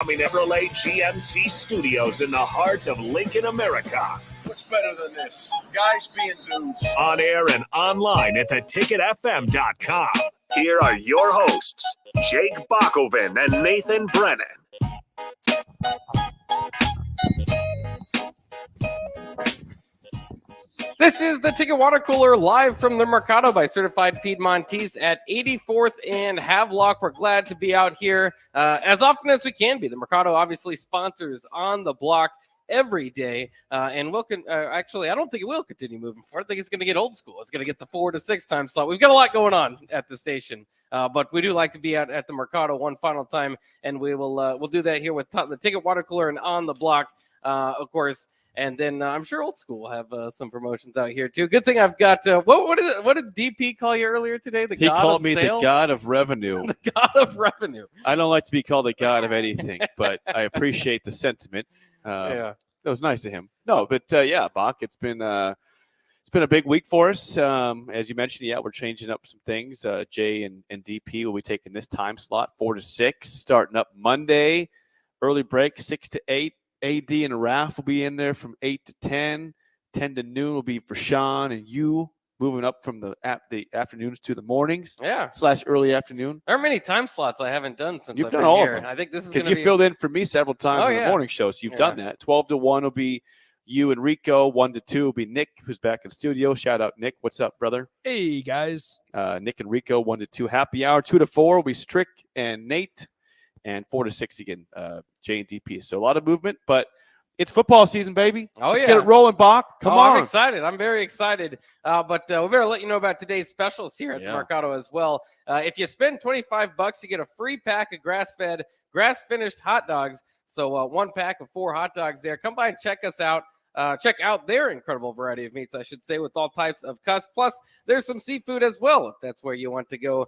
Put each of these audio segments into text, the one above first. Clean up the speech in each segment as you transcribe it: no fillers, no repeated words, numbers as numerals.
Chevrolet GMC Studios in the heart of Lincoln, America. What's better than this? Guys being dudes. On air and online at theticketfm.com. Here are your hosts, Jake Bakoven and Nathan Brennan. This is the Ticket Water Cooler live from the Mercato by Certified Piedmontese at 84th and Havelock. We're glad to be out here as often as we can be. The Mercato obviously sponsors On the Block every day, and actually, I don't think it will continue moving forward. I think it's going to get old school. It's going to get the 4 to 6 time slot. We've got a lot going on at the station, but we do like to be out at the Mercato one final time, and we'll do that here with the Ticket Water Cooler and On the Block, of course. And then I'm sure Old School will have some promotions out here too. Good thing I've got what did DP call you earlier today? He called me the god of revenue. The god of revenue. I don't like to be called the god of anything, but I appreciate the sentiment. Yeah, that was nice of him. No, but yeah, Bach, it's been a big week for us. As you mentioned, yeah, we're changing up some things. Jay and DP will be taking this time slot 4 to 6, starting up Monday. Early break 6 to 8. AD and Raph will be in there from 8 to 10. 10 to noon will be for Sean and you, moving up from the afternoons to the mornings. Yeah. / early afternoon. There are many time slots I haven't done since You've I've done been all here. of them. I think this is because you filled in for me several times in the morning show, so you've done that. 12 to 1 will be you and Rico. 1 to 2 will be Nick, who's back in studio. Shout out, Nick. What's up, brother? Hey, guys. Nick and Rico, 1 to 2 happy hour. 2 to 4 will be Strick and Nate. And 4 to 6 again, Jay and DP. So a lot of movement, but it's football season, baby. Let's get it rolling, Bach. Come on. I'm excited. I'm very excited. But we better let you know about today's specials here at the Mercato as well. If you spend $25, you get a free pack of grass-fed, grass-finished hot dogs. So 1 pack of 4 hot dogs there. Come by and check us out. Check out their incredible variety of meats, I should say, with all types of cuts. Plus, there's some seafood as well, if that's where you want to go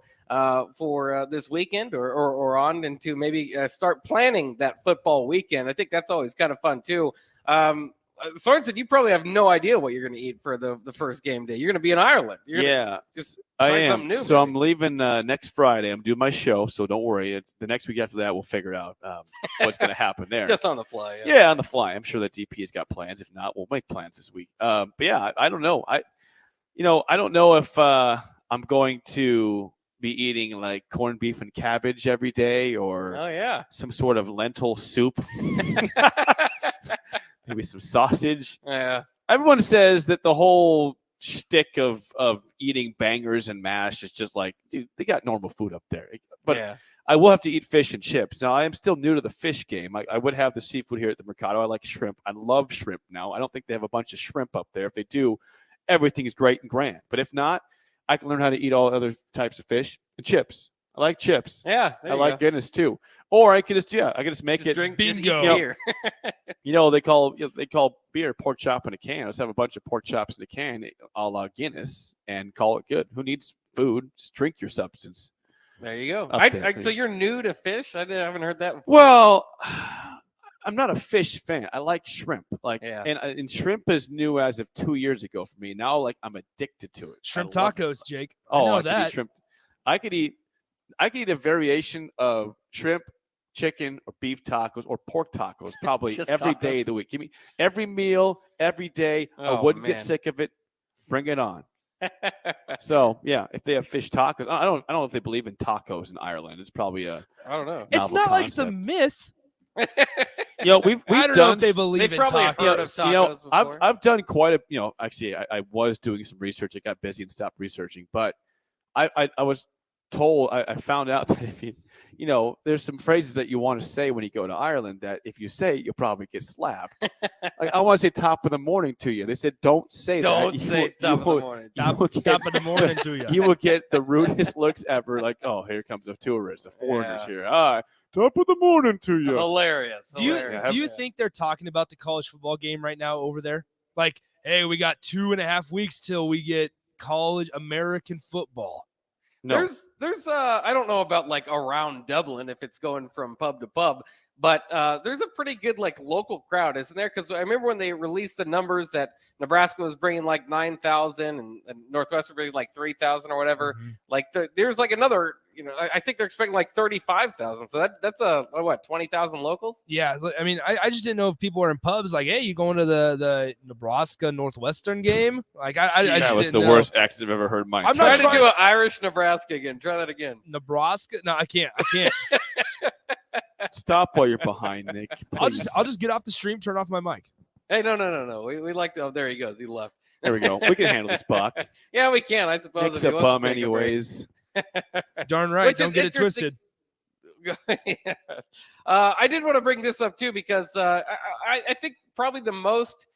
for this weekend or on into maybe start planning that football weekend. I think that's always kind of fun, too. Sorensen, you probably have no idea what you're going to eat for the first game day. You're going to be in Ireland. I am. So I'm leaving next Friday. I'm doing my show, so don't worry. It's the next week after that. We'll figure out what's going to happen there. Just on the fly. Yeah, on the fly. I'm sure that DP's got plans. If not, we'll make plans this week. But yeah, I don't know. I don't know if I'm going to be eating like corned beef and cabbage every day or some sort of lentil soup. Maybe some sausage. Yeah. Everyone says that the whole shtick of eating bangers and mash is just like, dude, they got normal food up there. But I will have to eat fish and chips. Now, I am still new to the fish game. I would have the seafood here at the Mercato. I like shrimp. I love shrimp now. I don't think they have a bunch of shrimp up there. If they do, everything is great and grand. But if not, I can learn how to eat all other types of fish and chips. I like chips. Yeah, I like Guinness too. Or I could just make it drink bingo. Beer. They call beer pork chop in a can. Let's have a bunch of pork chops in a can, a la Guinness, and call it good. Who needs food? Just drink your substance. There you go. So you're new to fish? I haven't heard that before. Well, I'm not a fish fan. I like shrimp. And shrimp is new as of 2 years ago for me. Now, I'm addicted to it. Shrimp tacos, Jake. I could eat shrimp. I could eat a variation of shrimp, chicken, or beef tacos, or pork tacos probably every day of the week. Give me every meal, every day. I wouldn't get sick of it. Bring it on. So yeah, if they have fish tacos, I don't know if they believe in tacos in Ireland. It's probably I don't know. It's not like it's a myth. We've I don't know if they believe in tacos. I've done quite a. Actually, I was doing some research. I got busy and stopped researching, but I was told I found out that if there's some phrases that you want to say when you go to Ireland that if you say it, you'll probably get slapped. I want to say top of the morning to you. They said don't say that. Don't say top of the morning. Top of the morning to you. You will get the rudest looks ever. Like, oh, here comes a tourist, a foreigner's here. Top of the morning to you. Hilarious. Do you think they're talking about the college football game right now over there? Like, hey, we got 2.5 weeks till we get college American football. No. There's I don't know about around Dublin if it's going from pub to pub, but there's a pretty good local crowd, isn't there? Because I remember when they released the numbers that Nebraska was bringing 9,000 and Northwestern bringing 3,000 or whatever. Mm-hmm. There's another I think they're expecting like 35,000. So that's what 20,000 locals. Yeah, I mean, I just didn't know if people are in pubs like, hey, you going to the Nebraska Northwestern game? Like, I that just was didn't the know. worst accent I've ever heard in my I'm Try not to trying- do an Irish Nebraska again. Try that again. Nebraska? No, I can't. Stop while you're behind, Nick. I'll please. just get off the stream, turn off my mic. Hey, no. We like to. Oh, there he goes. He left. There we go. We can handle this, Buck. Yeah, we can. I suppose. Nick's if a he wants bum to take a break. anyways. Darn right. Which Don't is get it twisted. I did want to bring this up too because I think probably the most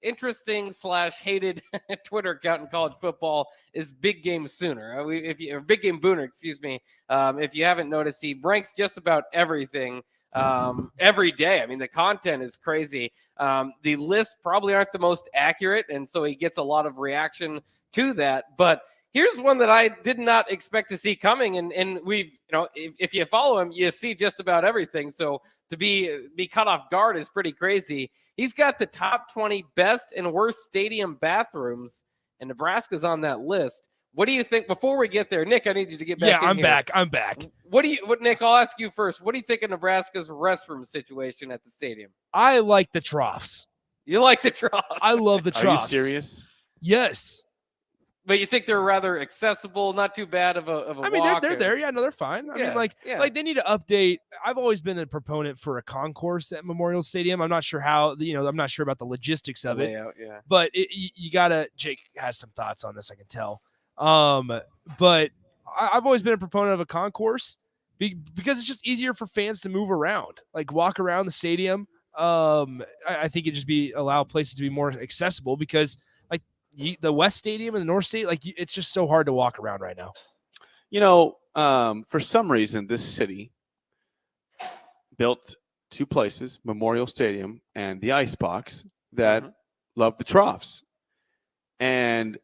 interesting / hated Twitter account in college football is Big Game Sooner. Or Big Game Booner, excuse me. If you haven't noticed, he ranks just about everything every day. I mean, the content is crazy. The lists probably aren't the most accurate, and so he gets a lot of reaction to that. But here's one that I did not expect to see coming, and we've, if you follow him, you see just about everything. So to be caught off guard is pretty crazy. He's got the top 20 best and worst stadium bathrooms, and Nebraska's on that list. What do you think? Before we get there, Nick, I need you to get back. Yeah, in here. I'm back. Nick? I'll ask you first. What do you think of Nebraska's restroom situation at the stadium? I like the troughs. You like the troughs? I love the Are you troughs. serious? Yes. But you think they're rather accessible, not too bad of a I mean, walk they're there. Yeah, no, they're fine. I mean, like they need to update. I've always been a proponent for a concourse at Memorial Stadium. I'm not sure how, I'm not sure about the logistics of it. Layout, yeah. But you gotta. Jake has some thoughts on this, I can tell. But I've always been a proponent of a concourse because it's just easier for fans to move around, like walk around the stadium. I think it just allow places to be more accessible because the West Stadium and the North Stadium, it's just so hard to walk around right now. For some reason, this city built two places, Memorial Stadium and the Ice Box, that love the troughs. And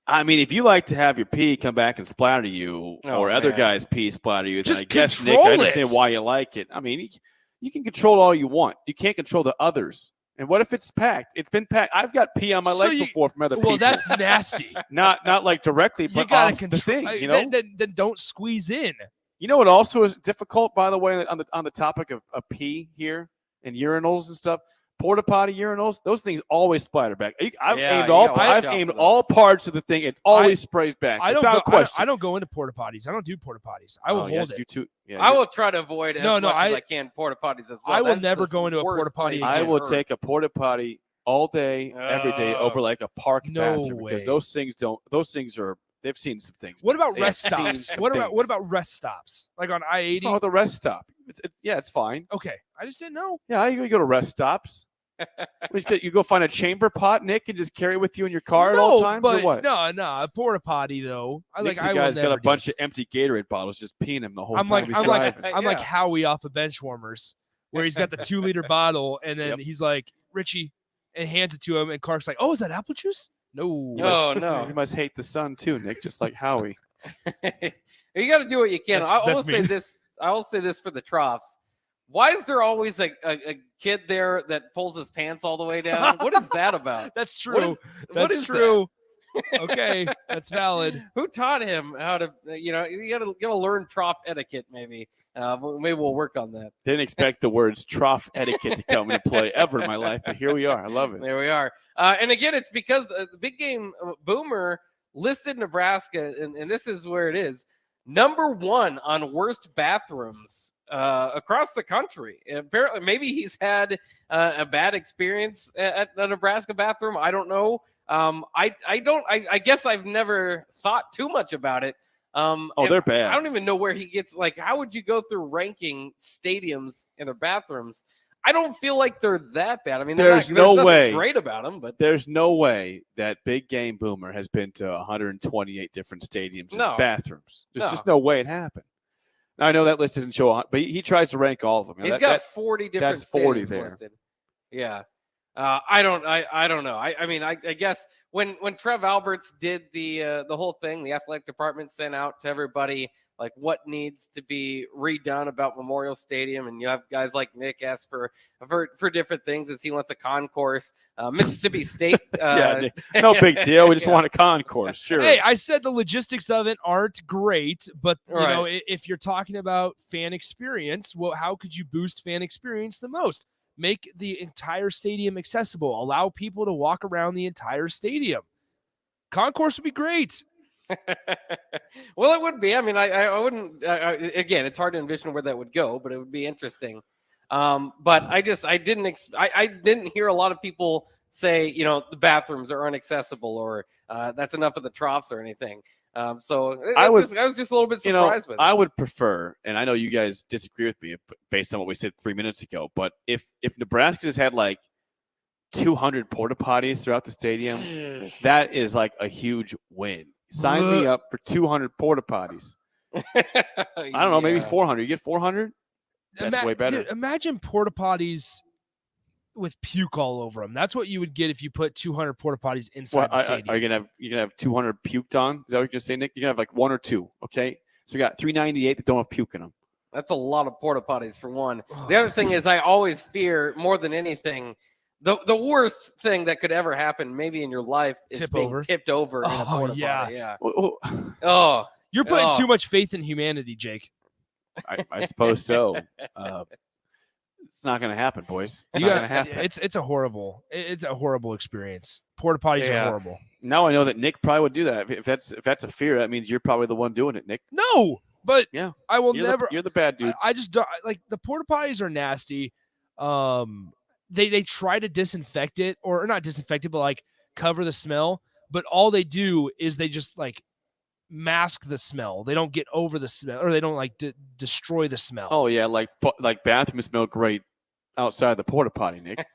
I mean, if you like to have your pee come back and splatter you, or other guys' pee splatter you, then just I guess, Nick, control I understand why you like it. I mean, you can control all you want. You can't control the others. And what if it's packed? It's been packed. I've got pee on my leg before from other people. Well, that's nasty. Not like directly, but gotta off control, the thing. Then don't squeeze in. You know what also is difficult, by the way, on the topic of pee here and urinals and stuff? Porta potty urinals, those things always splatter back. I've aimed all parts of the thing. It always sprays back. I don't go into porta potties. I don't do porta potties. I will hold it. You too. Yeah, I will try to avoid as much as I can porta potties as well. I will never go into a porta potty. I will take a porta potty all day, every day over like a park bathroom because those things are. They've seen some things. What about rest stops? What about rest stops? Like on I-80? It's not with a rest stop. It's fine. Okay, I just didn't know. Yeah, you go to rest stops. You go find a chamber pot, Nick, and just carry it with you in your car at all times, or what? No, a porta potty though. Nick's the guy's got a bunch of empty Gatorade bottles, just peeing him the whole time he's driving. I'm like Howie off of Benchwarmers, where he's got the 2-liter bottle, and then he's like Richie, and hands it to him, and Clark's like, "Oh, is that apple juice?" No. You must hate the sun too, Nick, just like Howie. You got to do what you can. I will say this for the troughs. Why is there always a kid there that pulls his pants all the way down? What is that about? That's true. That's true. Okay, that's valid. Who taught him how to? You gotta learn trough etiquette. Maybe we'll work on that. Didn't expect the words trough etiquette to come into play ever in my life, but here we are. I love it. There we are. And again, it's because the Big Game Boomer listed Nebraska, and this is where it is. #1 on worst bathrooms across the country. Apparently, maybe he's had a bad experience at a Nebraska bathroom. I don't know. I guess I've never thought too much about it. They're bad. I don't even know where he gets. How would you go through ranking stadiums and their bathrooms? I don't feel like they're that bad. I mean, there's no way great about them, but there's no way that Big Game Boomer has been to 128 different stadiums as bathrooms. There's just no way it happened. Now, I know that list doesn't show on, but he tries to rank all of them. He's got 40 different. That's 40 stadiums there. Listed. Yeah. I don't know. I mean, I guess when Trev Alberts did the whole thing, the athletic department sent out to everybody like what needs to be redone about Memorial Stadium. And you have guys like Nick ask for different things as he wants a concourse. Mississippi State. Nick, no big deal. We just want a concourse. Sure. Hey, I said the logistics of it aren't great, but you Right. know, if you're talking about fan experience, well, how could you boost fan experience the most? Make the entire stadium accessible. Allow people to walk around the entire stadium. Concourse would be great. Well, it would be. I mean, I wouldn't. Again, it's hard to envision where that would go, but it would be interesting. But I didn't hear a lot of people say, you know, the bathrooms are inaccessible or that's enough of the troughs or anything. So I was just a little bit surprised with it. I would prefer, and I know you guys disagree with me based on what we said 3 minutes ago, but if Nebraska just had like 200 porta potties throughout the stadium, that is like a huge win. Sign me up for 200 porta potties. I don't know, maybe 400. You get 400? That's way better. Dude, imagine porta potties with puke all over them. That's what you would get if you put 200 porta potties inside the stadium. Are you gonna have 200 puked on? Is that what you're saying, Nick? You're gonna have like one or two, okay? So we got 398 that don't have puke in them. That's a lot of porta potties for one. The other thing is I always fear more than anything, the worst thing that could ever happen maybe in your life is tipped over in a porta potty. Yeah. Oh, you're putting too much faith in humanity, Jake. I suppose so. It's not going to happen, boys. It's not going to happen. It's a horrible experience. Porta potties are horrible. Now I know that Nick probably would do that. If that's a fear, that means you're probably the one doing it, Nick. No, but yeah, I will never. You're the bad dude. I just don't like the porta potties are nasty. They try to disinfect it or not disinfect it, but like cover the smell. But all they do is they just like mask the smell. They don't get over the smell, or they don't like destroy the smell. Oh yeah, like bathrooms smell great outside the porta potty, Nick.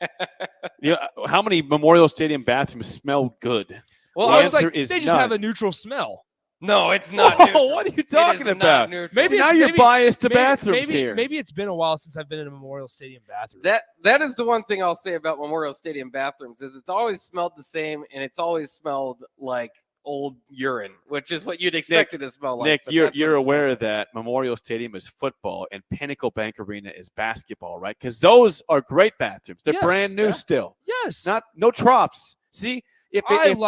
How many Memorial Stadium bathrooms smell good? Well, I was like, they just have a neutral smell. No, it's not. Oh, what are you talking about? Maybe now you're biased to bathrooms here. Maybe it's been a while since I've been in a Memorial Stadium bathroom. That is the one thing I'll say about Memorial Stadium bathrooms is it's always smelled the same, and it's always smelled like old urine, which is what you'd expect it to smell like. Nick, you're aware that Memorial Stadium is football and Pinnacle Bank Arena is basketball, right? Because those are great bathrooms. They're brand new still. Yes. No troughs. See, if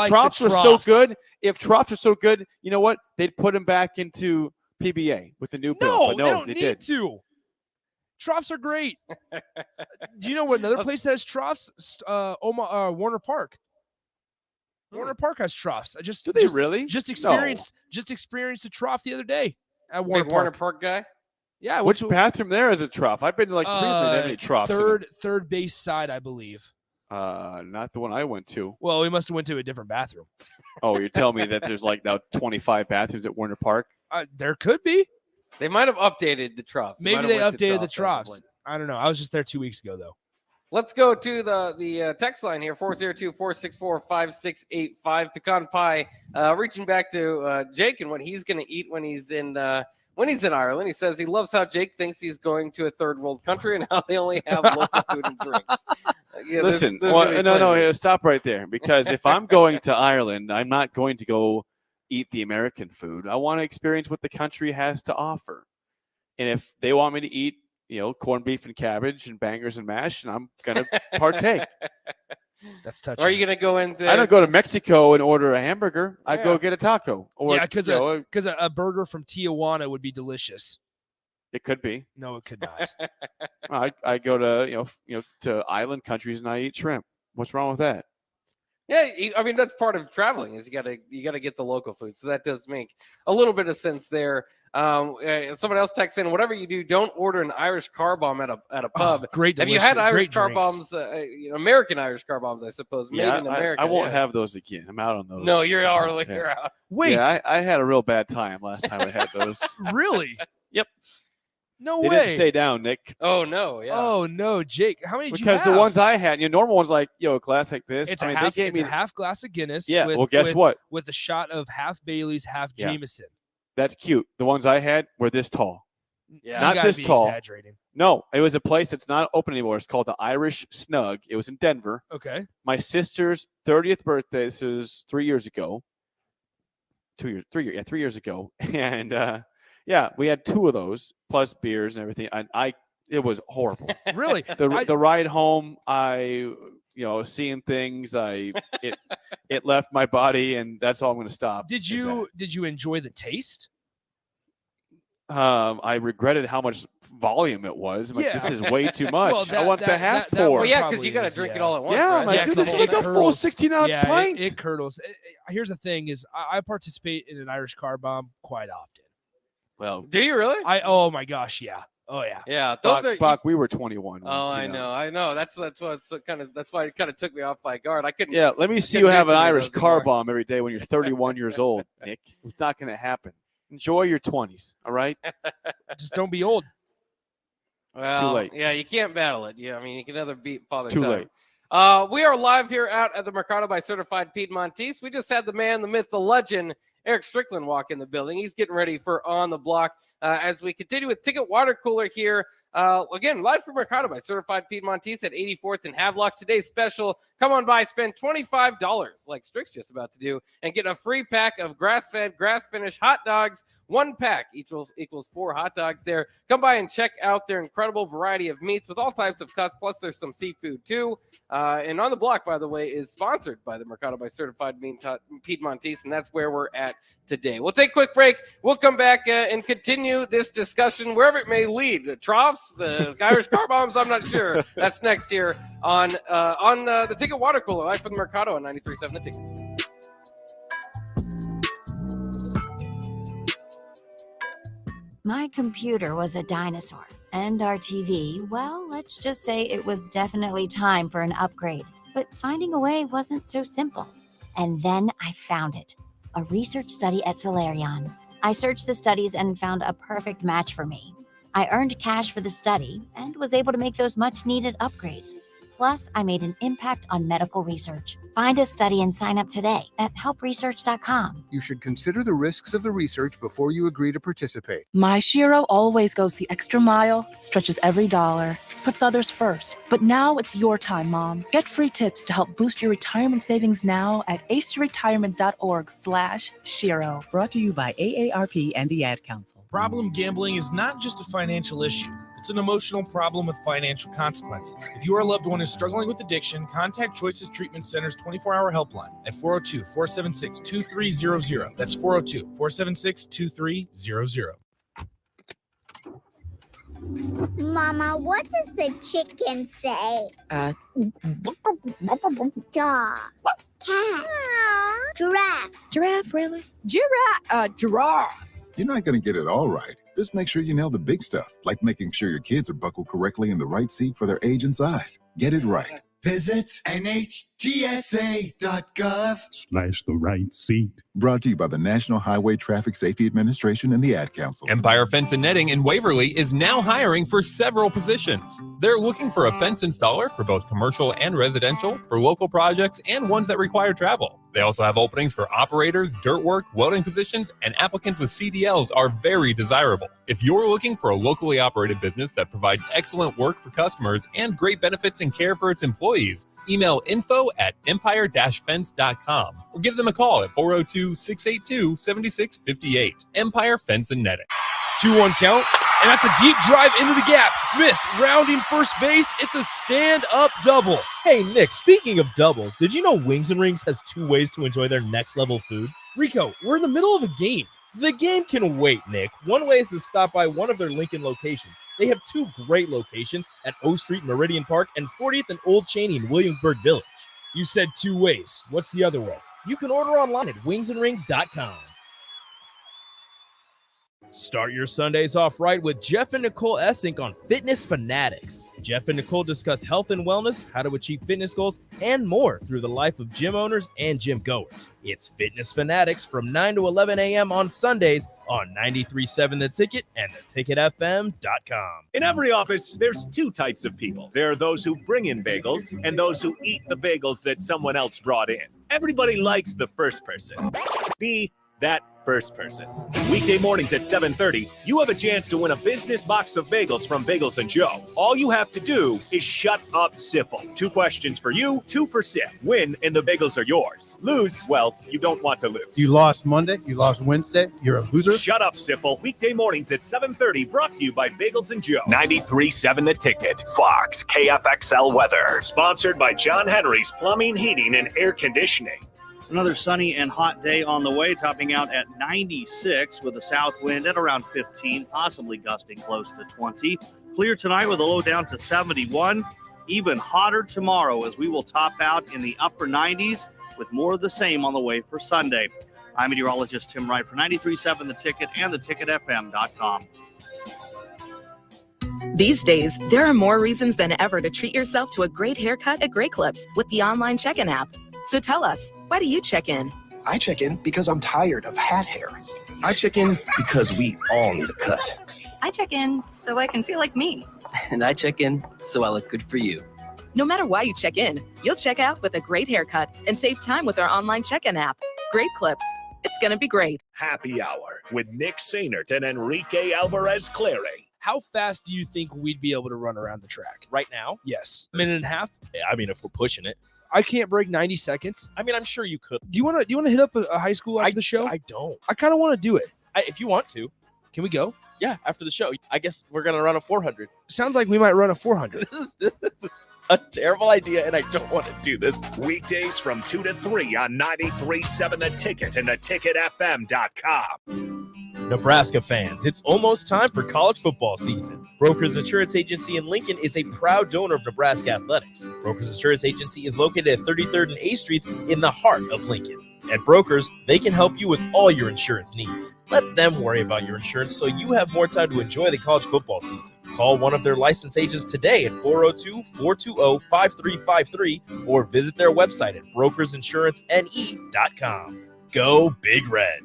troughs are so good, you know what? They'd put them back into PBA with the new bill. But no, they don't need to. Troughs are great. Do you know what another place that has troughs? Warner Park. Warner Park has troughs. Do they really? Just experienced a trough the other day at Warner Park. Warner Park guy. Yeah. Which bathroom there is a trough? I've been to like 3 of any troughs. Third base side, I believe. Not the one I went to. Well, we must have went to a different bathroom. Oh, you're telling me that there's like now 25 bathrooms at Warner Park? There could be. They might have updated the troughs. Maybe they updated the troughs. I don't know. I was just there 2 weeks ago, though. Let's go to the text line here, 402-464-5685. Pecan Pie, reaching back to Jake and what he's going to eat when he's in Ireland. He says he loves how Jake thinks he's going to a third world country and how they only have local food and drinks. Listen, no, stop right there. Because if I'm going to Ireland, I'm not going to go eat the American food. I want to experience what the country has to offer. And if they want me to eat, corned beef and cabbage and bangers and mash, and I'm going to partake. That's touching. Are you going to go in there? I don't go to Mexico and order a hamburger. I go get a taco. Because a burger from Tijuana would be delicious. It could be. No, it could not. I go to to island countries and I eat shrimp. What's wrong with that? Yeah, I mean that's part of traveling is you got to get the local food. So that does make a little bit of sense there. Somebody else texts in, whatever you do, don't order an Irish car bomb at a pub. Great. Have you had Irish car bombs? American Irish car bombs, I suppose. Made in America. I won't have those again. I'm out on those. No, you're out. Wait. Yeah, I had a real bad time last time I had those. Really? Yep. No they way. Didn't stay down, Nick. Oh no, yeah. Oh no, Jake. How many did Because you have? the ones I had, normal ones like, a glass like this. It's a half glass of Guinness. Yeah, guess what? With a shot of half Bailey's, half Jameson. That's cute. The ones I had were this tall. Yeah, not this tall. Exaggerating. No, it was a place that's not open anymore. It's called the Irish Snug. It was in Denver. Okay. My sister's 30th birthday. This is 3 years ago. 3 years ago. And Yeah, we had 2 of those plus beers and everything. And it was horrible. Really? The ride home, seeing things, it left my body, and that's all I'm going to stop. Did you enjoy the taste? I regretted how much volume it was. I'm like, this is way too much. Well, I want the half pour. Well, yeah, because you got to drink it all at once. Yeah, right? I'm like, dude, this is like a full 16-ounce pint. It curdles. Here's the thing: is I participate in an Irish car bomb quite often. Well, do you really? Oh my gosh, yeah. Oh yeah. Yeah, those are. Bach, we were 21. Oh, I know. That's why it kind of took me off by guard. I couldn't. Yeah, let me see you have an Irish car bomb every day when you're 31 years old, Nick. It's not going to happen. Enjoy your 20s, all right? Just don't be old. It's too late. Yeah, you can't battle it. Yeah, I mean, you can never beat Father Time. Too late. We are live here out at the Mercato by Certified Piedmontese. We just had the man, the myth, the legend, Eric Strickland walk in the building. He's getting ready for On the Block as we continue with Ticket Water Cooler here. Again, live from Mercato by Certified Piedmontese at 84th and Havelock. Today's special, come on by, spend $25 like Strick's just about to do and get a free pack of grass-fed, grass-finished hot dogs. 1 pack equals 4 hot dogs there. Come by and check out their incredible variety of meats with all types of cuts, plus there's some seafood too. And On the Block, by the way, is sponsored by the Mercato by Certified Piedmontese, and that's where we're at today. We'll take a quick break. We'll come back and continue this discussion wherever it may lead. The troughs, the Irish car bombs, I'm not sure. That's next here on the Ticket Water Cooler, live from the Mercato on 93.7 The Ticket. My computer was a dinosaur, and our TV, well, let's just say it was definitely time for an upgrade. But finding a way wasn't so simple. And then I found it. A research study at Solarion. I searched the studies and found a perfect match for me. I earned cash for the study and was able to make those much-needed upgrades. Plus, I made an impact on medical research. Find a study and sign up today at helpresearch.com. You should consider the risks of the research before you agree to participate. My Shiro always goes the extra mile, stretches every dollar, puts others first. But now it's your time, Mom. Get free tips to help boost your retirement savings now at aceretirement.org/Shiro. Brought to you by AARP and the Ad Council. Problem gambling is not just a financial issue. It's an emotional problem with financial consequences. If your loved one is struggling with addiction, contact Choices Treatment Center's 24-hour helpline at 402-476-2300. That's 402-476-2300. Mama, what does the chicken say? Dog. Cat. Giraffe. Giraffe, really? Giraffe. You're not going to get it all right. Just make sure you nail the big stuff, like making sure your kids are buckled correctly in the right seat for their age and size. Get it right. Visit NHTSA.gov/the right seat. Brought to you by the National Highway Traffic Safety Administration and the Ad Council. Empire Fence and Netting in Waverly is now hiring for several positions. They're looking for a fence installer for both commercial and residential, for local projects, and ones that require travel. They also have openings for operators, dirt work, welding positions, and applicants with CDLs are very desirable. If you're looking for a locally operated business that provides excellent work for customers and great benefits and care for its employees, email info@empire-fence.com or give them a call at 402-682-7658. Empire Fence and Netting. 2-1 count, and that's a deep drive into the gap. Smith rounding first base. It's a stand-up double. Hey, Nick, speaking of doubles, did you know Wings and Rings has 2 ways to enjoy their next-level food? Rico, we're in the middle of a game. The game can wait, Nick. One way is to stop by one of their Lincoln locations. They have 2 great locations at O Street, Meridian Park, and 40th and Old Cheney in Williamsburg Village. You said 2 ways. What's the other way? You can order online at wingsandrings.com. Start your Sundays off right with Jeff and Nicole Essink on Fitness Fanatics. Jeff and Nicole discuss health and wellness, how to achieve fitness goals, and more through the life of gym owners and gym goers. It's Fitness Fanatics from 9 to 11 a.m. on Sundays on 93.7 The Ticket and theticketfm.com. In every office, there's 2 types of people. There are those who bring in bagels and those who eat the bagels that someone else brought in. Everybody likes the first person. Be that first person. Weekday mornings at 7:30, you have a chance to win a business box of bagels from Bagels & Joe. All you have to do is shut up, Simple. 2 questions for you, 2 for Sip. Win, and the bagels are yours. Lose, well, you don't want to lose. You lost Monday, you lost Wednesday, you're a loser. Shut up, Simple. Weekday mornings at 7:30, brought to you by Bagels & Joe. 93.7 The Ticket. Fox KFXL weather. Sponsored by John Henry's Plumbing, Heating, and Air Conditioning. Another sunny and hot day on the way, topping out at 96 with a south wind at around 15, possibly gusting close to 20. Clear tonight with a low down to 71. Even hotter tomorrow as we will top out in the upper 90s with more of the same on the way for Sunday. I'm meteorologist Tim Wright for 93.7 The Ticket and theticketfm.com. These days, there are more reasons than ever to treat yourself to a great haircut at Great Clips with the online check-in app. So tell us, why do you check in? I check in because I'm tired of hat hair. I check in because we all need a cut. I check in so I can feel like me. And I check in so I look good for you. No matter why you check in, you'll check out with a great haircut and save time with our online check-in app. Great Clips. It's going to be great. Happy Hour with Nick Sainert and Enrique Alvarez Clary. How fast do you think we'd be able to run around the track? Right now? Yes. Minute and a half? Yeah, I mean, if we're pushing it. I can't break 90 seconds. I mean, I'm sure you could. Do you want to hit up a high school after the show? I don't. I kind of want to do it. If you want to. Can we go? Yeah, after the show. I guess we're going to run a 400. Sounds like we might run a 400. This is a terrible idea, and I don't want to do this. Weekdays from 2 to 3 on 93.7 The Ticket and theticketfm.com. Nebraska fans, it's almost time for college football season. Brokers Insurance Agency in Lincoln is a proud donor of Nebraska athletics. Brokers Insurance Agency is located at 33rd and A Streets in the heart of Lincoln. At Brokers, they can help you with all your insurance needs. Let them worry about your insurance so you have more time to enjoy the college football season. Call one of their licensed agents today at 402-420-5353 or visit their website at brokersinsuranceNE.com. Go Big Red.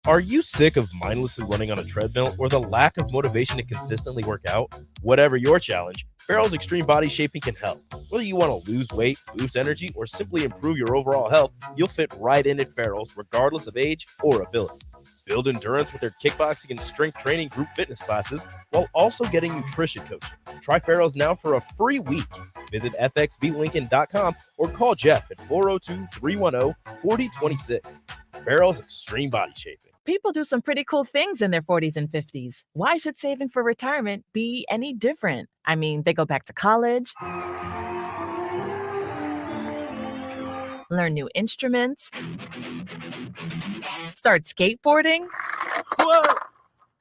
Are you sick of mindlessly running on a treadmill or the lack of motivation to consistently work out? Whatever your challenge, Farrell's Extreme Body Shaping can help. Whether you want to lose weight, boost energy, or simply improve your overall health, you'll fit right in at Farrell's regardless of age or abilities. Build endurance with their kickboxing and strength training group fitness classes while also getting nutrition coaching. Try Farrell's now for a free week. Visit fxblincoln.com or call Jeff at 402-310-4026. Farrell's Extreme Body Shaping. People do some pretty cool things in their 40s and 50s. Why should saving for retirement be any different? I mean, they go back to college, learn new instruments, start skateboarding. Whoa!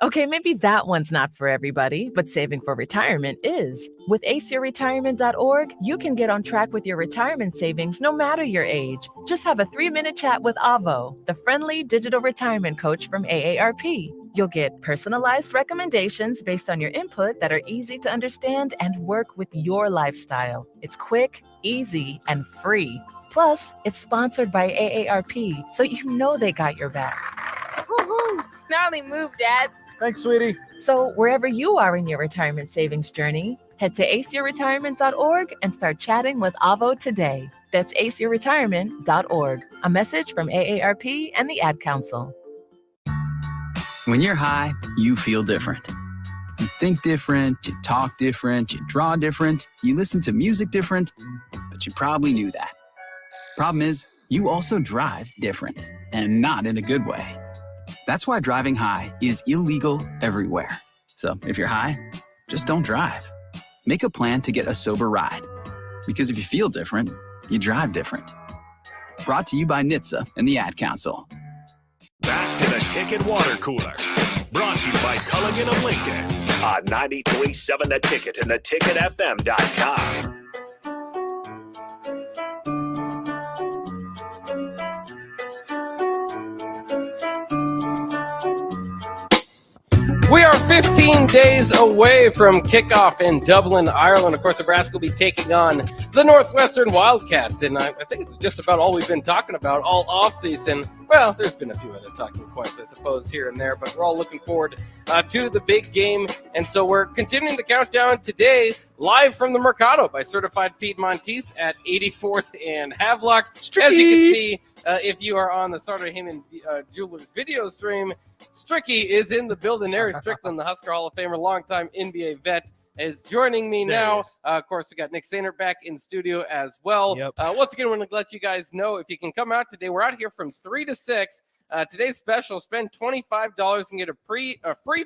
Okay, maybe that one's not for everybody, but saving for retirement is. With aceyourretirement.org, you can get on track with your retirement savings no matter your age. Just have a 3-minute chat with Avo, the friendly digital retirement coach from AARP. You'll get personalized recommendations based on your input that are easy to understand and work with your lifestyle. It's quick, easy, and free. Plus, it's sponsored by AARP, so you know they got your back. Woohoo! Snarly move, Dad. Thanks, sweetie. So wherever you are in your retirement savings journey, head to aceyourretirement.org and start chatting with Avo today. That's aceyourretirement.org. A message from AARP and the Ad Council. When you're high, you feel different. You think different, you talk different, you draw different, you listen to music different, but you probably knew that. Problem is, you also drive different, and not in a good way. That's why driving high is illegal everywhere. So if you're high, just don't drive. Make a plan to get a sober ride. Because if you feel different, you drive different. Brought to you by NHTSA and the Ad Council. Back to the Ticket Water Cooler. Brought to you by Culligan of Lincoln on 93.7 The Ticket and theticketfm.com. We are 15 days away from kickoff in Dublin, Ireland. Of course, Nebraska will be taking on the Northwestern Wildcats, and I think it's just about all we've been talking about all offseason. Well, there's been a few other talking points, I suppose, here and there, but we're all looking forward to the big game, and so we're continuing the countdown today. live from the Mercato by Certified Piedmontese at 84th and Havelock. As you can see, if you are on the Sartor Heyman Jewelers video stream, Stricky is in the building. Harry Strickland, the Husker Hall of Famer, longtime NBA vet, is joining me now. Of course, we got Nick Sainer back in studio as well. Yep. Once again, I want to let you guys know if you can come out today. We're out here from 3 to 6. Today's special, spend $25 and get a free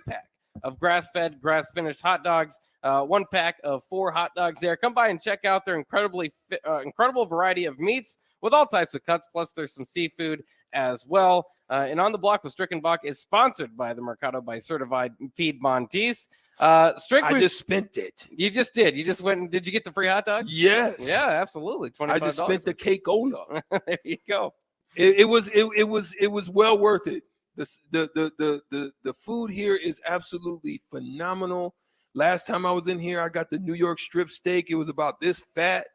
pack of grass-fed, grass-finished hot dogs. 1 pack of 4 hot dogs there. Come by and check out their incredible variety of meats with all types of cuts, plus there's some seafood as well. And On the Block with Strickenbach is sponsored by the Mercato by Certified Piedmontese. Strick, I just spent it. You just did. You just went and did you get the free hot dog? Yes. Yeah, absolutely. $25. I just spent the cake-ola. There you go. It was well worth it. The food here is absolutely phenomenal. Last time I was in here, I got the New York strip steak. It was about this fat.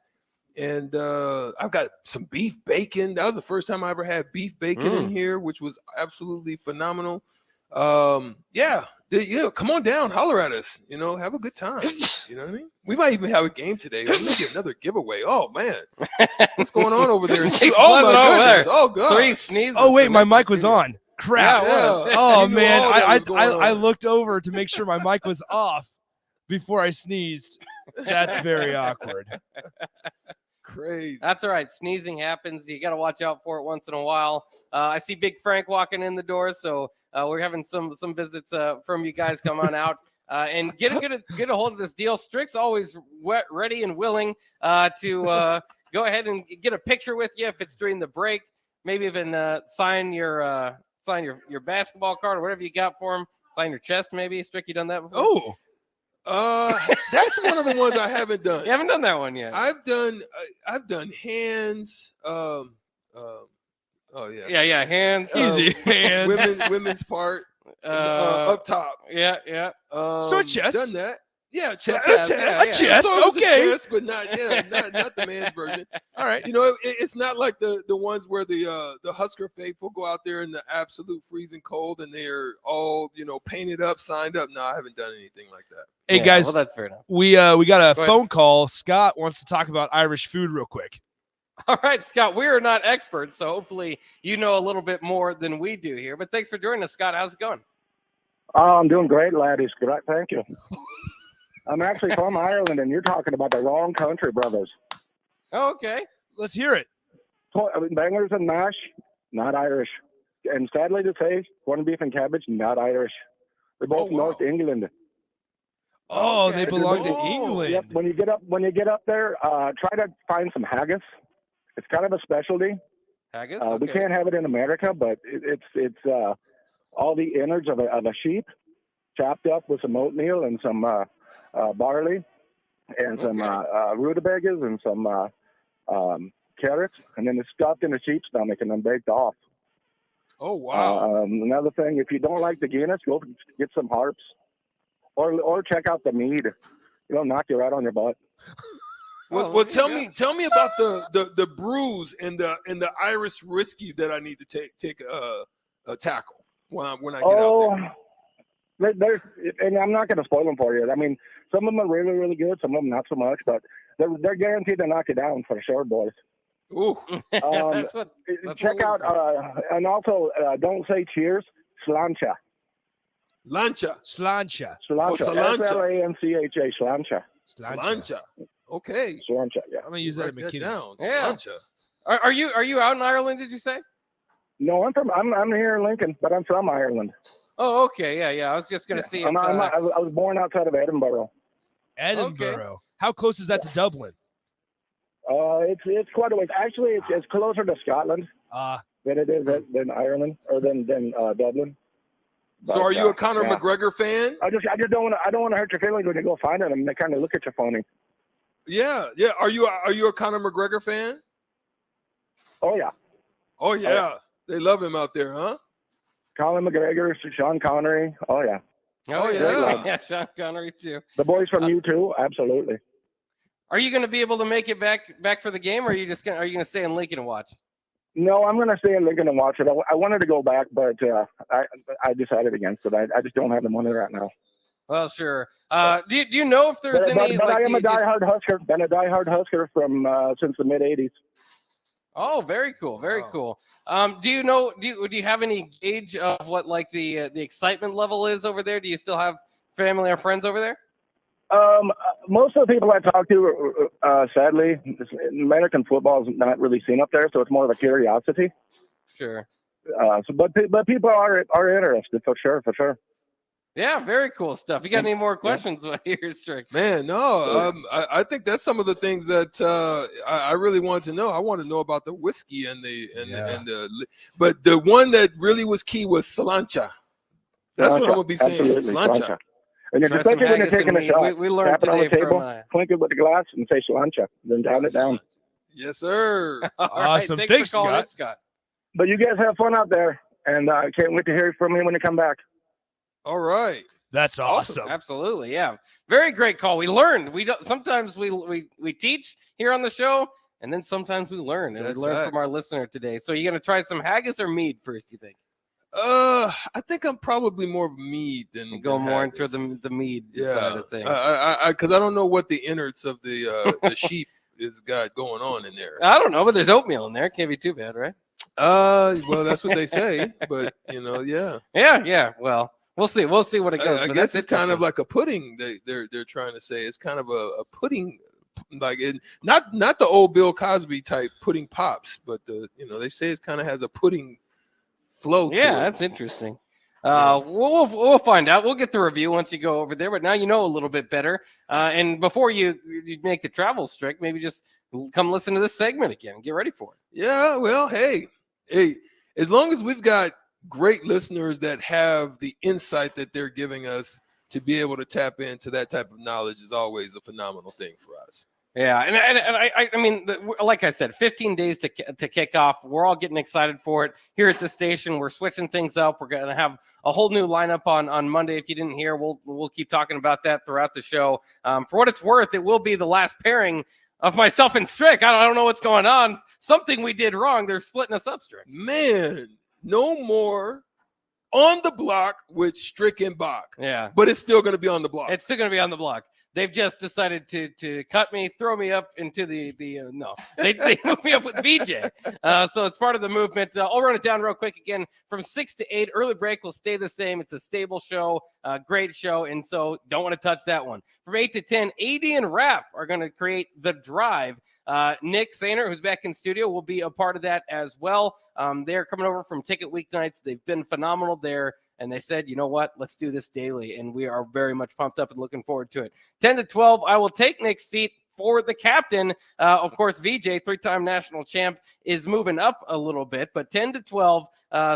And I've got some beef bacon. That was the first time I ever had beef bacon in here, which was absolutely phenomenal. Yeah, come on down, holler at us. Have a good time. You know what I mean? We might even have a game today. Let me get another giveaway. Oh man, what's going on over there? Oh my goodness! Oh god! 3 sneezes. Oh wait, my mic was on. Crap! Yeah, oh man, I looked over to make sure my mic was off before I sneezed. That's very awkward. Crazy. That's all right. Sneezing happens. You got to watch out for it once in a while. I see Big Frank walking in the door, so we're having some visits from you guys. Come on out and get a hold of this deal. Strick's always ready and willing to go ahead and get a picture with you if it's during the break. Maybe even sign your basketball card or whatever you got for him. Sign your chest, maybe. Strick, you done that before? That's one of the ones I haven't done. You haven't done that one yet. I've done hands. Oh yeah. Yeah, hands. Easy hands. Women's part up top. Yeah. So a chest. Done that. Yeah, chest. A chest. Okay. Chest, but not the man's version. All right. It's not like the ones where the Husker faithful go out there in the absolute freezing cold and they're all painted up, signed up. No, I haven't done anything like that. Hey guys, well, that's fair enough. We got a phone call. Scott wants to talk about Irish food real quick. All right, Scott, we are not experts, so hopefully you know a little bit more than we do here. But thanks for joining us, Scott. How's it going? Oh, I'm doing great, laddies. Thank you. I'm actually from Ireland, and you're talking about the wrong country, brothers. Oh, okay. Let's hear it. Bangers and mash, not Irish. And sadly to say, corned beef and cabbage, not Irish. They're both North England. Oh, okay. They belong to England. Yep. When you get up there, try to find some haggis. It's kind of a specialty. Haggis. We can't have it in America, but it's all the innards of a sheep, chopped up with some oatmeal and some barley, and some rutabagas and some carrots, and then it's stuffed in a sheep's stomach and then baked off. Oh wow! Another thing, if you don't like the Guinness, go get some harps, or check out the mead. It'll knock you right on your butt. Well, tell me about the brews and the Irish whiskey that I need to take a tackle when I get out there. And I'm not going to spoil them for you. I mean, some of them are really, really good. Some of them not so much, but they're guaranteed to knock you down for sure, boys. Ooh. Check out, and also don't say cheers, slancha. Slancha. Slancha. S-L-A-N-C-H-A, slancha. Slancha. Okay. Slancha, yeah. I'm going to use that at McKinney's. Yeah. Are you out in Ireland, did you say? No, I'm here in Lincoln, but I'm from Ireland. Oh, okay. Yeah. I was just going to see. I was born outside of Edinburgh. Edinburgh. Okay. How close is that to Dublin? It's quite a ways. Actually, it's closer to Scotland than it is than Ireland or than Dublin. But, so, are you a Conor McGregor fan? I just don't want to hurt your feelings when you go find them and they kind of look at you funny. Yeah. Are you a Conor McGregor fan? Oh yeah. Oh yeah. They love him out there, huh? Colin McGregor, Sean Connery. Oh yeah. Oh yeah. Yeah, Sean Connery too. The boys from U2, absolutely. Are you going to be able to make it back for the game, or are you going to stay in Lincoln and watch? No, I'm going to stay in Lincoln and watch it. I wanted to go back, but I decided against it. I just don't have the money right now. Well, sure. Do you know if there's any? But like, I am do a you just- diehard Husker. Been a diehard Husker from since the mid '80s. Oh, very cool, very cool. Do you know? Do you have any gauge of what like the excitement level is over there? Do you still have family or friends over there? Most of the people I talk to, sadly, American football is not really seen up there, so it's more of a curiosity. Sure. But people are interested for sure. Yeah, very cool stuff. You got any more questions while you're strict? Man, no. I think that's some of the things that I really wanted to know. I want to know about the whiskey and but the one that really was key was Slancha. That's what I'm gonna be saying. Slancha. And especially when you're taking a shot, we learned tap it on the today table, from clink it with the glass, and say slancha, then down it down. Yes, sir. Awesome. Right, Thanks, for calling Scott. in, Scott. But you guys have fun out there, and I can't wait to hear from you when you come back. All right. That's awesome. Absolutely, yeah. Very great call. We learned. We don't. Sometimes we teach here on the show, and then sometimes we learn, and That's we learn facts. from our listener today. So you're gonna try some haggis or mead first? You think? I think I'm probably more of mead than Go than more haggis. into the mead side of things. Because I don't know what the innards of the sheep is got going on in there. I don't know, but there's oatmeal in there. Can't be too bad, right? Well, that's what they say, but yeah. Yeah. Well, we'll see. We'll see what it goes. I but guess that's it's kind of interesting. like a pudding. They're trying to say it's kind of a pudding, like not the old Bill Cosby type pudding pops, but they say it kind of has a pudding flow. to Yeah, it. that's interesting. We'll find out. We'll get the review once you go over there. But now you know a little bit better. And before you make the travel strict, maybe just come listen to this segment again and get ready for it. Yeah, well, hey, as long as we've got great listeners that have the insight that they're giving us to be able to tap into that type of knowledge is always a phenomenal thing for us. Yeah, and I mean, like I said, 15 days to kick off. We're all getting excited for it here at the station. We're switching things up. We're going to have a whole new lineup on Monday. If you didn't hear, we'll keep talking about that throughout the show. For what it's worth, it will be the last pairing of myself and Strick. I don't know what's going on. Something we did wrong. They're splitting us up, Strick. Man, no more on the block with Strick and Bach. Yeah, but it's still going to be on the block. It's still going to be on the block. They've just decided to cut me, throw me up into no. They moved me up with VJ. So it's part of the movement. I'll run it down real quick again. From 6 to 8, early break will stay the same. It's a stable show, great show, and so don't want to touch that one. From 8 to 10, AD and Raph are going to create The Drive. Nick Sainer, who's back in studio, will be a part of that as well. They're coming over from Ticket Weeknights. They've been phenomenal there. And they said, you know what, let's do this daily. And we are very much pumped up and looking forward to it. 10 to 12, I will take Nick's seat for the captain. Of course, VJ, three-time national champ, is moving up a little bit, but 10 to 12.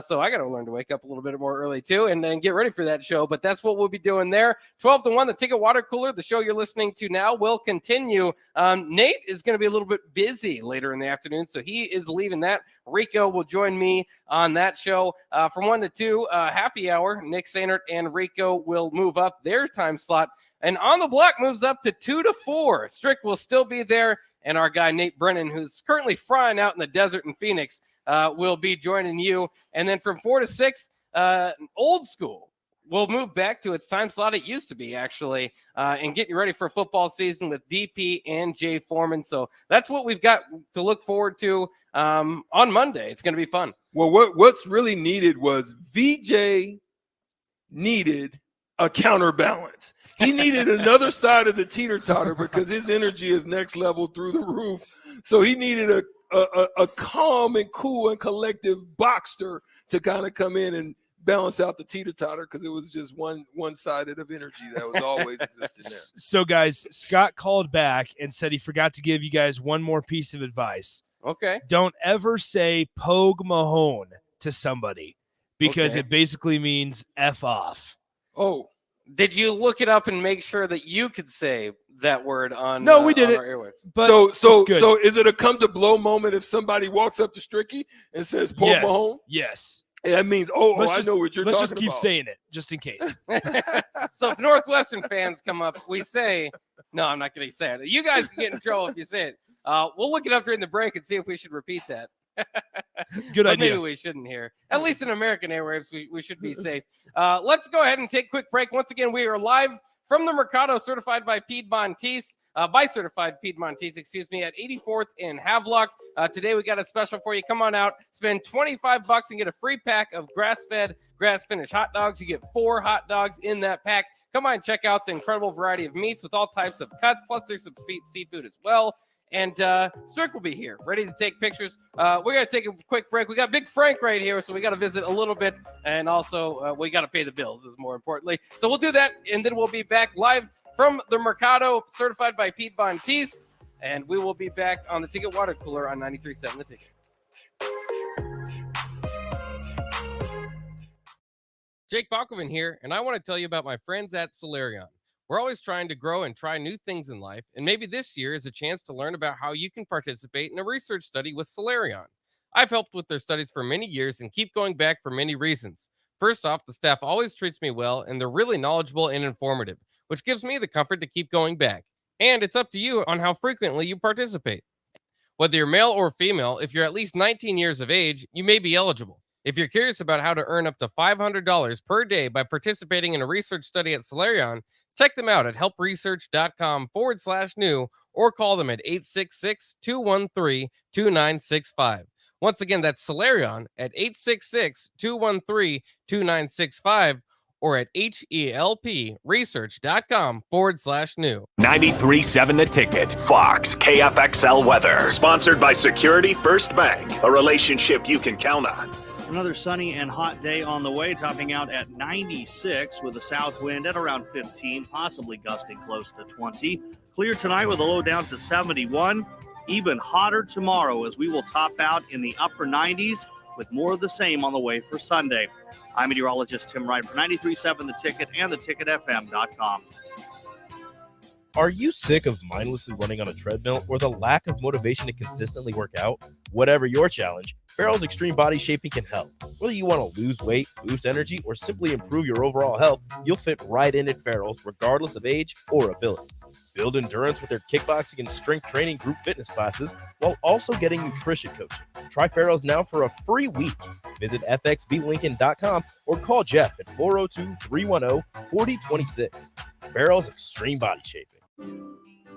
So I got to learn to wake up a little bit more early too and then get ready for that show. But that's what we'll be doing there. 12 to 1, the Ticket Water Cooler, the show you're listening to now, will continue. Nate is going to be a little bit busy later in the afternoon, so he is leaving that. Rico will join me on that show. From 1 to 2, happy hour. Nick Sainert and Rico will move up their time slot. And On the Block moves up to 2 to 4. Strick will still be there. And our guy, Nate Brennan, who's currently frying out in the desert in Phoenix, will be joining you. And then from 4 to 6, Old School will move back to its time slot. It used to be, actually, and get you ready for football season with DP and Jay Foreman. So that's what we've got to look forward to on Monday. It's going to be fun. Well, what's really needed was VJ needed a counterbalance. He needed another side of the teeter-totter because his energy is next level through the roof. So he needed a calm and cool and collective Boxster to kind of come in and balance out the teeter-totter because it was just one-sided of energy that was always existing there. So, guys, Scott called back and said he forgot to give you guys one more piece of advice. Okay. Don't ever say Pogue Mahone to somebody because Okay. it basically means F off. Oh. Did you look it up and make sure that you could say that word on? No, we did on it. Our airwaves? But so is it a come to blow moment if somebody walks up to Stricky and says Pogue yes. Mahone? Yes. And that means, I know what you're talking about. Let's just keep saying it, just in case. So if Northwestern fans come up, we say, no, I'm not going to say it. You guys can get in trouble if you say it. We'll look it up during the break and see if we should repeat that. Good but idea. Maybe we shouldn't here. At least in American airwaves, we should be safe. Let's go ahead and take a quick break. Once again, we are live from the Mercato, certified by Piedmontese. Certified Piedmontese, at 84th in Havelock. Today we got a special for you. Come on out, spend $25 and get a free pack of grass-fed, grass-finished hot dogs. You get 4 hot dogs in that pack. Come on, check out the incredible variety of meats with all types of cuts, plus there's some seafood as well. And Strick will be here, ready to take pictures. We're going to take a quick break. We got Big Frank right here, so we got to visit a little bit. And also, we got to pay the bills, is more importantly. So we'll do that, and then we'll be back live from the Mercato, certified by Piedmontese. And we will be back on the Ticket Water Cooler on 93.7 The Ticket. Jake Bachman here, and I want to tell you about my friends at Solarion. We're always trying to grow and try new things in life, and maybe this year is a chance to learn about how you can participate in a research study with Solarion. I've helped with their studies for many years and keep going back for many reasons. First off, the staff always treats me well, and they're really knowledgeable and informative, which gives me the comfort to keep going back. And it's up to you on how frequently you participate. Whether you're male or female, if you're at least 19 years of age, you may be eligible. If you're curious about how to earn up to $500 per day by participating in a research study at Solarion, check them out at helpresearch.com/new or call them at 866-213-2965. Once again, that's Solarion at 866-213-2965 or at helpresearch.com/new. 93.7 The Ticket. Fox KFXL weather. Sponsored by Security First Bank. A relationship you can count on. Another sunny and hot day on the way, topping out at 96 with a south wind at around 15, possibly gusting close to 20. Clear tonight with a low down to 71. Even hotter tomorrow as we will top out in the upper 90s with more of the same on the way for Sunday. I'm meteorologist Tim Wright for 93.7 The Ticket and theticketfm.com. Are you sick of mindlessly running on a treadmill or the lack of motivation to consistently work out? Whatever your challenge, Farrell's Extreme Body Shaping can help. Whether you want to lose weight, boost energy, or simply improve your overall health, you'll fit right in at Farrell's regardless of age or abilities. Build endurance with their kickboxing and strength training group fitness classes while also getting nutrition coaching. Try Farrell's now for a free week. Visit fxblincoln.com or call Jeff at 402-310-4026. Farrell's Extreme Body Shaping.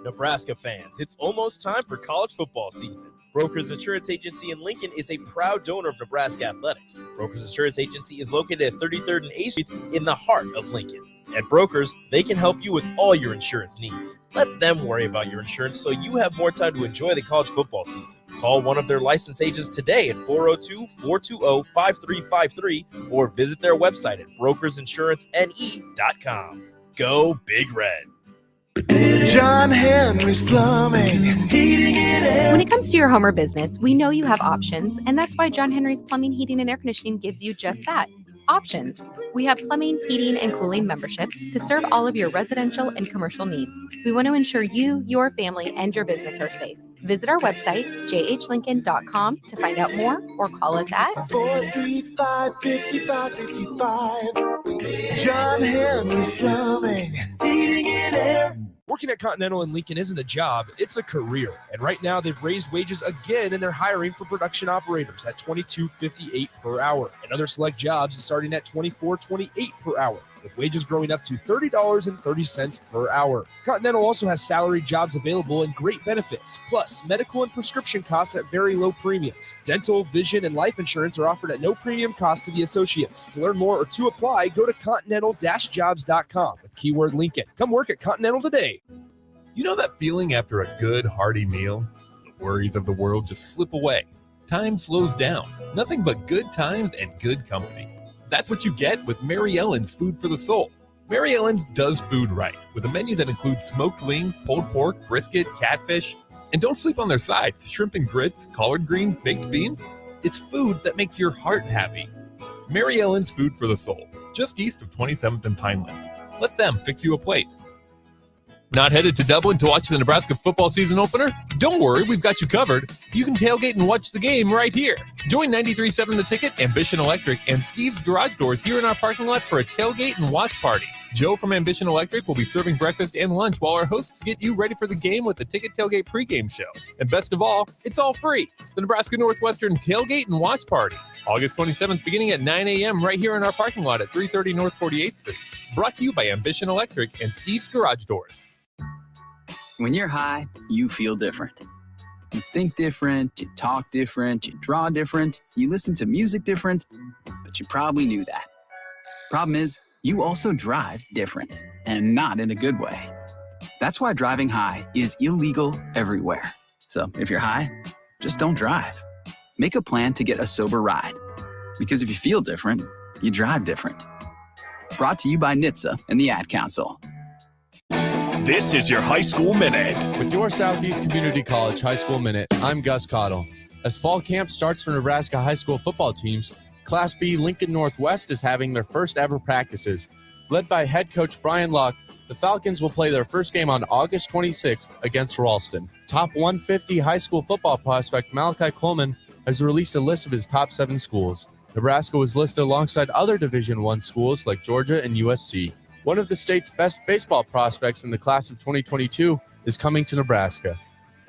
Nebraska fans, it's almost time for college football season. Brokers Insurance Agency in Lincoln is a proud donor of Nebraska Athletics. Brokers Insurance Agency is located at 33rd and A Streets in the heart of Lincoln. At Brokers, they can help you with all your insurance needs. Let them worry about your insurance so you have more time to enjoy the college football season. Call one of their licensed agents today at 402-420-5353 or visit their website at brokersinsurancene.com. Go Big Red. John Henry's Plumbing, Heating and Air. When it comes to your home or business, we know you have options, and that's why John Henry's Plumbing, Heating, and Air Conditioning gives you just that, options. We have plumbing, heating, and cooling memberships to serve all of your residential and commercial needs. We want to ensure you, your family, and your business are safe. Visit our website, jhlincoln.com, to find out more or call us at 435-5555. John Henry's Plumbing, Heating and Air. Working at Continental in Lincoln isn't a job, it's a career. And right now they've raised wages again and they're hiring for production operators at $22.58 per hour. And other select jobs is starting at $24.28 per hour, with wages growing up to $30.30 per hour. Continental also has salaried jobs available and great benefits, plus medical and prescription costs at very low premiums. Dental, vision, and life insurance are offered at no premium cost to the associates. To learn more or to apply, go to continental-jobs.com with keyword Lincoln. Come work at Continental today. You know that feeling after a good, hearty meal? The worries of the world just slip away. Time slows down. Nothing but good times and good company. That's what you get with Mary Ellen's Food for the Soul. Mary Ellen's does food right, with a menu that includes smoked wings, pulled pork, brisket, catfish. And don't sleep on their sides, shrimp and grits, collard greens, baked beans. It's food that makes your heart happy. Mary Ellen's Food for the Soul, just east of 27th and Pineland. Let them fix you a plate. Not headed to Dublin to watch the Nebraska football season opener? Don't worry, we've got you covered. You can tailgate and watch the game right here. Join 93.7 The Ticket, Ambition Electric, and Skeeves Garage Doors here in our parking lot for a tailgate and watch party. Joe from Ambition Electric will be serving breakfast and lunch while our hosts get you ready for the game with the Ticket Tailgate pregame show. And best of all, it's all free. The Nebraska Northwestern Tailgate and Watch Party, August 27th, beginning at 9 a.m. right here in our parking lot at 330 North 48th Street. Brought to you by Ambition Electric and Skeeves Garage Doors. When you're high, you feel different. You think different, you talk different, you draw different, you listen to music different, but you probably knew that. Problem is, you also drive different, and not in a good way. That's why driving high is illegal everywhere. So if you're high, just don't drive. Make a plan to get a sober ride. Because if you feel different, you drive different. Brought to you by NHTSA and the Ad Council. This is your High School Minute. With your Southeast Community College High School Minute, I'm Gus Cottle. As fall camp starts for Nebraska high school football teams, Class B Lincoln Northwest is having their first ever practices. Led by head coach Brian Luck, the Falcons will play their first game on August 26th against Ralston. Top 150 high school football prospect Malachi Coleman has released a list of his top 7 schools. Nebraska was listed alongside other Division I schools like Georgia and USC. One of the state's best baseball prospects in the class of 2022 is coming to Nebraska.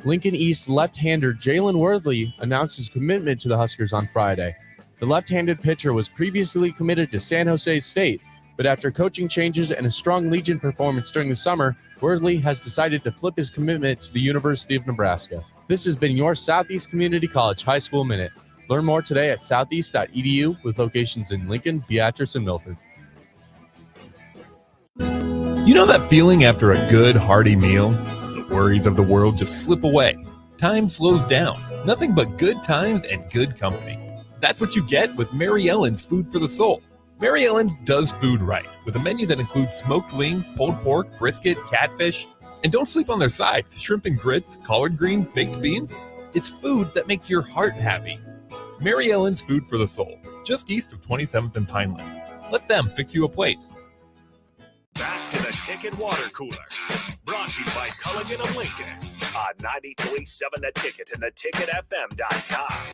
Lincoln East left-hander Jalen Worthley announced his commitment to the Huskers on Friday. The left-handed pitcher was previously committed to San Jose State, but after coaching changes and a strong Legion performance during the summer, Worthley has decided to flip his commitment to the University of Nebraska. This has been your Southeast Community College High School Minute. Learn more today at southeast.edu with locations in Lincoln, Beatrice, and Milford. You know that feeling after a good, hearty meal? The worries of the world just slip away. Time slows down. Nothing but good times and good company. That's what you get with Mary Ellen's Food for the Soul. Mary Ellen's does food right, with a menu that includes smoked wings, pulled pork, brisket, catfish. And don't sleep on their sides, shrimp and grits, collard greens, baked beans. It's food that makes your heart happy. Mary Ellen's Food for the Soul, just east of 27th and Pineland. Let them fix you a plate. Back to the Ticket Water Cooler. Brought to you by Culligan of Lincoln on 93.7 The Ticket and theticketfm.com.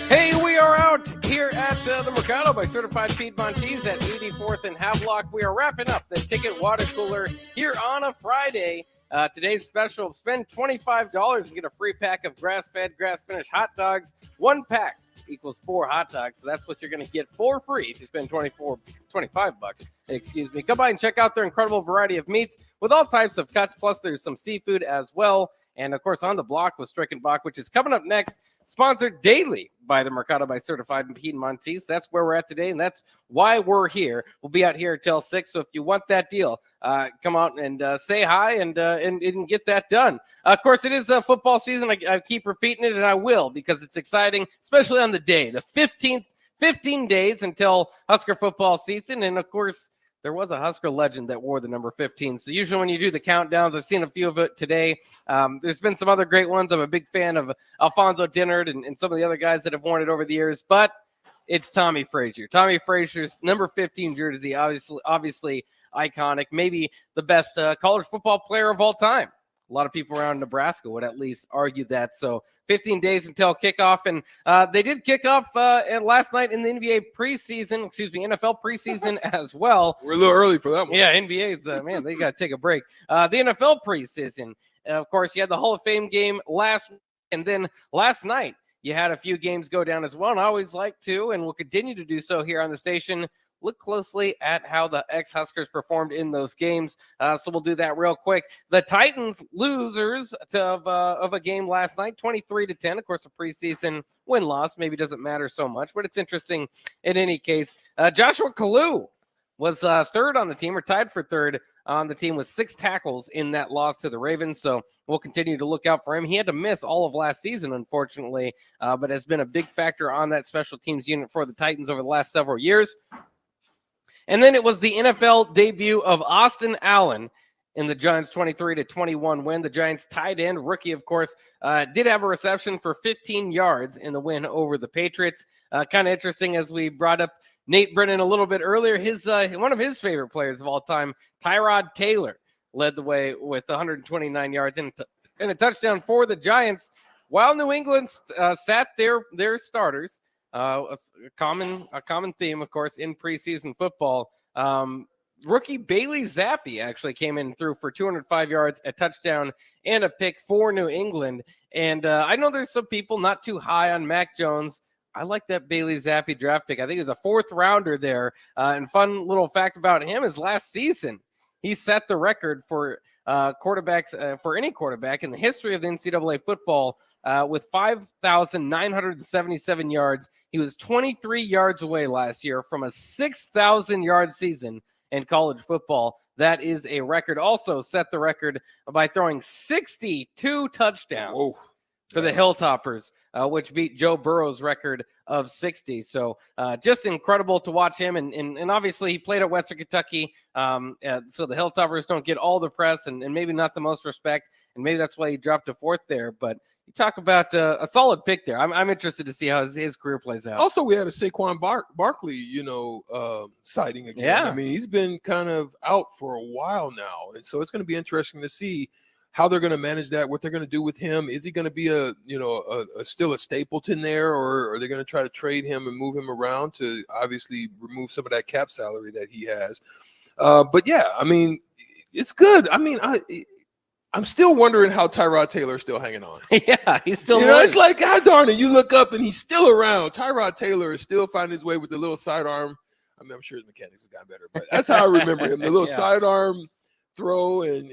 Hey, we are out here at the Mercato by Certified Piedmontese at 84th and Havelock. We are wrapping up the Ticket Water Cooler here on a Friday. Today's special, spend $25 and get a free pack of grass-fed, grass-finished hot dogs. 1 pack equals 4 hot dogs, so that's what you're going to get for free if you spend $25. Come by and check out their incredible variety of meats with all types of cuts, plus there's some seafood as well. And, of course, On the Block with Strickenbach, which is coming up next, sponsored daily by the Mercato by Certified Piedmontese. That's where we're at today, and that's why we're here. We'll be out here until 6, so if you want that deal, come out and say hi and get that done. Of course, it is football season. I keep repeating it, and I will because it's exciting, especially on the day, the 15 days until Husker football season. And, of course, there was a Husker legend that wore the number 15. So usually when you do the countdowns, I've seen a few of it today. There's been some other great ones. I'm a big fan of Alfonso Dennard and some of the other guys that have worn it over the years. But it's Tommy Frazier. Tommy Frazier's number 15 jersey, obviously iconic. Maybe the best college football player of all time. A lot of people around Nebraska would at least argue that. So 15 days until kickoff. And they did kick off last night in the NFL preseason as well. We're a little early for that one. Yeah, NBA's, man, they got to take a break. The NFL preseason. Of course, you had the Hall of Fame game last week. And then last night, you had a few games go down as well. And I always like to, and we'll continue to do so here on the station, look closely at how the ex-Huskers performed in those games. So we'll do that real quick. The Titans losers of a game last night, 23-10. Of course, a preseason win-loss maybe doesn't matter so much, but it's interesting in any case. Joshua Kalu was third on the team, or tied for third on the team with 6 tackles in that loss to the Ravens. So we'll continue to look out for him. He had to miss all of last season, unfortunately, but has been a big factor on that special teams unit for the Titans over the last several years. And then it was the NFL debut of Austin Allen. in the Giants 23-21 win. The Giants tight end, rookie, of course, did have a reception for 15 yards in the win over the Patriots. Kind of interesting, as we brought up Nate Brennan a little bit earlier, his one of his favorite players of all time, Tyrod Taylor, led the way with 129 yards and a touchdown for the Giants, while New England sat their starters. A common theme, of course, in preseason football. Rookie Bailey Zappi actually came in through for 205 yards, a touchdown, and a pick for New England. And I know there's some people not too high on Mac Jones. I like that Bailey Zappi draft pick. I think it was a 4th rounder there. And fun little fact about him is last season, he set the record for quarterbacks for any quarterback in the history of the NCAA football with 5,977 yards. He was 23 yards away last year from a 6,000-yard season in college football. That is a record. Also set the record by throwing 62 touchdowns for the Hilltoppers, which beat Joe Burrow's record of 60. So just incredible to watch him. And obviously he played at Western Kentucky. So the Hilltoppers don't get all the press and maybe not the most respect. And maybe that's why he dropped a 4th there. But you talk about a solid pick there. I'm interested to see how his career plays out. Also, we had a Saquon Barkley, sighting again. Yeah. I mean, he's been kind of out for a while now. And so it's going to be interesting to see how they're going to manage that, what they're going to do with him. Is he going to be still a Stapleton there, or are they going to try to trade him and move him around to obviously remove some of that cap salary that he has? But yeah, I mean, it's good. I mean, I'm still wondering how Tyrod Taylor is still hanging on. Yeah, he's still. It's like, God darn it, you look up and he's still around. Tyrod Taylor is still finding his way with the little sidearm. I mean, I'm sure his mechanics have gotten better, but that's how I remember him. The little sidearm throw and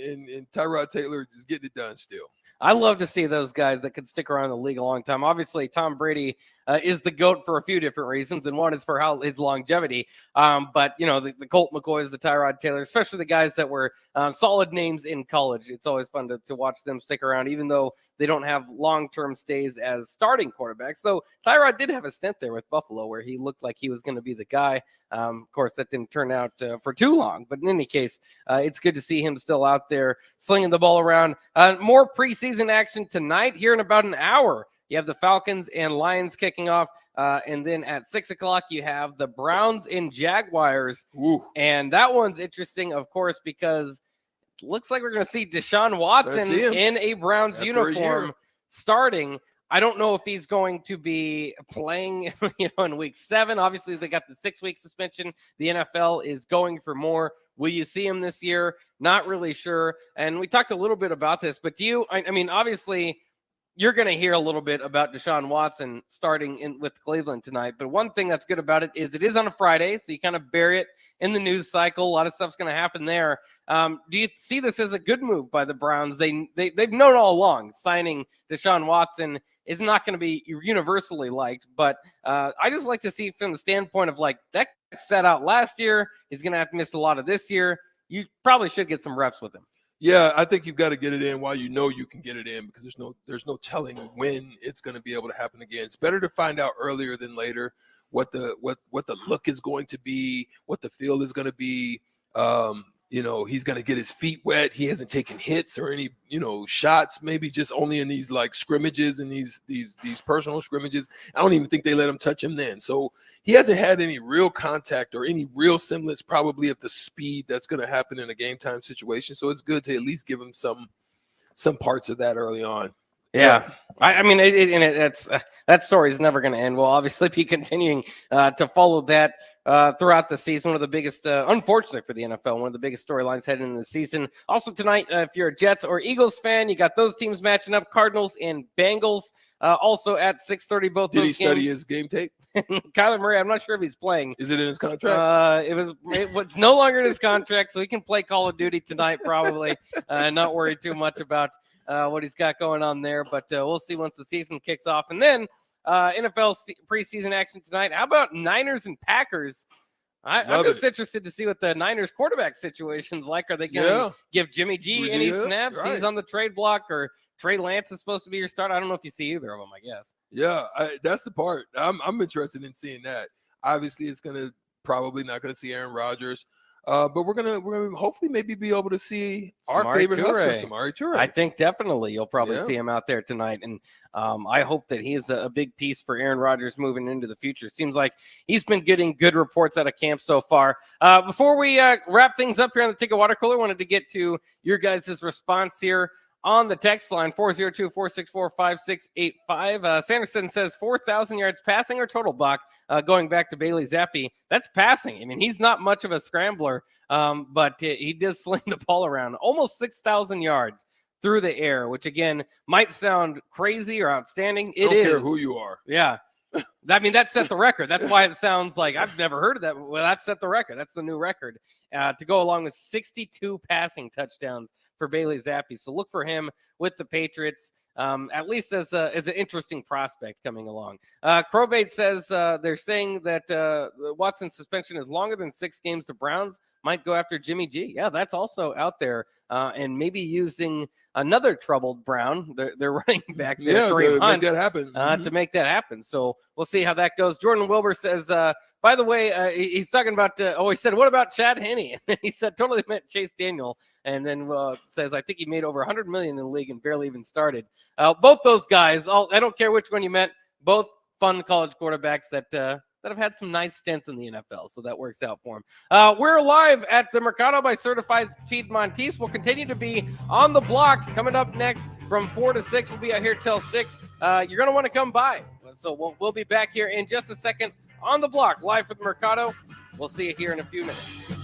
Tyrod Taylor just getting it done still. I love to see those guys that could stick around in the league a long time. Obviously, Tom Brady is the GOAT for a few different reasons, and one is for his longevity. But, the Colt McCoys, the Tyrod Taylor, especially the guys that were solid names in college. It's always fun to watch them stick around, even though they don't have long-term stays as starting quarterbacks. Though Tyrod did have a stint there with Buffalo where he looked like he was going to be the guy. Of course, that didn't turn out for too long. But in any case, it's good to see him still out there slinging the ball around. More preseason action tonight here in about an hour. You have the Falcons and Lions kicking off. And then at 6 o'clock, you have the Browns and Jaguars. Ooh. And that one's interesting, of course, because it looks like we're going to see Deshaun Watson in a Browns uniform starting. I don't know if he's going to be playing, in week 7. Obviously, they got the 6-week suspension. The NFL is going for more. Will you see him this year? Not really sure. And we talked a little bit about this, but obviously, you're going to hear a little bit about Deshaun Watson starting with Cleveland tonight. But one thing that's good about it is on a Friday, so you kind of bury it in the news cycle. A lot of stuff's going to happen there. Do you see this as a good move by the Browns? They've known all along signing Deshaun Watson is not going to be universally liked. But I just like to see from the standpoint of that set out last year. He's going to have to miss a lot of this year. You probably should get some reps with him. Yeah, I think you've got to get it in while you know you can get it in, because there's no telling when it's going to be able to happen again. It's better to find out earlier than later what the look is going to be, what the feel is going to be. He's going to get his feet wet. He hasn't taken hits or any, shots, maybe just only in these scrimmages and these personal scrimmages. I don't even think they let him touch him then. So he hasn't had any real contact or any real semblance probably of the speed that's going to happen in a game time situation. So it's good to at least give him some parts of that early on. Yeah. That story is never going to end. We'll obviously be continuing to follow that throughout the season. One of the biggest, unfortunately for the NFL, one of the biggest storylines heading into the season. Also tonight, if you're a Jets or Eagles fan, you got those teams matching up, Cardinals and Bengals. Also at 6:30, both Did those he study games. his game tape? Kyler Murray, I'm not sure if he's playing. Is it in his contract? It's no longer in his contract, so he can play Call of Duty tonight probably. Not worry too much about what he's got going on there, but we'll see once the season kicks off. And then NFL preseason action tonight. How about Niners and Packers? I'm just interested to see what the Niners quarterback situation's like. Are they going to give Jimmy G any snaps? Right. He's on the trade block, or Trey Lance is supposed to be your starter. I don't know if you see either of them, I guess. Yeah, that's the part. I'm interested in seeing that. Obviously, it's probably not going to see Aaron Rodgers. But we're gonna hopefully maybe be able to see our Samori favorite Toure. Husker, Samori Toure. I think definitely you'll probably Yeah. see him out there tonight. And I hope that he is a big piece for Aaron Rodgers moving into the future. Seems like he's been getting good reports out of camp so far. Before we wrap things up here on the Ticket Water Cooler, wanted to get to your guys' response here on the text line, 402-464-5685. Sanderson says 4,000 yards passing or total, Bach, going back to Bailey Zappi. That's passing. I mean, he's not much of a scrambler, but he does sling the ball around. Almost 6,000 yards through the air, which, again, might sound crazy or outstanding. It I don't is. care who you are. Yeah. I mean, that set the record. That's why it sounds like I've never heard of that. Well, that set the record. That's the new record to go along with 62 passing touchdowns for Bailey Zappi. So look for him with the Patriots, at least as an interesting prospect coming along. Crowbait says they're saying that Watson's suspension is longer than 6 games. The Browns might go after Jimmy G. Yeah, that's also out there, and maybe using another troubled Brown, their running back, Kareem Hunt, make that happen. to make that happen. So we'll see how that goes. Jordan Wilbur says, by the way, he's talking about, he said, what about Chad Henne? And then he said, totally meant Chase Daniel. And then says, I think he made over 100 million in the league and barely even started. Both those guys, I don't care which one you meant, both fun college quarterbacks that have had some nice stints in the NFL. So that works out for them. We're live at the Mercato by Certified Piedmontese. We'll continue to be on the block coming up next from 4 to 6. We'll be out here till 6. You're going to want to come by. So we'll be back here in just a second on the block, live from the Mercato. We'll see you here in a few minutes.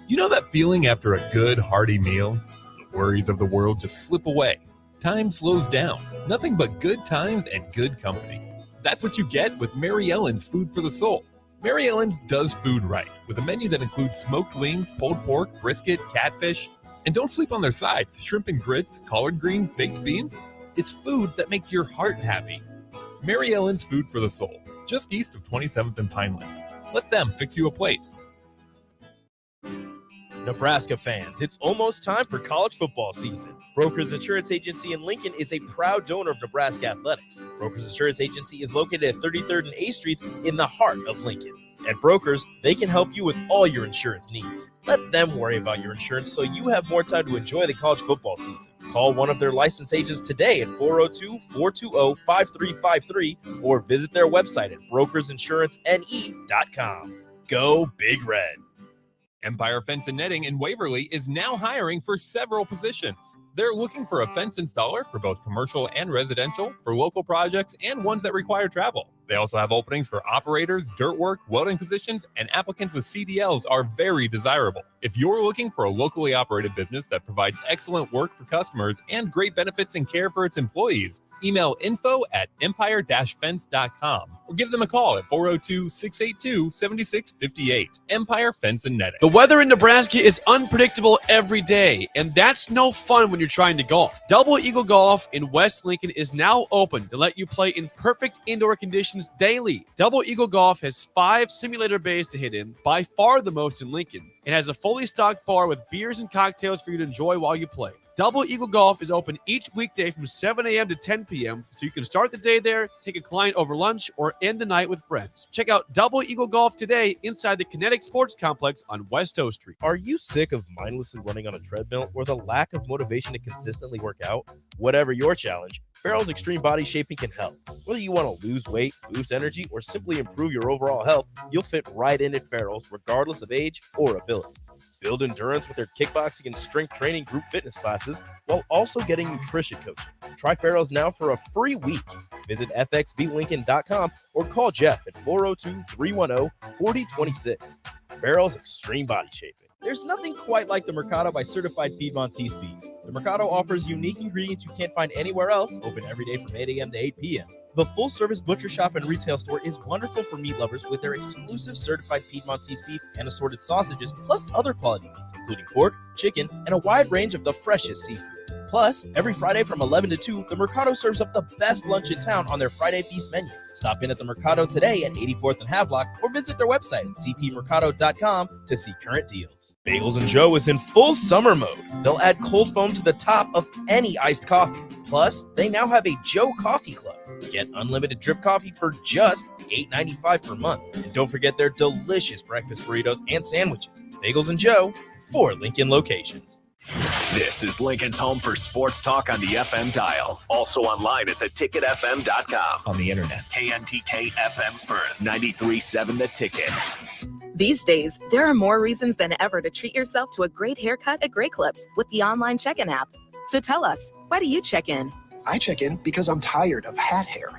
You know that feeling after a good, hearty meal? The worries of the world just slip away. Time slows down. Nothing but good times and good company. That's what you get with Mary Ellen's Food for the Soul. Mary Ellen's does food right, with a menu that includes smoked wings, pulled pork, brisket, catfish. And don't sleep on their sides, shrimp and grits, collard greens, baked beans. It's food that makes your heart happy. Mary Ellen's Food for the Soul, just east of 27th and Pineland. Let them fix you a plate. Nebraska fans, it's almost time for college football season. Brokers Insurance Agency in Lincoln is a proud donor of Nebraska Athletics. Brokers Insurance Agency is located at 33rd and A Streets in the heart of Lincoln. At Brokers, they can help you with all your insurance needs. Let them worry about your insurance so you have more time to enjoy the college football season. Call one of their licensed agents today at 402-420-5353 or visit their website at brokersinsuranceNE.com. Go Big Red. Empire Fence and Netting in Waverly is now hiring for several positions. They're looking for a fence installer for both commercial and residential, for local projects, and ones that require travel. They also have openings for operators, dirt work, welding positions, and applicants with CDLs are very desirable. If you're looking for a locally operated business that provides excellent work for customers and great benefits and care for its employees, email info@empire-fence.com or give them a call at 402-682-7658. Empire Fence and Netting. The weather in Nebraska is unpredictable every day, and that's no fun when you're trying to golf. Double Eagle Golf in West Lincoln is now open to let you play in perfect indoor conditions daily. Double Eagle Golf has 5 simulator bays to hit in, by far the most in Lincoln. It has a fully stocked bar with beers and cocktails for you to enjoy while you play. Double Eagle Golf is open each weekday from 7 a.m. to 10 p.m., so you can start the day there, take a client over lunch, or end the night with friends. Check out Double Eagle Golf today inside the Kinetic Sports Complex on West O Street. Are you sick of mindlessly running on a treadmill or the lack of motivation to consistently work out? Whatever your challenge, Farrell's Extreme Body Shaping can help. Whether you want to lose weight, boost energy, or simply improve your overall health, you'll fit right in at Farrell's regardless of age or abilities. Build endurance with their kickboxing and strength training group fitness classes while also getting nutrition coaching. Try Farrell's now for a free week. Visit fxblincoln.com or call Jeff at 402-310-4026. Farrell's Extreme Body Shaping. There's nothing quite like the Mercato by Certified Piedmontese beef. The Mercato offers unique ingredients you can't find anywhere else, open every day from 8 a.m. to 8 p.m. The full-service butcher shop and retail store is wonderful for meat lovers with their exclusive certified Piedmontese beef and assorted sausages, plus other quality meats, including pork, chicken, and a wide range of the freshest seafood. Plus, every Friday from 11 to 2, the Mercato serves up the best lunch in town on their Friday Feast menu. Stop in at the Mercato today at 84th and Havelock or visit their website at cpmercado.com to see current deals. Bagels & Joe is in full summer mode. They'll add cold foam to the top of any iced coffee. Plus, they now have a Joe Coffee Club. Get unlimited drip coffee for just $8.95 per month. And don't forget their delicious breakfast burritos and sandwiches. Bagels & Joe, 4 Lincoln locations. This is Lincoln's home for sports talk on the FM dial. Also online at theticketfm.com. On the internet, KNTK FM Firth, 93.7 The Ticket. These days, there are more reasons than ever to treat yourself to a great haircut at Great Clips with the online check-in app. So tell us, why do you check in? I check in because I'm tired of hat hair.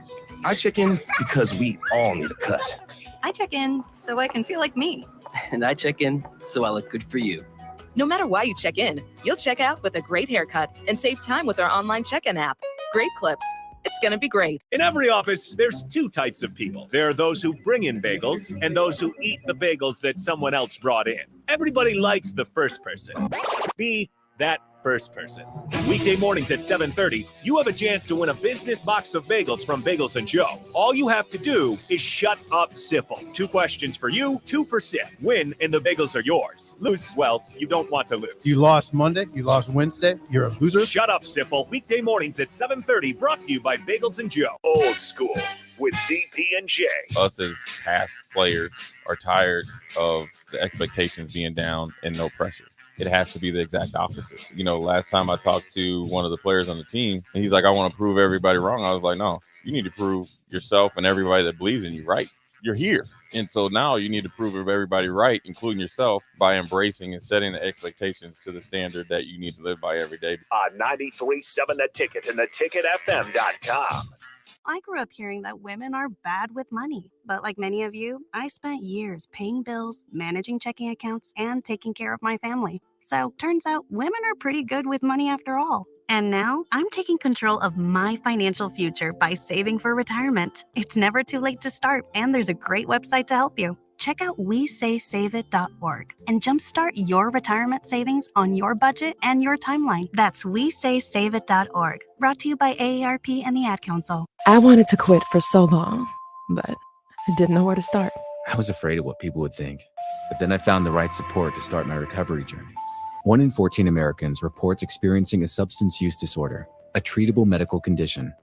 I check in because we all need a cut. I check in so I can feel like me. And I check in so I look good for you. No matter why you check in, you'll check out with a great haircut and save time with our online check-in app. Great Clips. It's going to be great. In every office, there's two types of people. There are those who bring in bagels and those who eat the bagels that someone else brought in. Everybody likes the first person. Be that first person. Weekday mornings at 7:30, you have a chance to win a business box of bagels from Bagels & Joe. All you have to do is shut up Sipple. 2 questions for you, 2 for Sip. Win and the bagels are yours. Lose, well, you don't want to lose. You lost Monday. You lost Wednesday. You're a loser. Shut up Sipple. Weekday mornings at 7:30, brought to you by Bagels & Joe. Old school with DP and J. Us as past players are tired of the expectations being down and no pressure. It has to be the exact opposite. You know, last time I talked to one of the players on the team, and he's like, I want to prove everybody wrong. I was like, no, you need to prove yourself and everybody that believes in you right. You're here. And so now you need to prove everybody right, including yourself, by embracing and setting the expectations to the standard that you need to live by every day. On 93.7 The Ticket and theticketfm.com. I grew up hearing that women are bad with money, but like many of you, I spent years paying bills, managing checking accounts, and taking care of my family. So turns out women are pretty good with money after all. And now I'm taking control of my financial future by saving for retirement. It's never too late to start, and there's a great website to help you. Check out WeSaySaveIt.org and jumpstart your retirement savings on your budget and your timeline. That's WeSaySaveIt.org. Brought to you by AARP and the Ad Council. I wanted to quit for so long, but I didn't know where to start. I was afraid of what people would think, but then I found the right support to start my recovery journey. 1 in 14 Americans reports experiencing a substance use disorder, a treatable medical condition.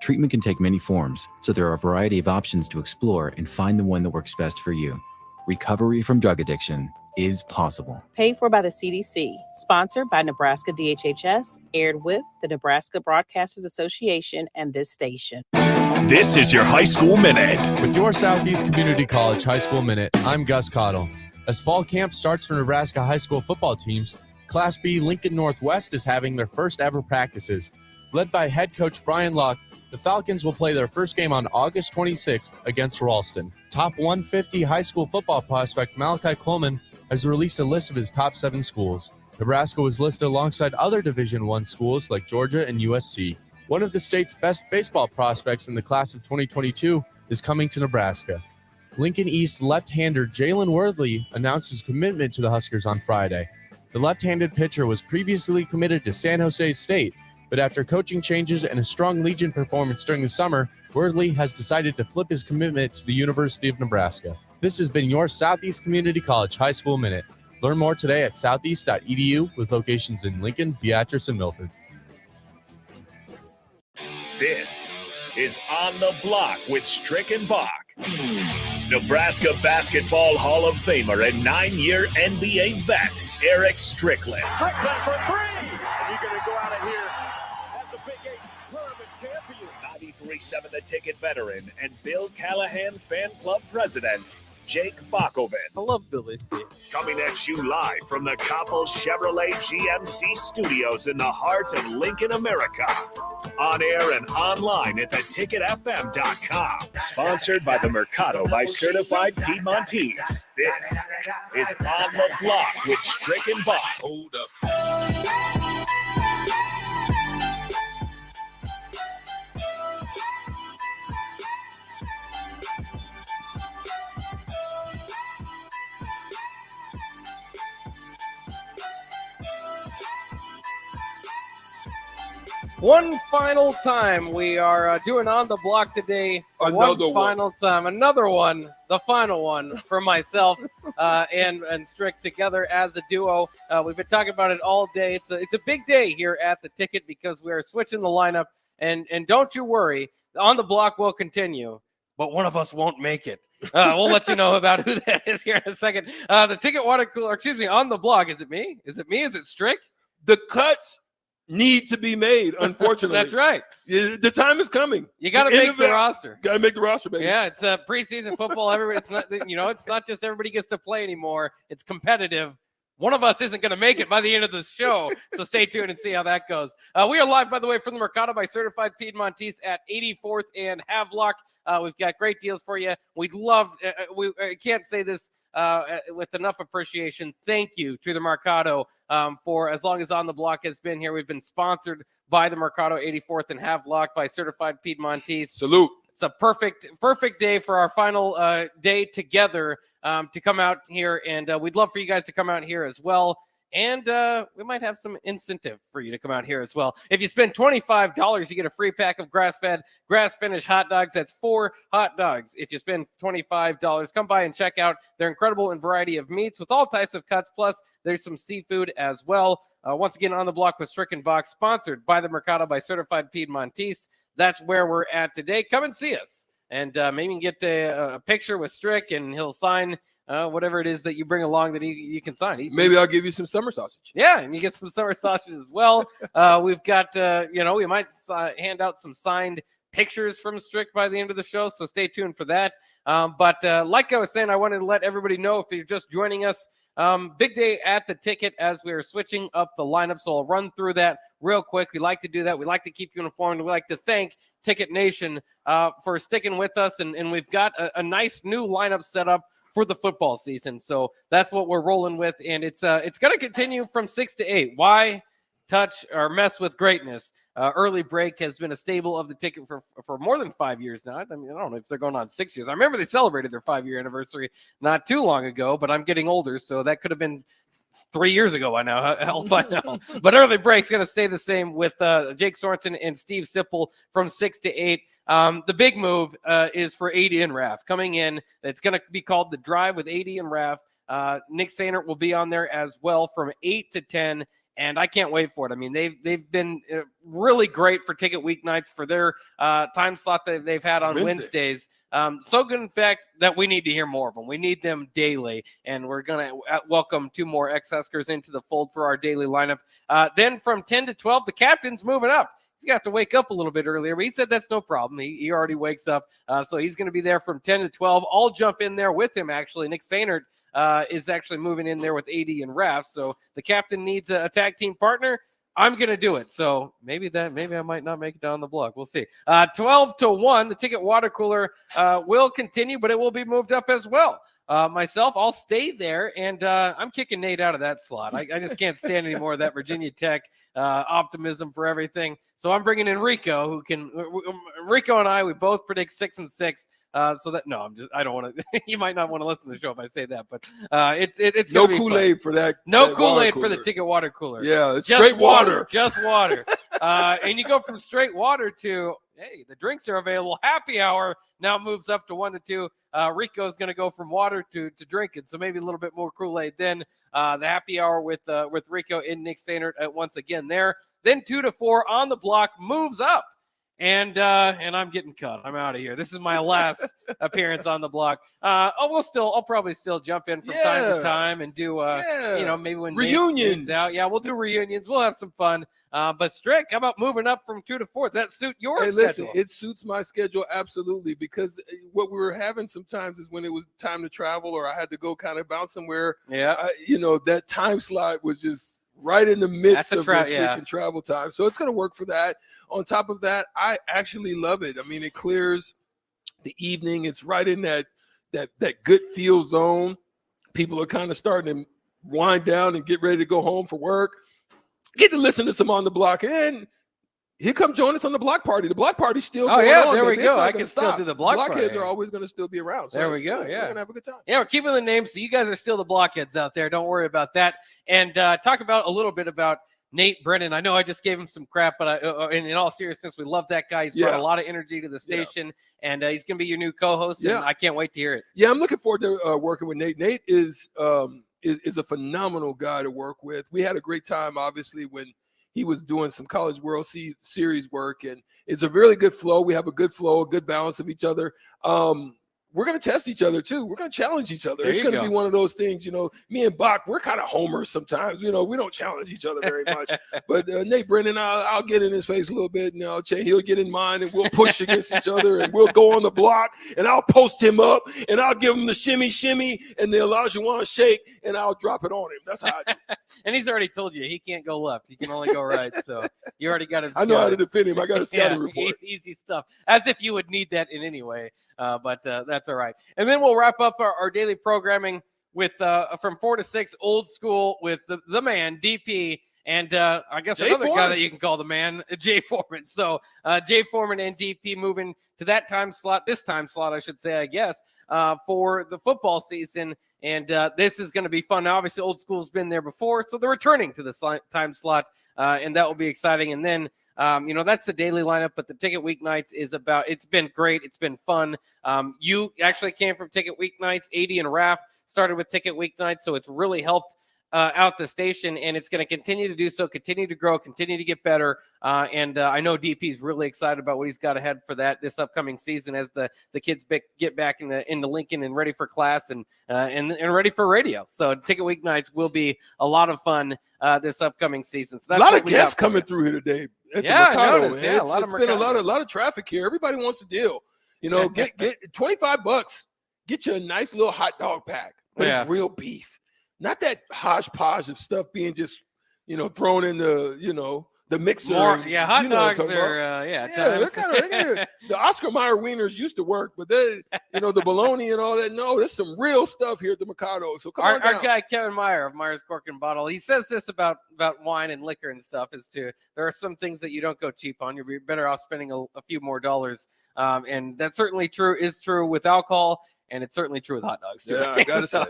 Treatment can take many forms, so there are a variety of options to explore and find the one that works best for you. Recovery from drug addiction is possible. Paid for by the CDC, sponsored by Nebraska DHHS, aired with the Nebraska Broadcasters Association and this station. This is your High School Minute. With your Southeast Community College High School Minute, I'm Gus Cottle. As fall camp starts for Nebraska high school football teams, Class B Lincoln Northwest is having their first ever practices. Led by head coach Brian Locke, the Falcons will play their first game on August 26th against Ralston. Top 150 high school football prospect Malachi Coleman has released a list of his top 7 schools. Nebraska was listed alongside other Division I schools like Georgia and USC. One of the state's best baseball prospects in the class of 2022 is coming to Nebraska. Lincoln East left-hander Jalen Worthley announced his commitment to the Huskers on Friday. The left-handed pitcher was previously committed to San Jose State, but after coaching changes and a strong Legion performance during the summer, Worthley has decided to flip his commitment to the University of Nebraska. This has been your Southeast Community College High School Minute. Learn more today at southeast.edu with locations in Lincoln, Beatrice, and Milford. This is On the Block with Strick and Bach. Nebraska Basketball Hall of Famer and 9-year NBA vet, Eric Strickland. Strickland for 3. And you're going to go out of here as the Big 8 tournament champion. 93.7 The Ticket veteran and Bill Callahan Fan Club president, Jake Bakoven. I love Billy. Coming at you live from the Koppel Chevrolet GMC studios in the heart of Lincoln, America. On air and online at theticketfm.com. Sponsored by the Mercato by Certified Piedmontese. This is On the Block with Strick and Bach. Hold up. One final time, we are doing On the Block today. Final time, another one, the final one for myself and Strick together as a duo. We've been talking about it all day. It's a big day here at the Ticket because we are switching the lineup. And don't you worry, On the Block will continue, but one of us won't make it. We'll let you know about who that is here in a second. The Ticket water cooler, On the Block. Is it me? Is it Strick? The cuts need to be made, unfortunately. That's right. The time is coming. You got to make the roster. Got to make the roster, baby. Yeah, it's preseason football. Everybody, it's not, it's not just everybody gets to play anymore. It's competitive. One of us isn't going to make it by the end of the show, so stay tuned and see how that goes. We are live, by the way, from the Mercato by Certified Piedmontese at 84th and Havelock. We've got great deals for you. We'd love, I can't say this with enough appreciation. Thank you to the Mercato for as long as On the Block has been here. We've been sponsored by the Mercato 84th and Havelock by Certified Piedmontese. Salute. It's a perfect day for our final day together to come out here, and we'd love for you guys to come out here as well. And we might have some incentive for you to come out here as well. If you spend $25, you get a free pack of grass-fed, grass-finished hot dogs. That's 4 hot dogs. If you spend $25, come by and check out their incredible and variety of meats with all types of cuts. Plus, there's some seafood as well. Once again, On the Block with Strick and Box, sponsored by the Mercato by Certified Piedmontese. That's where we're at today. Come and see us. And maybe you can get a picture with Strick, and he'll sign whatever it is that you bring along that you can sign. Maybe I'll give you some summer sausage. Yeah, and you get some summer sausage as well. We've got, we might hand out some signed pictures from Strick by the end of the show, so stay tuned for that. But like I was saying, I wanted to let everybody know, if you're just joining us, big day at the Ticket as we are switching up the lineup, so I'll run through that real quick. We like to do that. We like to keep you informed. We like to thank Ticket Nation for sticking with us, and we've got a nice new lineup set up for the football season. So that's what we're rolling with, and it's going to continue from 6 to 8. Why touch or mess with greatness? Early break has been a staple of the Ticket for more than 5 years now. I mean, I don't know if they're going on 6 years. I remember they celebrated their 5-year anniversary not too long ago, but I'm getting older, so that could have been 3 years ago by now. Hell, by now. But early break's going to stay the same with Jake Sorensen and Steve Sipple from 6 to 8. The big move is for AD and Raf coming in. It's going to be called The Drive with AD and Raf. Nick Sainert will be on there as well from 8 to 10. And I can't wait for it. I mean, they've been really great for Ticket weeknights for their time slot that they've had on Wednesdays. So good, in fact, that we need to hear more of them. We need them daily, and we're going to welcome 2 more ex-Huskers into the fold for our daily lineup. Then from 10 to 12, the captain's moving up. He's going to have to wake up a little bit earlier, but he said that's no problem. He already wakes up, so he's going to be there from 10 to 12. I'll jump in there with him, actually. Nick Sainert is actually moving in there with AD and Raf, so the captain needs a tag team partner. I'm going to do it, so maybe I might not make it down the block. We'll see. 12 to 1, the Ticket water cooler will continue, but it will be moved up as well. Myself, I'll stay there, and I'm kicking Nate out of that slot. I just can't stand any more of that Virginia Tech optimism for everything. So I'm bringing in Rico, who can. Rico and I, we both predict 6 and 6. So that I don't want to. You might not want to listen to the show if I say that, but it's no Kool-Aid for that. No Kool-Aid for the Ticket water cooler. Yeah, it's just straight water. Just water. And you go from straight water to, hey, the drinks are available. Happy hour now moves up to 1 to 2. Rico is going to go from water to drinking, so maybe a little bit more Kool-Aid. Then the happy hour with Rico and Nick Sainert once again there. Then 2 to 4 on the block moves up. And I'm getting cut. I'm out of here. This is my last appearance on the block. I'll probably still jump in from time to time and do maybe when reunions out. Yeah, we'll do reunions. We'll have some fun. But Strick, how about moving up from 2 to 4? Does that suit your schedule? Listen, it suits my schedule absolutely, because what we were having sometimes is when it was time to travel or I had to go kind of bounce somewhere. Yeah, that time slot was just right in the midst of the freaking travel time. So it's going to work for that. On top of that, I actually love it. I mean, it clears the evening. It's right in that good feel zone. People are kind of starting to wind down and get ready to go home for work. Get to listen to some On the Block, and here come join us on the block party. The block party's still going on. There we go. I can still do the block party. Blockheads are always going to still be around. So there we go. We're going to have a good time. Yeah, we're keeping the names, so you guys are still the blockheads out there. Don't worry about that. And talk about a little bit about Nate Brennan. I know I just gave him some crap, but in all seriousness, we love that guy. He's brought a lot of energy to the station, and he's going to be your new co-host, and I can't wait to hear it. Yeah, I'm looking forward to working with Nate. Nate is a phenomenal guy to work with. We had a great time, obviously, when he was doing some College World Series work, and it's a really good flow. We have a good flow, a good balance of each other. We're going to test each other, too. We're going to challenge each other. It's going to be one of those things, me and Bach, we're kind of homers sometimes. We don't challenge each other very much. But Nate Brennan, I'll get in his face a little bit, and he'll get in mine, and we'll push against each other, and we'll go on the block, and I'll post him up, and I'll give him the shimmy, and the Olajuwon shake, and I'll drop it on him. That's how I do. And he's already told you he can't go left. He can only go right. So you already got him. I know how to defend him. I got a scouting report. Easy stuff. As if you would need that in any way. But that's all right. And then we'll wrap up our daily programming with from 4 to 6, old school with the man, DP, and I guess Jay another Foreman. guy that you can call the man, Jay Foreman. So Jay Foreman and DP moving to this time slot, I should say, I guess, for the football season. And this is going to be fun. Now, obviously, old school's been there before, so they're returning to the time slot, and that will be exciting. And then, that's the daily lineup, but the Ticket Weeknights it's been great. It's been fun. You actually came from Ticket Weeknights. 80 and Raph started with Ticket Weeknights, so it's really helped out the station, and it's going to continue to do so, continue to grow, continue to get better. And I know DP's really excited about what he's got ahead for this upcoming season as the kids get back into Lincoln and ready for class and ready for radio. So Ticket Weeknights will be a lot of fun this upcoming season. So that's a lot of guests coming through here today at the Mercato. Yeah, it's been a lot of traffic here. Everybody wants a deal. Get $25. Get you a nice little hot dog pack, but it's real beef. Not that hodgepodge of stuff being just, thrown in the mixer. Hot dogs are, the Oscar Mayer wieners used to work, but then, the bologna and all that. No, there's some real stuff here at the Mercado. So come on down. Our guy, Kevin Meyer of Meyer's Cork and Bottle, he says this about wine and liquor and stuff there are some things that you don't go cheap on. You're better off spending a few more dollars. And that's certainly is true with alcohol, and it's certainly true with hot dogs too. Yeah, I gotta say.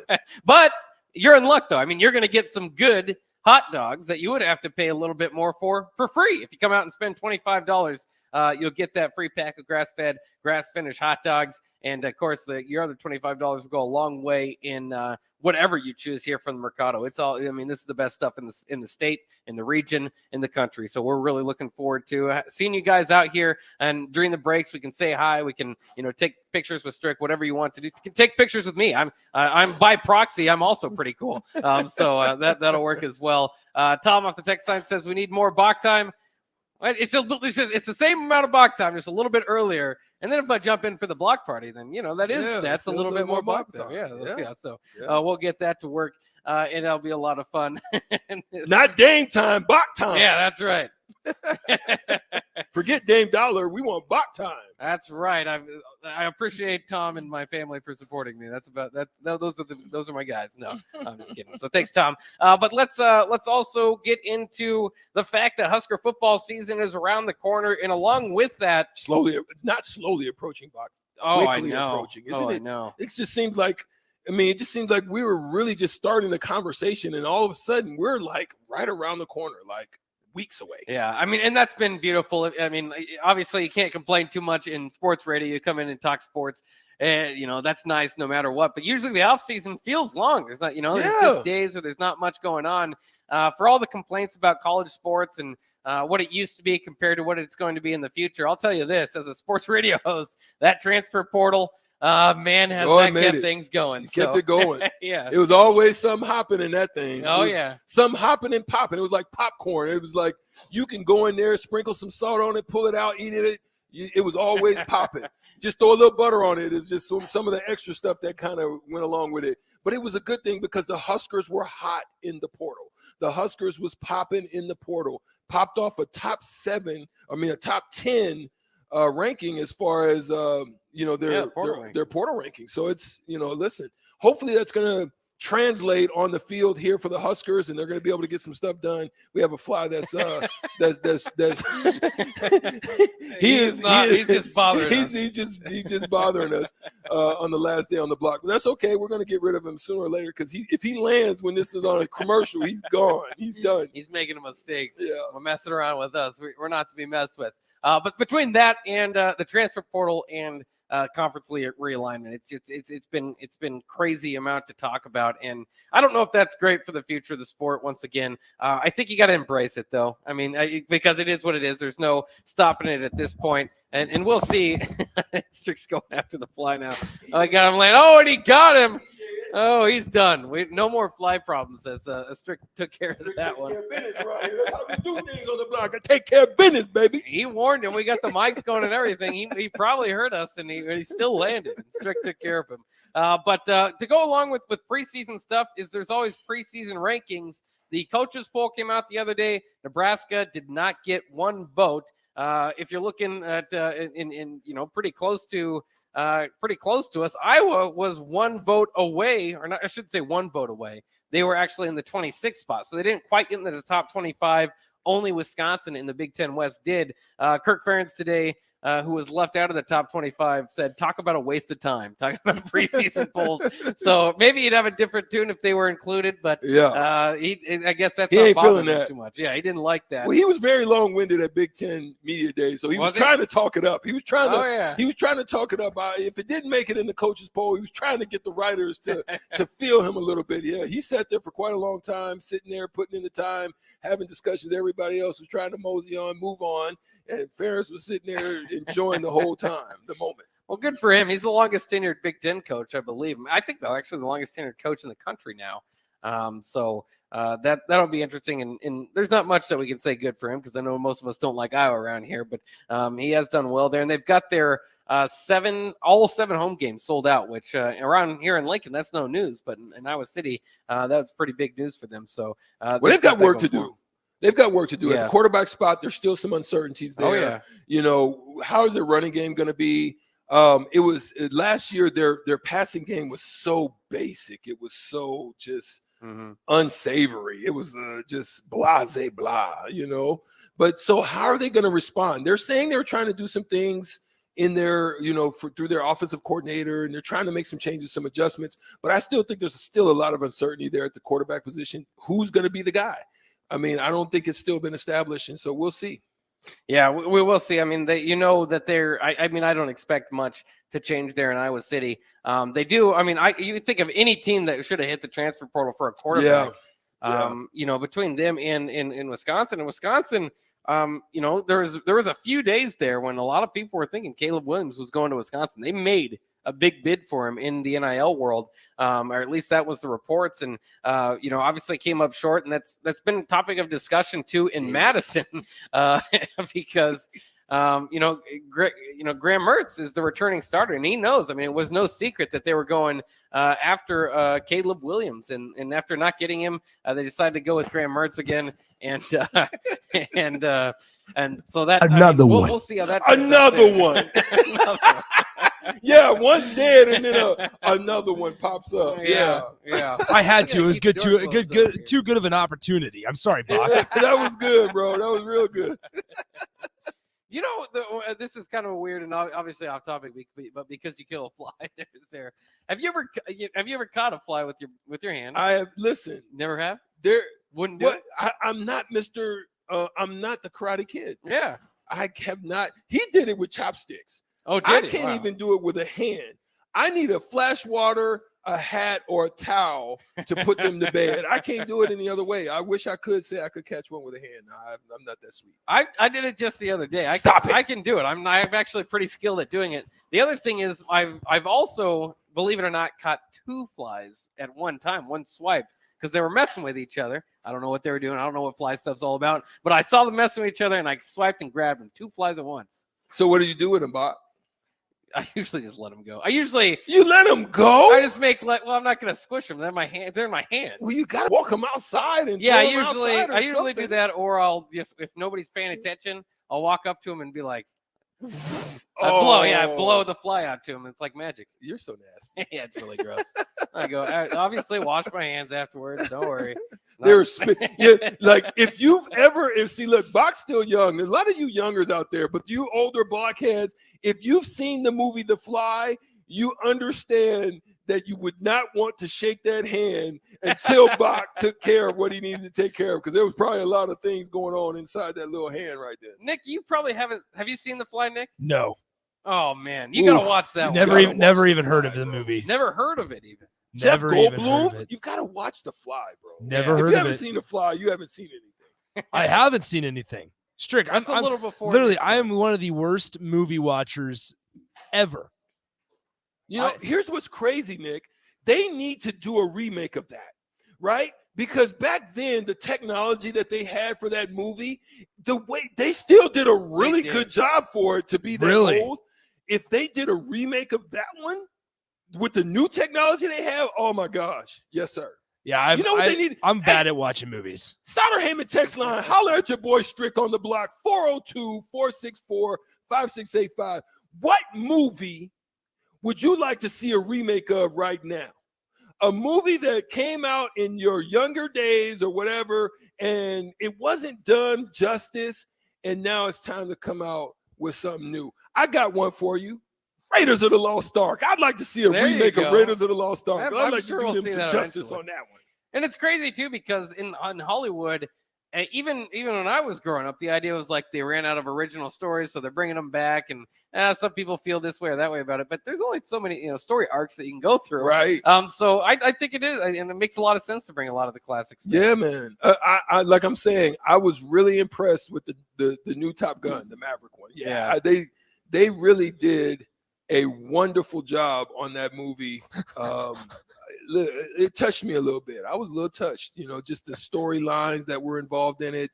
But you're in luck, though. I mean, you're going to get some good hot dogs that you would have to pay a little bit more for free. If you come out and spend $25, you'll get that free pack of grass-fed, grass-finished hot dogs. And, of course, your other $25 will go a long way in whatever you choose here from the Mercado. This is the best stuff in the state, in the region, in the country. So we're really looking forward to seeing you guys out here. And during the breaks, we can say hi. We can, take pictures with Strick, whatever you want to do. You can take pictures with me. I'm by proxy. I'm also pretty cool. So that'll work as well. Tom off the text line says we need more Bach time. It's the same amount of Bach time, just a little bit earlier. And then if I jump in for the block party, then that's a little bit more Bach time. So we'll get that to work, and that'll be a lot of fun. Not Dame time, Bach time. Yeah, that's right. Forget Dame Dollar. We want Bach time. That's right. I appreciate Tom and my family for supporting me. That's about that. Those are my guys. No, I'm just kidding. So thanks, Tom. But let's also get into the fact that Husker football season is around the corner, and along with that, not slowly approaching, Bach. Oh, quickly I know. approaching, isn't it? I know. It just seemed like. It just seemed like we were really just starting the conversation, and all of a sudden we're like right around the corner, like weeks away. Yeah, and that's been beautiful. Obviously you can't complain too much in sports radio. You come in and talk sports, that's nice no matter what. But usually the off season feels long. There's not, there's just days where there's not much going on. For all the complaints about college sports and what it used to be compared to what it's going to be in the future, I'll tell you this: as a sports radio host, that transfer portal. Man, has kept things going. Kept it going. Yeah. It was always something hopping in that thing. Oh, yeah. Something hopping and popping. It was like popcorn. It was like you can go in there, sprinkle some salt on it, pull it out, eat it. It was always popping. Just throw a little butter on it. It's just some of the extra stuff that kind of went along with it. But it was a good thing because the Huskers were hot in the portal. The Huskers was popping in the portal. Popped off a top 10 ranking as far as their portal ranking. So it's listen, hopefully that's gonna translate on the field here for the Huskers, and they're going to be able to get some stuff done. We have a fly that's he's just bothering us. He's just bothering us on the last day on the block. But that's okay. We're going to get rid of him sooner or later because if he lands when this is on a commercial, he's gone. He's done. He's making a mistake. Yeah. We're messing around with us. We're not to be messed with. But between that and the transfer portal and conference realignment, it's been crazy amount to talk about, and I don't know if that's great for the future of the sport. Once again, I think you got to embrace it, though. I mean, because it is what it is. There's no stopping it at this point, and we'll see. Strick's going after the fly now. Oh, I got him laying. Oh, and he got him. Oh, he's done. No more fly problems as Strick took care of that one. Business right here. That's how we do things on the block. I take care of business, baby. He warned him. We got the mics going and everything. He probably heard us, and he still landed. And Strick took care of him. But to go along with preseason stuff is there's always preseason rankings. The coaches poll came out the other day. Nebraska did not get one vote. If you're looking at pretty close to us, Iowa was one vote away, or not, I should say one vote away. They were actually in the 26th spot, so they didn't quite get into the top 25. Only Wisconsin in the Big Ten West did. Kirk Ferentz today, who was left out of the top 25, said, talk about a waste of time, talking about preseason polls. So maybe he'd have a different tune if they were included, but I guess that's he not ain't bothering feeling him that too much. Yeah, he didn't like that. Well, he was very long-winded at Big Ten Media Day, so he was trying to talk it up. He was trying to talk it up. If it didn't make it in the coaches poll, he was trying to get the writers to feel him a little bit. Yeah, he sat there for quite a long time, sitting there, putting in the time, having discussions. Everybody else was trying to mosey on, move on, and Ferris was sitting there enjoying the whole time, the moment. Well, good for him. He's the longest tenured Big Ten coach, I believe. I think they're actually the longest tenured coach in the country now. That'll be interesting. And there's not much that we can say good for him because I know most of us don't like Iowa around here, but he has done well there. And they've got their all 7 home games sold out, which around here in Lincoln, that's no news. But in Iowa City, that's pretty big news for them. So they've got work to do. They've got work to do Yeah. at the quarterback spot. There's still some uncertainties there. Oh, yeah. You know, how is their running game going to be? It was last year. Their passing game was so basic. It was so just unsavory. It was just blase blah. You know. But so how are they going to respond? They're saying they're trying to do some things in their, through their offensive coordinator, and they're trying to make some changes, some adjustments. But I still think there's still a lot of uncertainty there at the quarterback position. Who's going to be the guy? I mean, I don't think it's still been established, and so we'll see. Yeah, we will see. I mean, that they're. I mean, I don't expect much to change there in Iowa City. They do. I mean, you think of any team that should have hit the transfer portal for a quarterback. Yeah. Between them and Wisconsin, there was a few days there when a lot of people were thinking Caleb Williams was going to Wisconsin. They made a big bid for him in the NIL world, or at least that was the reports. And obviously came up short, and that's been a topic of discussion too in Madison, because Graham Mertz is the returning starter, and he knows. I mean, it was no secret that they were going after Caleb Williams, and after not getting him, they decided to go with Graham Mertz again, and so that we'll see how that another one. Yeah, one's dead, and then another one pops up. Yeah. I had to. It was too good of an opportunity. I'm sorry, Bach. That was good, bro. That was real good. This is kind of weird and obviously off topic, but because you kill a fly, there. Have you ever caught a fly with your hand? I have. Listen, never have. There wouldn't do it. I'm not Mr. I'm not the Karate Kid. Yeah, I have not. He did it with chopsticks. Oh, I can't even do it with a hand. I need a flash water, a hat, or a towel to put them to bed. I can't do it any other way. I wish I could say I could catch one with a hand. I'm not that sweet. I did it just the other day. I can do it. I'm actually pretty skilled at doing it. The other thing is I've also, believe it or not, caught 2 flies at one time, one swipe, because they were messing with each other. I don't know what they were doing. I don't know what fly stuff's all about, but I saw them messing with each other, and I swiped and grabbed them. 2 flies at once. So what do you do with them, Bob? I usually just let them go. You let them go? I just I'm not going to squish them. They're in my hand. They're in my hand. Well, you got to walk them outside and I usually do that, or I'll just, if nobody's paying attention, I'll walk up to them and be like, I blow the fly out to him. It's like magic. You're so nasty. Yeah, it's really gross. I go, obviously wash my hands afterwards. Don't worry. Like if you've ever, look, Bach's still young. There's a lot of you youngers out there, but you older blockheads, if you've seen the movie The Fly, you understand that you would not want to shake that hand until Bach took care of what he needed to take care of, because there was probably a lot of things going on inside that little hand right there. Nick, you probably haven't. Have you seen The Fly, Nick? No. Oh man, you gotta watch that. Never even heard of the movie. Never heard of it even. Jeff Never even heard of Goldblum, it. you've got to watch The Fly, bro. Never heard If of you haven't it. seen The Fly, you haven't seen anything. I haven't seen anything. Strick, That's a little before. Literally, I am one of the worst movie watchers ever. You know, here's what's crazy, Nick. They need to do a remake of that, right? Because back then, the technology that they had for that movie, the way they still did a really good job for it to be that old. If they did a remake of that one with the new technology they have, oh my gosh, yes, sir. Yeah, you know what they need? I'm bad at watching movies. Sauter Heyman text line, holler at your boy Strick on the block, 402-464-5685. What movie would you like to see a remake of right now? A movie that came out in your younger days or whatever, and it wasn't done justice, and now it's time to come out with something new. I got one for you. Raiders of the Lost Ark. I'd like to see a remake of Raiders of the Lost Ark. I'd like to do them some justice on that one. And it's crazy too, because in Hollywood, even when I was growing up, the idea was like they ran out of original stories, so they're bringing them back. And some people feel this way or that way about it, but there's only so many story arcs that you can go through. Right. So I think it is, and it makes a lot of sense to bring a lot of the classics back. Yeah, man. I like I'm saying, I was really impressed with the new Top Gun, the Maverick one. Yeah. They really did a wonderful job on that movie. It touched me a little bit. I was a little touched, just the storylines that were involved in it.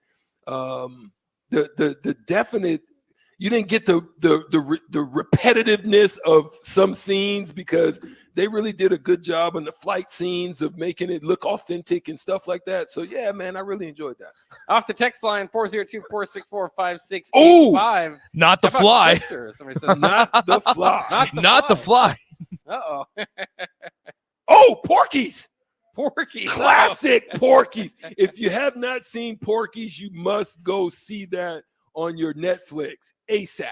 The definite, you didn't get the repetitiveness of some scenes, because they really did a good job on the flight scenes of making it look authentic and stuff like that. So yeah, man, I really enjoyed that. Off the text line 402-464-5685. Oh, not the Fly. Somebody says, not the Fly. Not the Fly. Uh-oh. Oh, Porky's. Porky's. Classic Porky's. If you have not seen Porky's, you must go see that on your Netflix ASAP.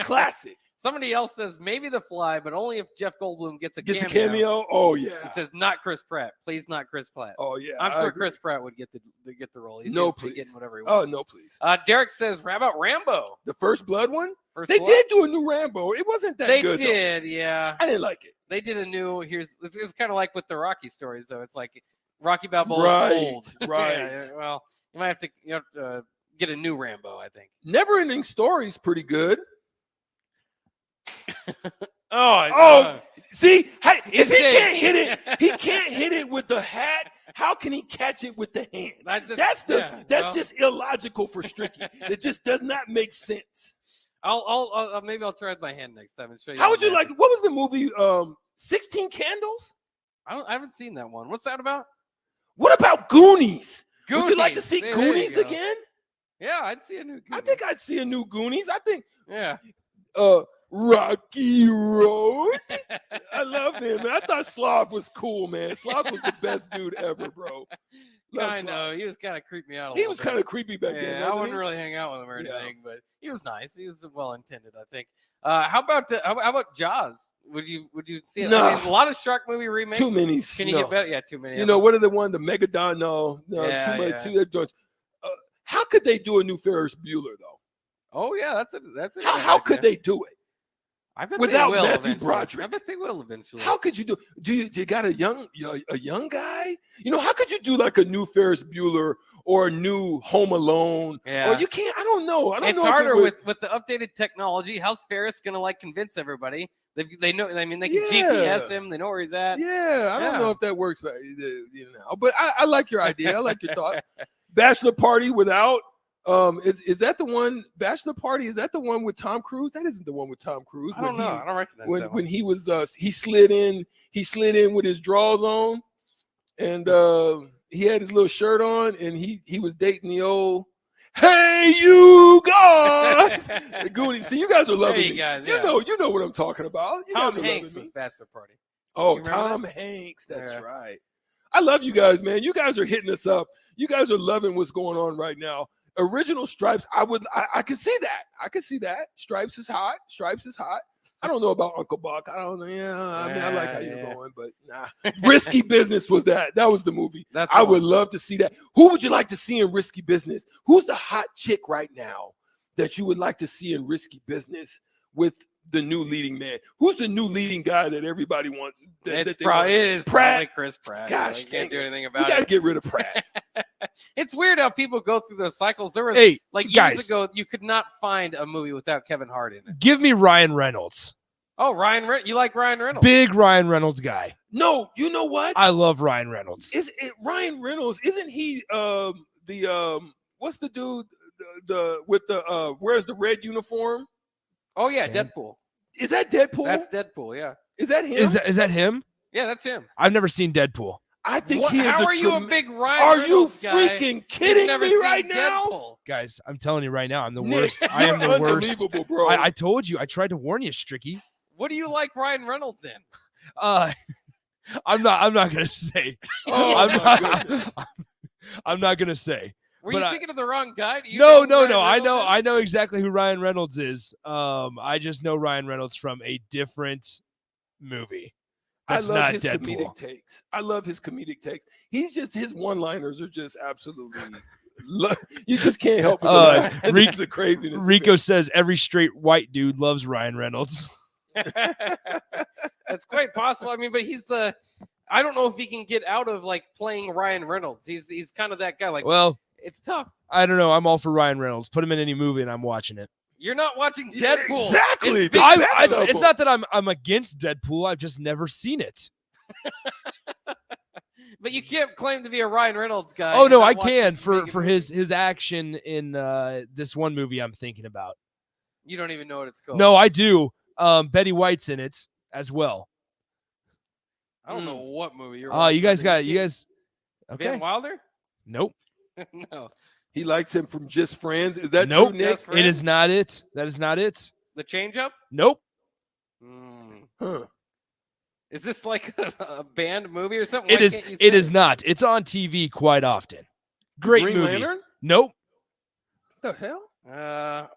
Classic. Somebody else says maybe The Fly, but only if Jeff Goldblum gets a cameo. A cameo? Oh, yeah. He says not Chris Pratt. Please, not Chris Pratt. Oh, yeah. I'm sure Chris Pratt would get the role. He's getting whatever he Oh, wants. no, please. Derek says, how about Rambo? The First Blood one? They did do a new Rambo. It wasn't that good. They did, yeah. I didn't like it. They did a new, it's kind of like with the Rocky stories, though. It's like Rocky Balboa is old. Right. Yeah, well, you might have to get a new Rambo, I think. Never Ending Story is pretty good. See, hey, if he can't hit it with the hat, how can he catch it with the hand? That's just illogical for Stricky. It just does not make sense. Maybe I'll try with my hand next time and show you. How would you like? What was the movie? 16 Candles? I haven't seen that one. What's that about? What about Goonies? Would you like to see Goonies again? Yeah, I'd see a new Goonies. I think I'd see a new Goonies. I think. Yeah. Rocky Road. I love him, man. I thought Slav was cool, man. Slav was the best dude ever, bro. I know. He was kind of creeped me out a little He was bit. kind of creepy back then. Yeah, I wouldn't really hang out with him or anything, but he was nice. He was well intended, I think. How about Jaws? Would you see it? No. I mean, a lot of shark movie remakes. Too many. Can you get better? Yeah, too many. What are the one? The Megadon? No, Yeah, too many. How could they do a new Ferris Bueller though? Oh yeah, that's it. How could they do it? I bet without they will Matthew eventually. Broderick? I bet they will eventually. How could you do? Do you got a young guy? How could you do like a new Ferris Bueller or a new Home Alone? Yeah. Or you can't. I don't know. It's harder with the updated technology. How's Ferris gonna convince everybody? They know. I mean, they can GPS him. They know where he's at. Yeah, I don't know if that works, but I like your idea. I like your thought. Bachelor Party without. Is that the one? Bachelor Party? Is that the one with Tom Cruise? That isn't the one with Tom Cruise. I don't know. I don't recognize that one. When he was he slid in with his drawers on, and he had his little shirt on, and he was dating the old. Hey, you guys! The Goonies. See, you guys are loving me. Guys, You know what I'm talking about. You Tom guys are Hanks loving was me. Bachelor Party. Oh, You remember Tom that? Hanks. That's Yeah. right. I love you guys, man. You guys are hitting us up. You guys are loving what's going on right now. Original Stripes, I can see that. I can see that. Stripes is hot. Stripes is hot. I don't know about Uncle Buck. I don't know. Yeah, I mean, I like how you're going, but nah. Risky Business was that. That was the movie. I would love to see that. Who would you like to see in Risky Business? Who's the hot chick right now that you would like to see in Risky Business with the new leading man? Who's the new leading guy that everybody wants? It is probably Chris Pratt. Gosh, you can't do anything we about got to it. get rid of Pratt. It's weird how people go through those cycles. There was like years guys. ago, you could not find a movie without Kevin Hart in it. Give me Ryan Reynolds. Oh, you like Ryan Reynolds? Big Ryan Reynolds guy. No, you know what? I love Ryan Reynolds. Is it Ryan Reynolds? Isn't he what's the dude the with the wears the red uniform? Oh yeah, Deadpool. Is that Deadpool? That's Deadpool. Yeah. Is that him? Is that him? Yeah, that's him. I've never seen Deadpool. I think he is. How are you a big Ryan Are you Reynolds guy? freaking You've kidding never me seen right now? Deadpool. Guys, I'm telling you right now, I'm the Nick, worst. I am the you're worst. unbelievable, bro. I told you. I tried to warn you, Stricky. What do you like Ryan Reynolds in? I'm not gonna say. Oh, I'm not gonna say. Were But you I- thinking of the wrong guy? Do you No. know who Ryan I Reynolds know. is? I know exactly who Ryan Reynolds is. I just know Ryan Reynolds from a different movie. That's I love not his Deadpool. comedic takes. I love his comedic takes. He's just his one-liners are just absolutely. You just can't help but laugh. It's the craziness. of Rico it. says every straight white dude loves Ryan Reynolds. That's quite possible. I mean, but I don't know if he can get out of like playing Ryan Reynolds. He's kind of that guy. Like, Well, it's tough. I don't know. I'm all for Ryan Reynolds. Put him in any movie and I'm watching it. You're not watching Deadpool. Exactly. It's big It's not that I'm against Deadpool. I've just never seen it. But you can't claim to be a Ryan Reynolds guy. Oh and no, not I watch can a for Megan his action in this one movie I'm thinking about. You don't even know what it's called. No, I do. Betty White's in it as well. I don't know what movie you're. You guys got you guys. Okay. Van Wilder? Nope. No. He likes him from Just Friends. Is that Nope. true, Nick? Just It is not it. That is not it. The Change Up? Nope. Huh. Is this like a band movie or something? It Why is. can't you It say is not. It's on TV quite often. Great Green movie. Lantern? Nope. What the hell?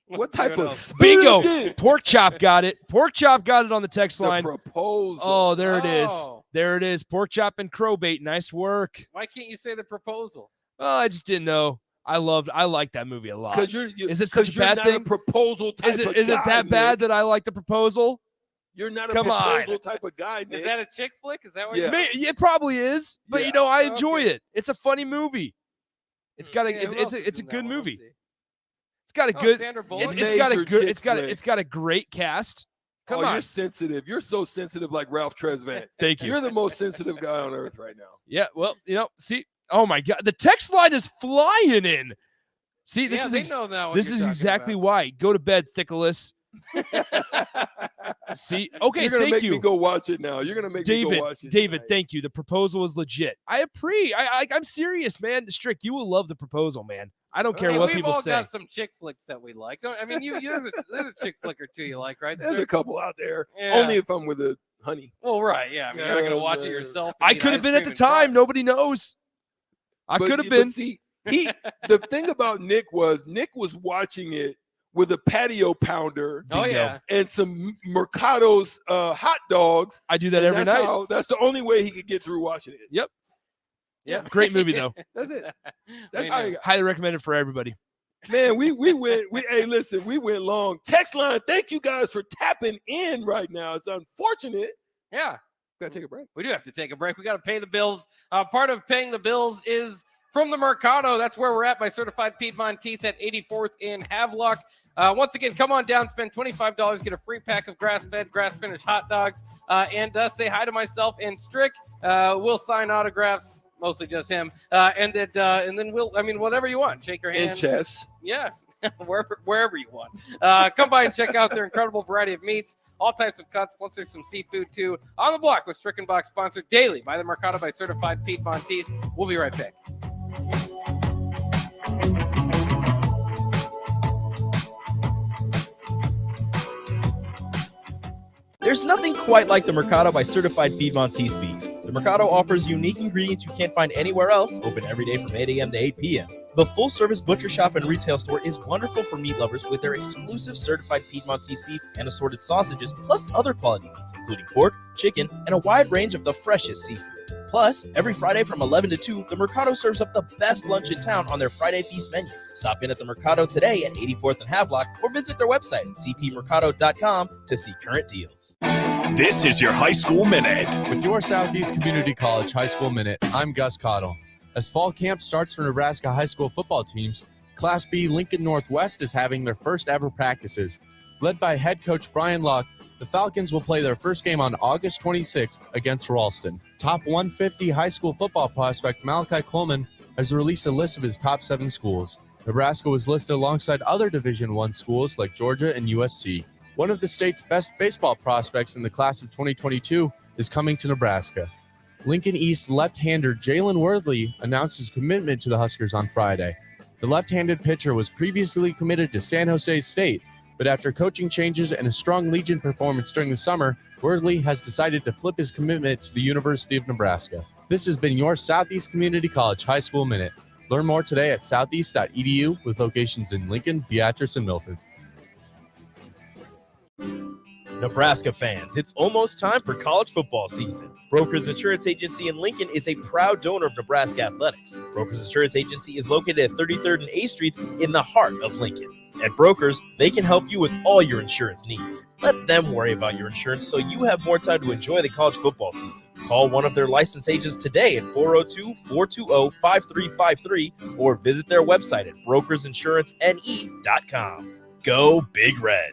What Let's type see what of else. Bingo. Pork chop got it. Pork chop got it on the text The line. proposal. Oh, there it is. Oh. There it is. Pork chop and crowbait. Nice work. Why can't you say The Proposal? Oh, I just didn't know. I like that movie a lot. Because Is it such a bad not thing? a proposal type Is it of is it guy, that bad Nick. that I like the proposal? You're not a Come on. proposal type of guy, Nick. Is that a chick flick? Is that what Yeah. you're It probably is, but Yeah. I enjoy it. It's a funny movie. It's got a Yeah, who it's else is a in that good one? Let's movie. see. It's got a Oh, good Sandra Bullock? it's got a Major good chick it's got a great cast. Come on. You're sensitive. You're so sensitive like Ralph Tresvant. Thank you. You're the most sensitive guy on earth right now. Yeah, well, see. Oh my god, the text line is flying in. See, this Yeah, is they know now what this you're is talking exactly about. why. Go to bed, Thickless. See, okay, You're gonna thank make you. me go watch it now. You're gonna make me go watch it. David, tonight. thank you. The proposal is legit. I'm serious, man. Strick, you will love the proposal, man. I don't care Hey, what we've people all say. got some chick flicks that we like. I mean, there's a chick flick or two you like, right? There's a couple out there. Yeah. Only if I'm with a honey. Well, right, yeah. I mean, you're not gonna watch it yourself. and I eat could have ice been at the cream and cry. time. Nobody knows. I But- could have but been. See, the thing about Nick was watching it with a patio pounder. Oh yeah. And some Mercado's hot dogs. I do that And every that's night. That's the only way he could get through watching it. Yep. Yeah. Great movie though. That's it. That's We how know. you got. Highly recommended for everybody. Man, we went. Hey, listen, we went long. Text line. Thank you guys for tapping in right now. It's unfortunate. Yeah. Gotta take a break. We do have to take a break. We got to pay the bills. Part of paying the bills is from the Mercato. That's where we're at by Certified Piedmontese at 84th in Havelock. Once again, come on down, spend $25, get a free pack of grass-fed, grass-finished hot dogs, and say hi to myself and Strick. We'll sign autographs, mostly just him, and then whatever you want. Shake your hand. And chess. Yeah. wherever you want. Come by and check out their incredible variety of meats, all types of cuts, plus there's some seafood too. On the Block with Stricken Box, sponsored daily by the Mercato by Certified Piedmontese. We'll be right back. There's nothing quite like the Mercato by Certified Piedmontese beef. The Mercato offers unique ingredients you can't find anywhere else, open every day from 8 a.m. to 8 p.m. The full-service butcher shop and retail store is wonderful for meat lovers with their exclusive Certified Piedmontese beef and assorted sausages, plus other quality meats, including pork, chicken, and a wide range of the freshest seafood. Plus, every Friday from 11 to 2, the Mercato serves up the best lunch in town on their Friday Feast menu. Stop in at the Mercato today at 84th and Havelock or visit their website at cpmercado.com to see current deals. This is your High School Minute. With your Southeast Community College High School Minute, I'm Gus Cottle. As fall camp starts for Nebraska high school football teams, Class B Lincoln Northwest is having their first ever practices. Led by head coach Brian Locke, the Falcons will play their first game on August 26th against Ralston. Top 150 high school football prospect Malachi Coleman has released a list of his top 7 schools. Nebraska was listed alongside other Division I schools like Georgia and USC. One of the state's best baseball prospects in the class of 2022 is coming to Nebraska. Lincoln East left-hander Jalen Worthley announced his commitment to the Huskers on Friday. The left-handed pitcher was previously committed to San Jose State, but after coaching changes and a strong Legion performance during the summer, Worthley has decided to flip his commitment to the University of Nebraska. This has been your Southeast Community College High School Minute. Learn more today at southeast.edu with locations in Lincoln, Beatrice, and Milford. Nebraska fans, it's almost time for college football season. Brokers Insurance Agency in Lincoln is a proud donor of Nebraska athletics. Brokers Insurance Agency is located at 33rd and A Streets in the heart of Lincoln. At Brokers, they can help you with all your insurance needs. Let them worry about your insurance so you have more time to enjoy the college football season. Call one of their licensed agents today at 402-420-5353 or visit their website at brokersinsurancenE.com. Go Big Red.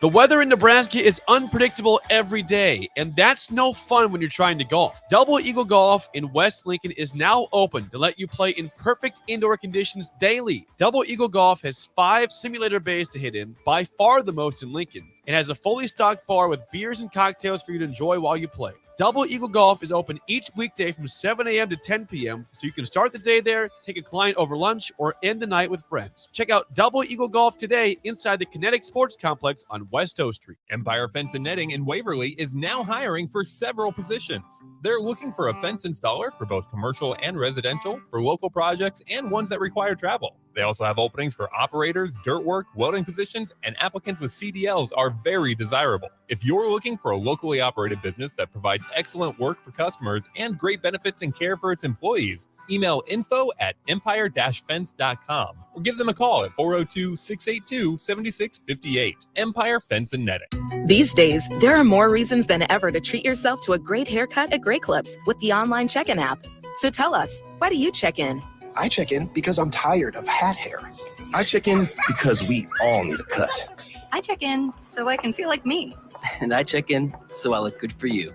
The weather in Nebraska is unpredictable every day, and that's no fun when you're trying to golf. Double Eagle Golf in West Lincoln is now open to let you play in perfect indoor conditions daily. Double Eagle Golf has 5 simulator bays to hit in, by far the most in Lincoln, and has a fully stocked bar with beers and cocktails for you to enjoy while you play. Double Eagle Golf is open each weekday from 7 a.m. to 10 p.m., so you can start the day there, take a client over lunch, or end the night with friends. Check out Double Eagle Golf today inside the Kinetic Sports Complex on West O Street. Empire Fence and Netting in Waverly is now hiring for several positions. They're looking for a fence installer for both commercial and residential, for local projects, and ones that require travel. They also have openings for operators, dirt work, welding positions, and applicants with CDLs are very desirable. If you're looking for a locally operated business that provides excellent work for customers and great benefits and care for its employees, email info@empire-fence.com or give them a call at 402-682-7658. Empire Fence and Netting. These days, there are more reasons than ever to treat yourself to a great haircut at Great Clips with the online check-in app. So tell us, why do you check in? I check in because I'm tired of hat hair. I check in because we all need a cut. I check in so I can feel like me. And I check in so I look good for you.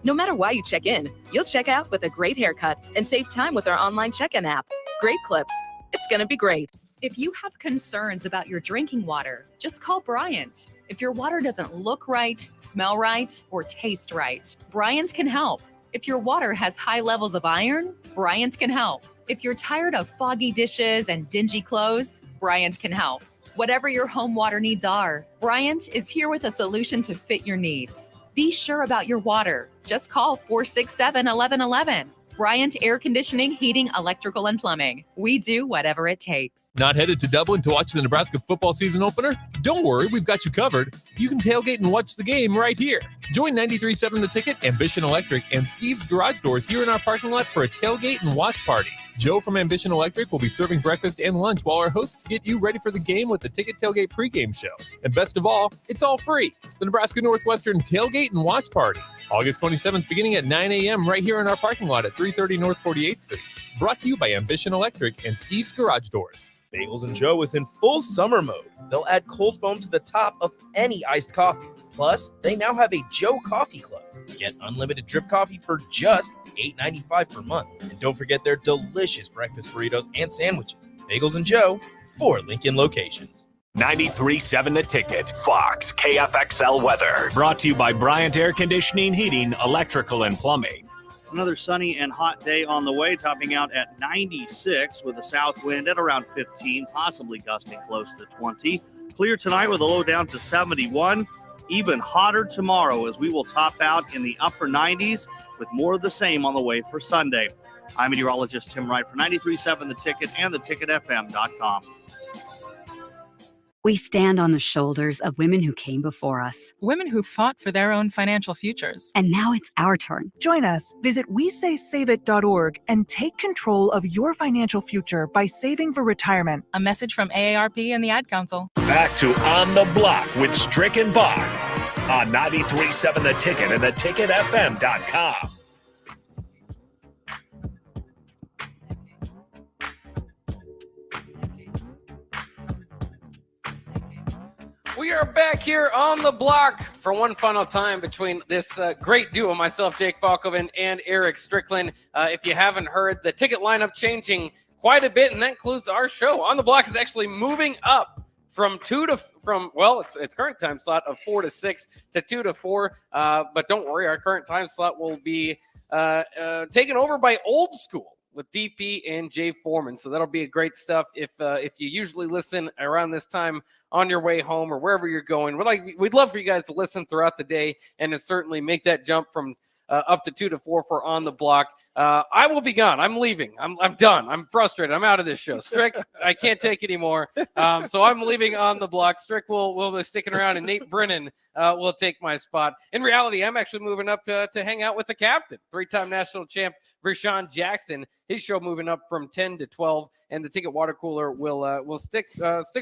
No matter why you check in, you'll check out with a great haircut and save time with our online check-in app. Great Clips. It's going to be great. If you have concerns about your drinking water, just call Bryant. If your water doesn't look right, smell right, or taste right, Bryant can help. If your water has high levels of iron, Bryant can help. If you're tired of foggy dishes and dingy clothes, Bryant can help. Whatever your home water needs are, Bryant is here with a solution to fit your needs. Be sure about your water. Just call 467-1111. Bryant Air Conditioning, Heating, Electrical, and Plumbing. We do whatever it takes. Not headed to Dublin to watch the Nebraska football season opener? Don't worry, we've got you covered. You can tailgate and watch the game right here. Join 93.7 The Ticket, Ambition Electric, and Steve's Garage Doors here in our parking lot for a tailgate and watch party. Joe from Ambition Electric will be serving breakfast and lunch while our hosts get you ready for the game with the Ticket Tailgate pregame show. And best of all, it's all free. The Nebraska Northwestern Tailgate and Watch Party. August 27th, beginning at 9 a.m. right here in our parking lot at 330 North 48th Street. Brought to you by Ambition Electric and Steve's Garage Doors. Bagels and Joe is in full summer mode. They'll add cold foam to the top of any iced coffee. Plus, they now have a Joe Coffee Club. Get unlimited drip coffee for just $8.95 per month. And don't forget their delicious breakfast burritos and sandwiches. Bagels and Joe, 4 Lincoln locations. 93.7 The Ticket, Fox, KFXL weather. Brought to you by Bryant Air Conditioning, Heating, Electrical, and Plumbing. Another sunny and hot day on the way, topping out at 96 with a south wind at around 15, possibly gusting close to 20. Clear tonight with a low down to 71. even hotter tomorrow as we will top out in the upper 90s with more of the same on the way for Sunday. I'm meteorologist Tim Wright for 93.7 The Ticket and theticketfm.com. We stand on the shoulders of women who came before us. Women who fought for their own financial futures. And now it's our turn. Join us. Visit WeSaySaveIt.org and take control of your financial future by saving for retirement. A message from AARP and the Ad Council. Back to On the Block with Strick and Bach on 93.7 The Ticket and theticketfm.com. We are back here on the block for one final time between this great duo, myself, Jake Balkovin, and Eric Strickland. If you haven't heard, the ticket lineup changing quite a bit, and that includes our show. On the Block is actually moving up from its current time slot of 4 to 6 to 2 to 4. But don't worry, our current time slot will be taken over by Old School with DP and Jay Foreman. So that'll be a great stuff if you usually listen around this time on your way home or wherever you're going. We'd love for you guys to listen throughout the day and to certainly make that jump from up to 2 to 4 for On the Block. I will be gone. I'm leaving. I'm done. I'm frustrated. I'm out of this show. Strick, I can't take anymore. So I'm leaving On the Block. Strick will be sticking around, and Nate Brennan will take my spot. In reality, I'm actually moving up to hang out with the captain, 3-time national champ Vershawn Jackson. His show moving up from 10 to 12, and the Ticket Water Cooler will stick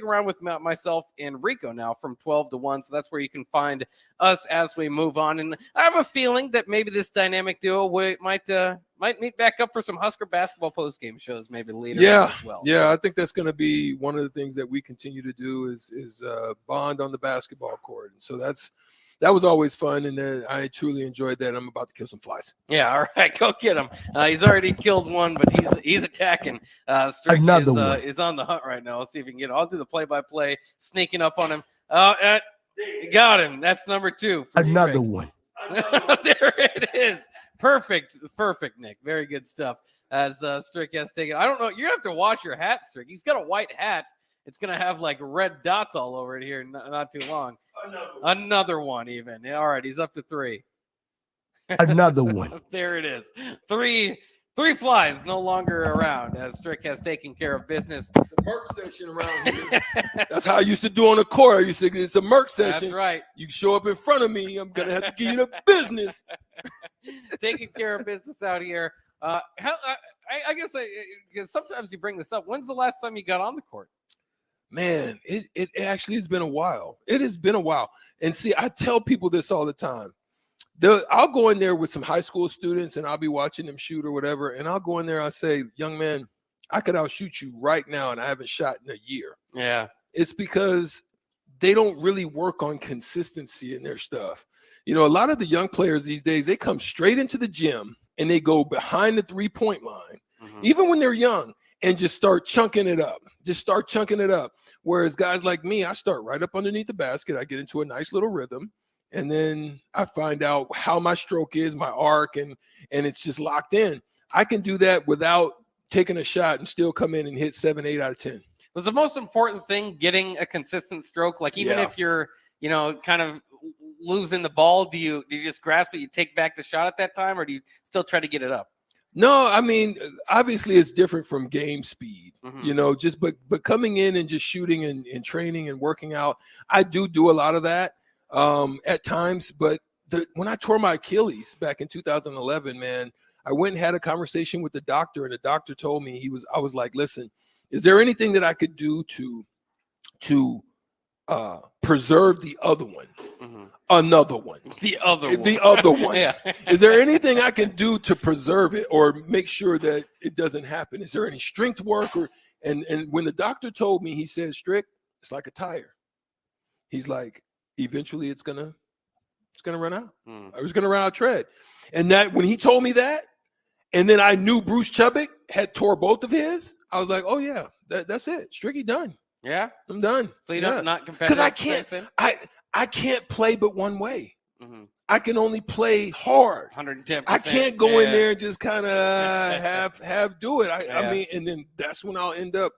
around with myself and Rico now from 12 to 1. So that's where you can find us as we move on. And I have a feeling that maybe this dynamic duo might meet back up for some Husker basketball postgame shows maybe later as well. Yeah, I think that's going to be one of the things that we continue to do is bond on the basketball court. And so that was always fun, and then I truly enjoyed that. I'm about to kill some flies. Yeah, all right, go get him. He's already killed one, but he's attacking. Strick is on the hunt right now. Let's see if we can get it. I'll do the play-by-play, sneaking up on him. Got him. That's number 2. Another one. There it is. Perfect, Nick. Very good stuff. As Strick has taken. I don't know. You're going to have to wash your hat, Strick. He's got a white hat. It's going to have like red dots all over it here not too long. Another one even. Yeah, all right, he's up to 3. Another one. There it is. Three flies no longer around as Strick has taken care of business. It's a Merc session around here. That's how I used to do on the court. I used to, it's a Merc session. That's right. You show up in front of me, I'm going to have to give you the business. Taking care of business out here. I guess because sometimes you bring this up. When's the last time you got on the court? Man, it actually has been a while. It has been a while. And see, I tell people this all the time. I'll go in there with some high school students and I'll be watching them shoot or whatever. And I'll go in there, I'll say, young man, I could outshoot you right now and I haven't shot in a year. Yeah. It's because they don't really work on consistency in their stuff. You know, a lot of the young players these days, they come straight into the gym and they go behind the 3-point line, even when they're young, and just start chunking it up. Whereas guys like me, I start right up underneath the basket. I get into a nice little rhythm. And then I find out how my stroke is, my arc, and it's just locked in. I can do that without taking a shot and still come in and hit 7, 8 out of 10. Was the most important thing getting a consistent stroke? Like even if you're, kind of losing the ball, do you just grasp it? You take back the shot at that time, or do you still try to get it up? No, I mean, obviously it's different from game speed, but coming in and just shooting and training and working out, I do a lot of that at times. But when I tore my Achilles back in 2011, man, I went and had a conversation with the doctor, and the doctor told me I was like, listen, is there anything that I could do to preserve the other one? Another one. The other one. Yeah. Is there anything I can do to preserve it or make sure that it doesn't happen? Is there any strength work? And when the doctor told me, he said, Strick, it's like a tire. He's like, eventually it's gonna run out. I was gonna run out of tread. And that when he told me that, and then I knew Bruce Chubbuck had tore both of his, I was like, oh yeah, that's it. Stricky done. Yeah, I'm done. So you don't not competitive because I can't play but one way. I can only play hard. 110%. I can't go in there and just kind of have do it. I mean, and then that's when I'll end up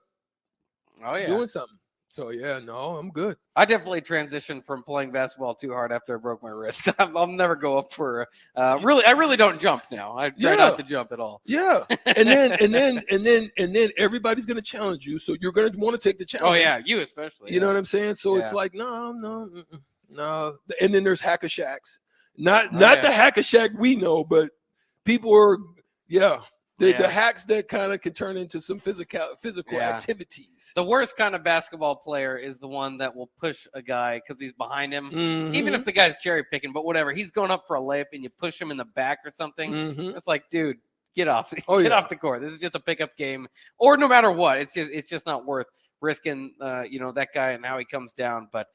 doing something. So yeah, no, I'm good. I definitely transitioned from playing basketball too hard after I broke my wrist. I'll never go up for I really don't jump now. I try not to jump at all. Yeah. And then everybody's gonna challenge you. So you're gonna want to take the challenge. Oh yeah, you especially. You know what I'm saying? So it's like, no. And then there's hack a shacks. Not the hack a shack we know, but people are the hacks that kind of can turn into some physical activities. The worst kind of basketball player is the one that will push a guy because he's behind him, even if the guy's cherry picking. But whatever, he's going up for a layup and you push him in the back or something. It's like, dude, get off off the court. This is just a pickup game, or no matter what, it's just not worth risking that guy and how he comes down. But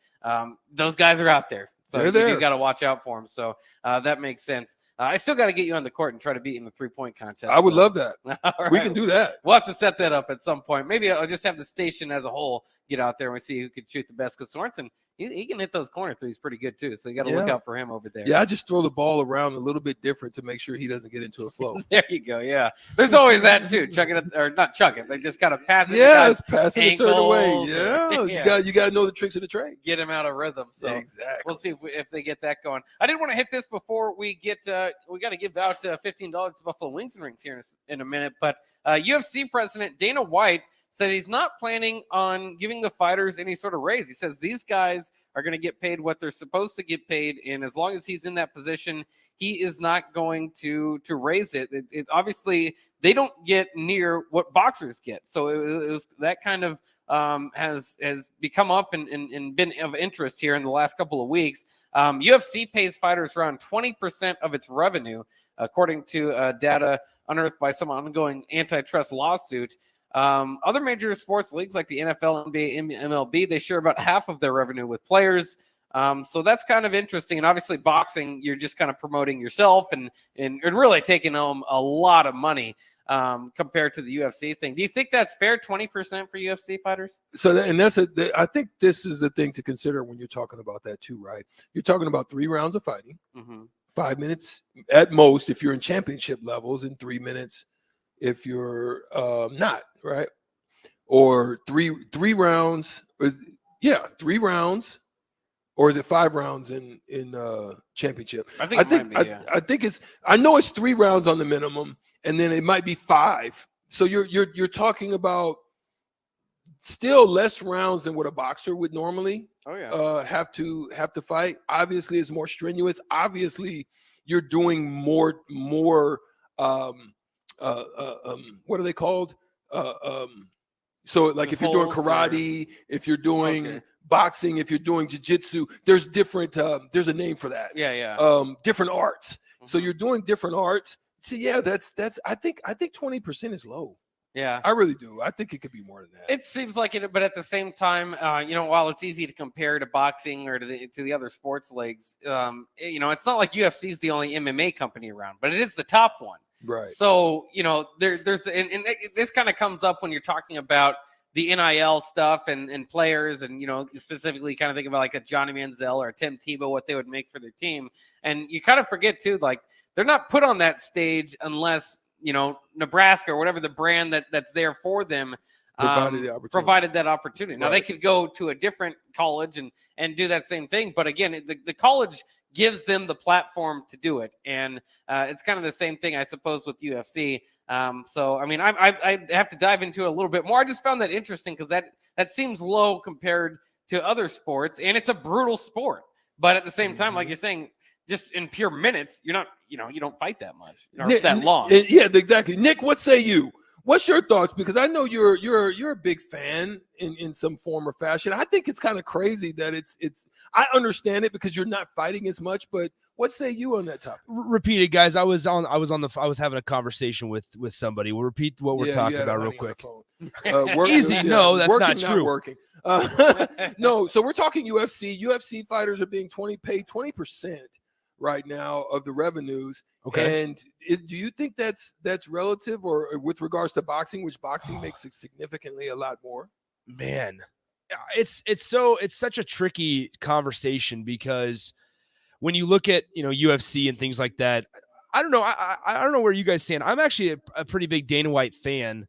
those guys are out there. So you got to watch out for him. So that makes sense. I still got to get you on the court and try to beat you in the 3-point contest. I would love that. Right. We can do that. We'll have to set that up at some point. Maybe I'll just have the station as a whole get out there and we see who can shoot the best. Because Sorensen, he can hit those corner threes pretty good too. So you got to look out for him over there. Yeah, I just throw the ball around a little bit different to make sure he doesn't get into a flow. There you go. Yeah, there's always that too. Chuck it or not chuck it. They just got to pass it. Yeah, it's passing a certain way. Yeah, you got to know the tricks of the trade. Get him out of rhythm. So exactly. We'll see if they get that going. I didn't want to hit this before we get. We got to give out $15 to Buffalo Wings and Rings here in a minute. But UFC president Dana White said he's not planning on giving the fighters any sort of raise. He says these guys are going to get paid what they're supposed to get paid, and as long as he's in that position, he is not going to raise it. It obviously they don't get near what boxers get, so it was that kind of has become up and been of interest here in the last couple of weeks. UFC pays fighters around 20% of its revenue, according to data unearthed by some ongoing antitrust lawsuit. Other major sports leagues like the NFL, NBA, MLB, they share about half of their revenue with players. So that's kind of interesting. And obviously boxing, you're just kind of promoting yourself and really taking home a lot of money compared to the UFC thing. Do you think that's fair, 20% for UFC fighters? So, I think this is the thing to consider when you're talking about that too, right? You're talking about 3 rounds of fighting, 5 minutes at most if you're in championship levels, and 3 minutes if you're not, right? Or three rounds. 3 rounds. Or is it 5 rounds in championship? I think I know it's 3 rounds on the minimum, and then it might be 5. So you're talking about still less rounds than what a boxer would normally have to fight. Obviously, it's more strenuous. Obviously, you're doing more what are they called? So like if you're doing karate, if you're doing boxing, if you're doing jiu-jitsu, there's different there's a name for that. Different arts. So you're doing different arts. So that's I think 20% is low. Yeah, I really do. I think it could be more than that. It seems like it, but at the same time, while it's easy to compare to boxing or to the other sports leagues, it's not like UFC is the only MMA company around, but it is the top one. Right. So, there's and this kind of comes up when you're talking about the NIL stuff and players and, specifically kind of think about like a Johnny Manziel or a Tim Tebow, what they would make for their team. And you kind of forget too, like they're not put on that stage unless, Nebraska or whatever the brand that's there for them provided that opportunity. Now they could go to a different college and do that same thing. But again, the college gives them the platform to do it. And it's kind of the same thing, I suppose, with UFC. So, I mean, I have to dive into it a little bit more. I just found that interesting because that seems low compared to other sports, and it's a brutal sport. But at the same time, like you're saying, just in pure minutes, you're not, you don't fight that much or that long. Yeah, exactly. Nick, what say you? What's your thoughts? Because I know you're a big fan in some form or fashion. I think it's kind of crazy that it's. I understand it because you're not fighting as much, but what say you on that topic? Repeat it, guys. I was having a conversation with somebody. We'll repeat what we're talking about real quick. Easy. No, that's not true. Working. No, so we're talking UFC. UFC fighters are being paid 20% right now of the revenues. Okay. And do you think that's relative or with regards to boxing, which boxing makes it significantly a lot more? Man, it's such a tricky conversation because when you look at, UFC and things like that, I don't know. I don't know where you guys stand. I'm actually a pretty big Dana White fan.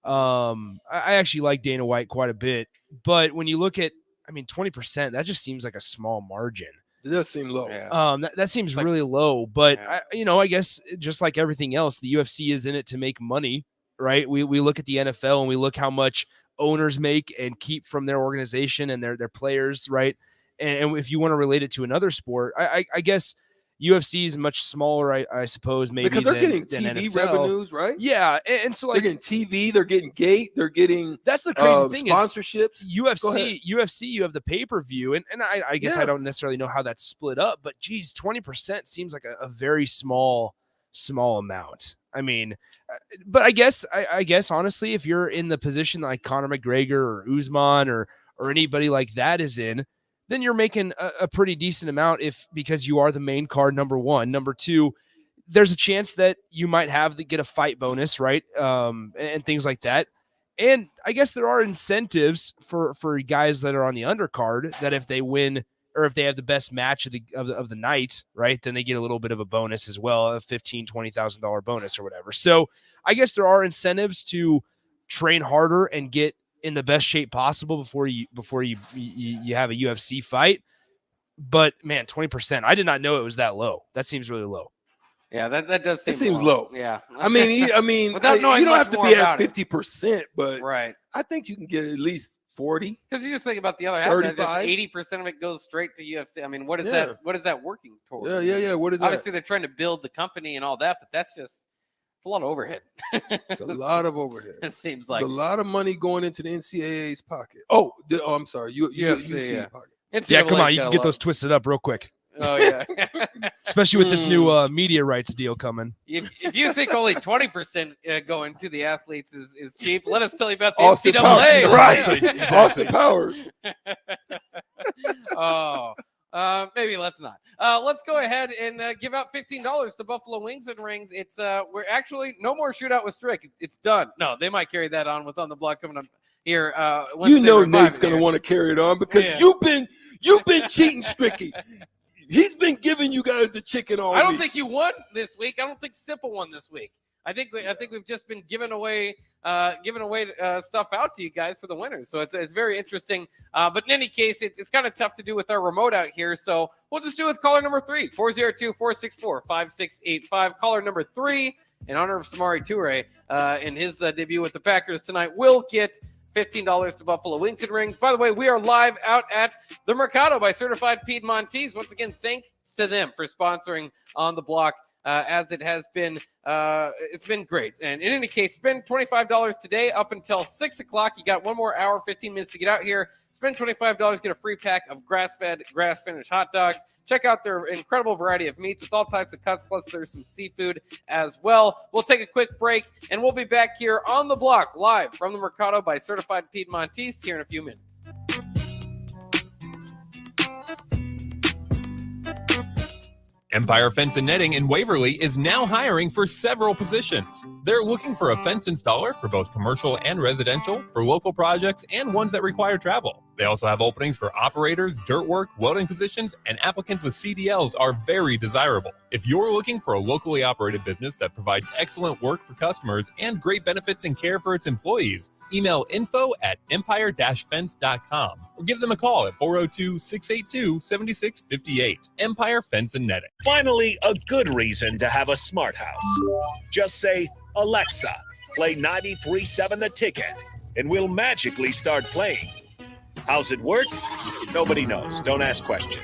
I actually like Dana White quite a bit, but when you look at, 20%, that just seems like a small margin. It does seem low. That seems really low, but I guess just like everything else, the UFC is in it to make money, right? We look at the NFL and we look how much owners make and keep from their organization and their players, right? And if you want to relate it to another sport, I guess UFC is much smaller, I suppose, maybe because they're getting than TV NFL. revenues, right? Yeah, and so they're getting TV, they're getting gate, they're getting that's the crazy thing sponsorships. Is UFC, you have the pay-per-view, and I guess I don't necessarily know how that's split up, but geez, 20% seems like a very small amount. But I guess honestly, if you're in the position like Conor McGregor or Usman or anybody like that is in, then you're making a pretty decent amount because you are the main card, number one. Number two, there's a chance that you might get a fight bonus, right? And things like that. And I guess there are incentives for guys that are on the undercard that if they win or if they have the best match of the night, right, then they get a little bit of a bonus as well, a $15,000-$20,000 bonus or whatever. So I guess there are incentives to train harder and get in the best shape possible before you have a UFC fight. But man, 20%. I did not know it was that low. That seems really low. Yeah, that does seem it seems low. Yeah. Without knowing you don't have to be at 50%, but right. I think you can get at least 40. Because you just think about the other half, 35. 80% of it goes straight to UFC. What is that? What is that working toward? Yeah. What is that? Obviously, they're trying to build the company and all that, but that's just it's a lot of overhead. It's a lot of overhead. It seems like there's a lot of money going into the NCAA's pocket. Oh, I'm sorry. UFC pocket. Yeah, come on. You can get those twisted up real quick. Oh, yeah. Especially with this new media rights deal coming. If you think only 20% going to the athletes is cheap, let us tell you about the Austin NCAA. Powers. Right. Exactly. Austin Powers. Maybe let's not. Let's go ahead and give out $15 to Buffalo Wings and Rings. It's we're actually no more shootout with Strick. It's done. No, they might carry that on with On the Block coming up here. Nate's going to want to carry it on because you've been cheating, Stricky. He's been giving you guys the chicken all week. I don't think you won this week. I don't think Sipple won this week. I think we've just been giving away stuff out to you guys for the winners. So it's very interesting. But in any case, it's kind of tough to do with our remote out here. So we'll just do it with caller number 3, 402-464-5685. Caller number 3, in honor of Samori Toure in his debut with the Packers tonight, will get $15 to Buffalo Wings and Rings. By the way, we are live out at the Mercato by Certified Piedmontese. Once again, thanks to them for sponsoring On the Block, as it has been. It's been great. And in any case, spend $25 today up until 6 o'clock. You got one more hour, 15 minutes to get out here. Spend $25, get a free pack of grass-fed, grass-finished hot dogs. Check out their incredible variety of meats with all types of cuts, plus there's some seafood as well. We'll take a quick break, and we'll be back here on the block, live from the Mercato by Certified Piedmontese here in a few minutes. Empire Fence and Netting in Waverly is now hiring for several positions. They're looking for a fence installer for both commercial and residential, for local projects, and ones that require travel. They also have openings for operators, dirt work, welding positions, and applicants with CDLs are very desirable. If you're looking for a locally operated business that provides excellent work for customers and great benefits and care for its employees, email info@empire-fence.com or give them a call at 402-682-7658. Empire Fence and Netting. Finally, a good reason to have a smart house. Just say, Alexa, play 93.7 The Ticket, and we'll magically start playing. How's it work? Nobody knows. Don't ask questions.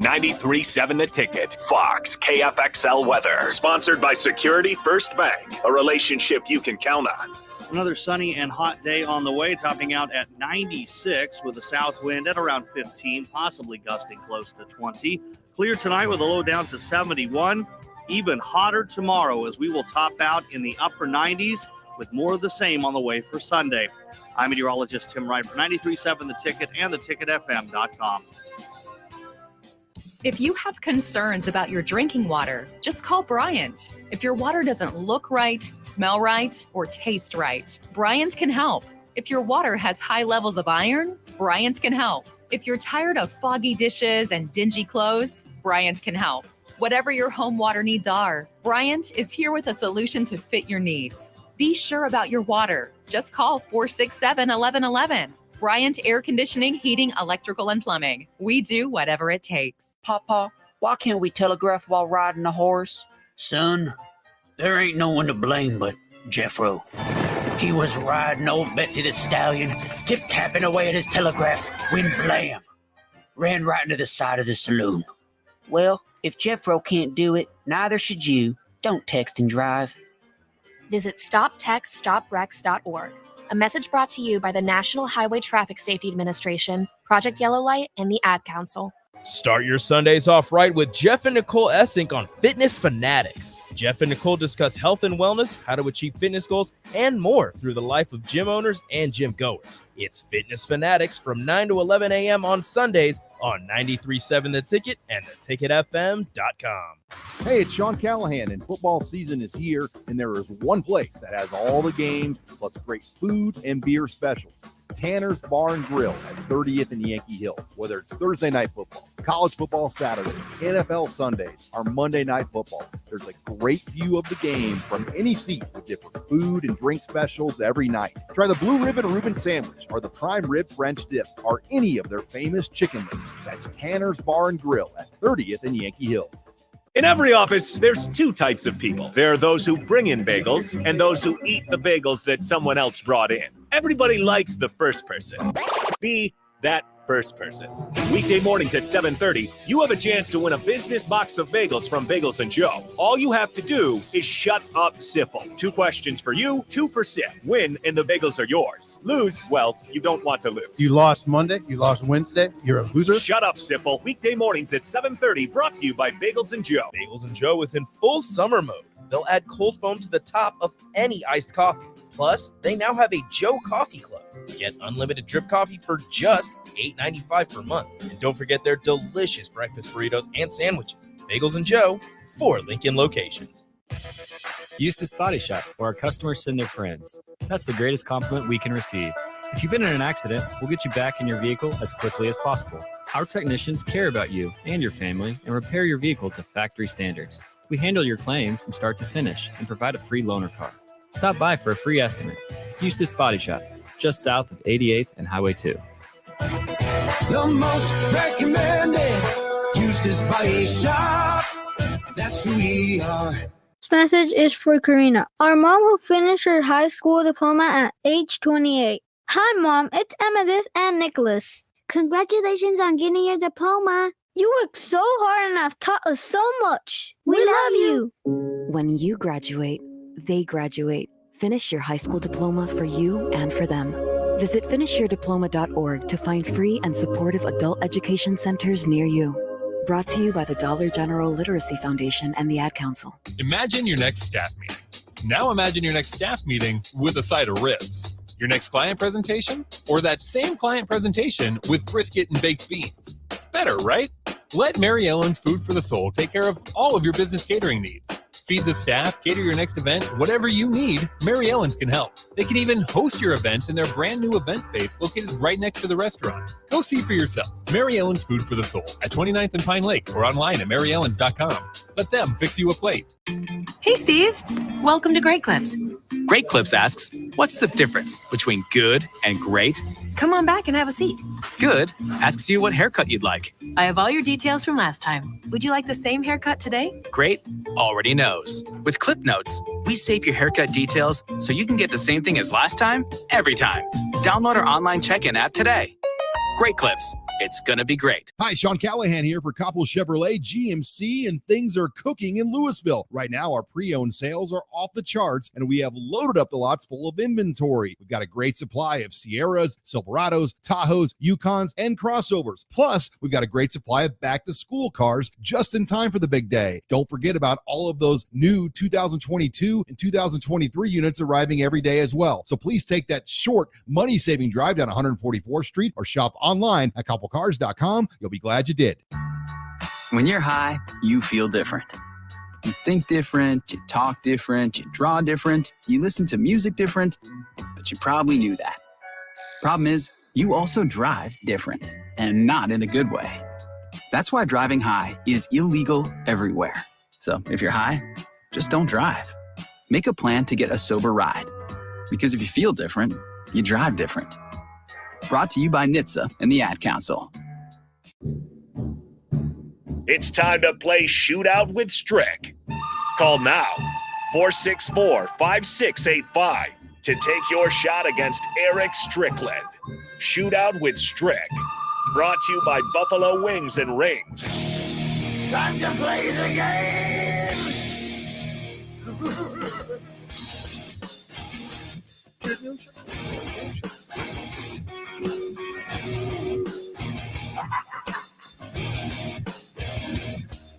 93.7 The Ticket. Fox KFXL weather. Sponsored by Security First Bank. A relationship you can count on. Another sunny and hot day on the way, topping out at 96 with a south wind at around 15, possibly gusting close to 20. Clear tonight with a low down to 71. Even hotter tomorrow as we will top out in the upper 90s with more of the same on the way for Sunday. I'm meteorologist Tim Wright for 93.7 The Ticket and theticketfm.com. If you have concerns about your drinking water, just call Bryant. If your water doesn't look right, smell right, or taste right, Bryant can help. If your water has high levels of iron, Bryant can help. If you're tired of foggy dishes and dingy clothes, Bryant can help. Whatever your home water needs are, Bryant is here with a solution to fit your needs. Be sure about your water. Just call 467-1111. Bryant Air Conditioning, Heating, Electrical, and Plumbing. We do whatever it takes. Papa, why can't we telegraph while riding a horse? Son, there ain't no one to blame but Jeffro. He was riding old Betsy the Stallion, tip-tapping away at his telegraph, when blam, ran right into the side of the saloon. Well, if Jeffro can't do it, neither should you. Don't text and drive. Visit StopTextStopWrecks.org. A message brought to you by the National Highway Traffic Safety Administration, Project Yellow Light, and the Ad Council. Start your Sundays off right with Jeff and Nicole Essink on Fitness Fanatics. Jeff and Nicole discuss health and wellness, how to achieve fitness goals, and more through the life of gym owners and gym goers. It's Fitness Fanatics from 9 to 11 a.m. on Sundays on 93.7 The Ticket and theticketfm.com. Hey, it's Sean Callahan, and football season is here, and there is one place that has all the games, plus great food and beer specials. Tanner's Bar and Grill at 30th and Yankee Hill. Whether it's Thursday night football, college football Saturdays, NFL Sundays, or Monday night football, there's a great view of the game from any seat with different food and drink specials every night. Try the Blue Ribbon Reuben Sandwich or the Prime Rib French Dip or any of their famous chicken wings. That's Tanner's Bar and Grill at 30th and Yankee Hill. In every office, there's two types of people. There are those who bring in bagels and those who eat the bagels that someone else brought in. Everybody likes the first person. Be that first person. Weekday mornings at 7:30, you have a chance to win a business box of bagels from Bagels & Joe. All you have to do is shut up Sipple. 2 questions for you, 2 for Sip. Win, and the bagels are yours. Lose, well, you don't want to lose. You lost Monday, you lost Wednesday, you're a loser. Shut up Sipple. Weekday mornings at 7:30, brought to you by Bagels & Joe. Bagels & Joe is in full summer mode. They'll add cold foam to the top of any iced coffee. Plus, they now have a Joe Coffee Club. Get unlimited drip coffee for just $8.95 per month. And don't forget their delicious breakfast burritos and sandwiches. Bagels & Joe, 4 Lincoln locations. Eustace Body Shop, where our customers send their friends. That's the greatest compliment we can receive. If you've been in an accident, we'll get you back in your vehicle as quickly as possible. Our technicians care about you and your family and repair your vehicle to factory standards. We handle your claim from start to finish and provide a free loaner car. Stop by for a free estimate. Eustace Body Shop, just south of 88th and Highway 2. The most recommended Eustace Body Shop. That's who we are. This message is for Karina, our mom who finished her high school diploma at age 28. Hi, Mom. It's Emmettith and Nicholas. Congratulations on getting your diploma. You worked so hard and have taught us so much. We love you. When you graduate, they graduate. Finish your high school diploma for you and for them. Visit finishyourdiploma.org to find free and supportive adult education centers near you. Brought to you by the Dollar General Literacy Foundation and the Ad Council. Imagine your next staff meeting. Now imagine your next staff meeting with a side of ribs. Your next client presentation, or that same client presentation with brisket and baked beans. It's better, right? Let Mary Ellen's Food for the Soul take care of all of your business catering needs. Feed the staff, cater your next event, whatever you need, Mary Ellen's can help. They can even host your events in their brand new event space located right next to the restaurant. Go see for yourself. Mary Ellen's Food for the Soul at 29th and Pine Lake or online at maryellens.com. Let them fix you a plate. Hey, Steve. Welcome to Great Clips. Great Clips asks, what's the difference between good and great? Come on back and have a seat. Good asks you what haircut you'd like. I have all your details from last time. Would you like the same haircut today? Great already knows. With Clip Notes, we save your haircut details so you can get the same thing as last time, every time. Download our online check-in app today. Great Clips. It's gonna be great. Hi, Sean Callahan here for Coppell Chevrolet GMC, and things are cooking in Louisville. Right now, our pre-owned sales are off the charts, and we have loaded up the lots full of inventory. We've got a great supply of Sierras, Silverados, Tahoes, Yukons, and crossovers. Plus, we've got a great supply of back-to-school cars just in time for the big day. Don't forget about all of those new 2022 and 2023 units arriving every day as well. So please take that short, money-saving drive down 144th Street or shop online at CoppellCars.com. You'll be glad you did. When you're high, you feel different. You think different, you talk different, you draw different, you listen to music different, but you probably knew that. Problem is, you also drive different, and not in a good way. That's why driving high is illegal everywhere. So if you're high, just don't drive. Make a plan to get a sober ride. Because if you feel different, you drive different. Brought to you by NHTSA and the Ad Council. It's time to play Shootout with Strick. Call now, 464-5685, to take your shot against Eric Strickland. Shootout with Strick. Brought to you by Buffalo Wings and Rings. Time to play the game!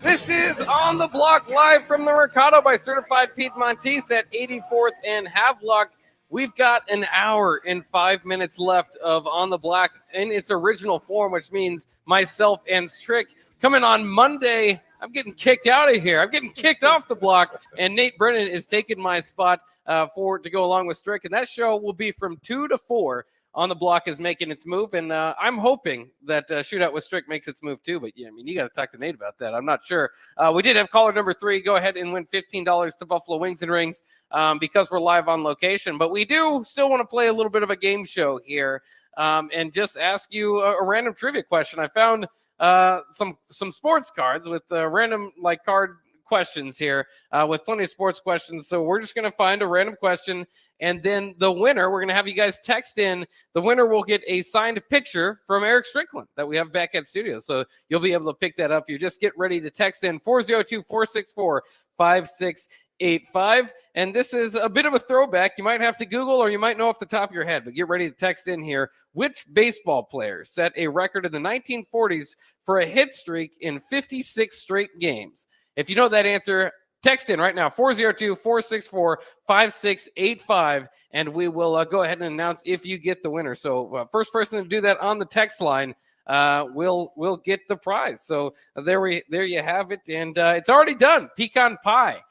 This is On the Block, live from the Mercato by Certified Piedmontese at 84th and Havelock. We've got an hour and 5 minutes left of On the Block in its original form, which means myself and Strick coming on Monday. I'm getting kicked out of here. I'm getting kicked off the block, and Nate Brennan is taking my spot to go along with Strick, and that show will be from 2 to 4. On the Block is making its move, and I'm hoping that Shootout with Strick makes its move too. But yeah, I mean, you got to talk to Nate about that. I'm not sure. We did have caller number 3. Go ahead and win $15 to Buffalo Wings and Rings because we're live on location. But we do still want to play a little bit of a game show here and just ask you a random trivia question. I found some sports cards with random card questions here with plenty of sports questions. So we're just going to find a random question, and then the winner, we're going to have you guys text in. The winner will get a signed picture from Eric Strickland that we have back at studio. So you'll be able to pick that up. You just get ready to text in 402-464-5685. And this is a bit of a throwback. You might have to Google, or you might know off the top of your head, but get ready to text in here. Which baseball player set a record in the 1940s for a hit streak in 56 straight games? If you know that answer, text in right now, 402-464-5685, and we will go ahead and announce if you get the winner. So first person to do that on the text line will get the prize. So there you have it, and it's already done. Pecan pie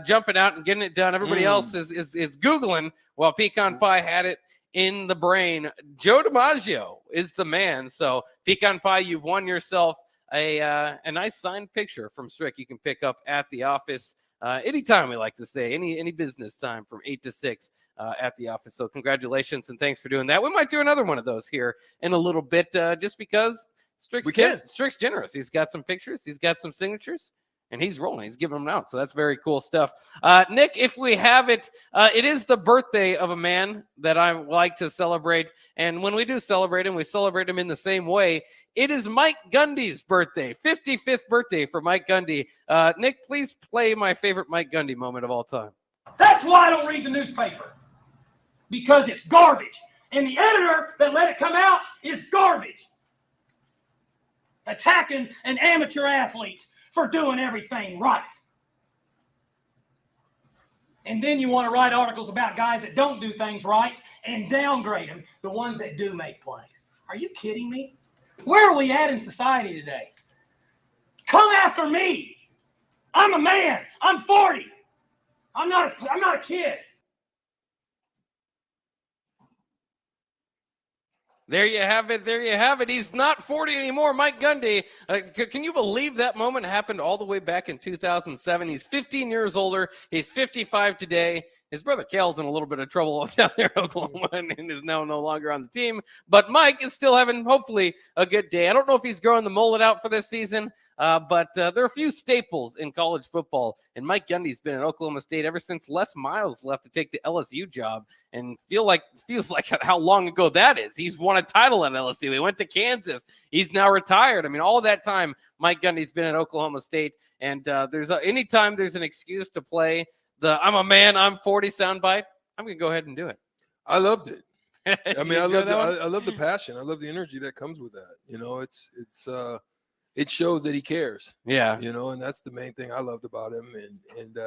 jumping out and getting it done. Everybody else is Googling while Pecan pie had it in the brain. Joe DiMaggio is the man. So Pecan pie, you've won yourself a nice signed picture from Strick you can pick up at the office anytime, we like to say, any business time from 8 to 6 at the office. So congratulations and thanks for doing that. We might do another one of those here in a little bit just because Strick's generous. He's got some pictures. He's got some signatures. And he's rolling. He's giving them out. So that's very cool stuff. Nick, if we have it, it is the birthday of a man that I like to celebrate. And when we do celebrate him, we celebrate him in the same way. It is Mike Gundy's birthday, 55th birthday for Mike Gundy. Nick, please play my favorite Mike Gundy moment of all time. That's why I don't read the newspaper. Because it's garbage. And the editor that let it come out is garbage. Attacking an amateur athlete for doing everything right. And then you want to write articles about guys that don't do things right and downgrade them, the ones that do make plays. Are you kidding me? Where are we at in society today? Come after me. I'm a man. I'm 40. I'm not a kid. There you have it. There you have it. He's not 40 anymore. Mike Gundy. Can you believe that moment happened all the way back in 2007? He's 15 years older. He's 55 today. His brother Kale's in a little bit of trouble down there in Oklahoma and is now no longer on the team. But Mike is still having, hopefully, a good day. I don't know if he's growing the mullet out for this season, but there are a few staples in college football. And Mike Gundy's been at Oklahoma State ever since Les Miles left to take the LSU job. And feels like how long ago that is. He's won a title at LSU. He went to Kansas. He's now retired. I mean, all that time, Mike Gundy's been at Oklahoma State. And anytime there's an excuse to play I'm a man, I'm 40 soundbite, I'm going to go ahead and do it. I loved it. I mean, I love the passion. I love the energy that comes with that. You know, it shows that he cares. Yeah. You know, and that's the main thing I loved about him. And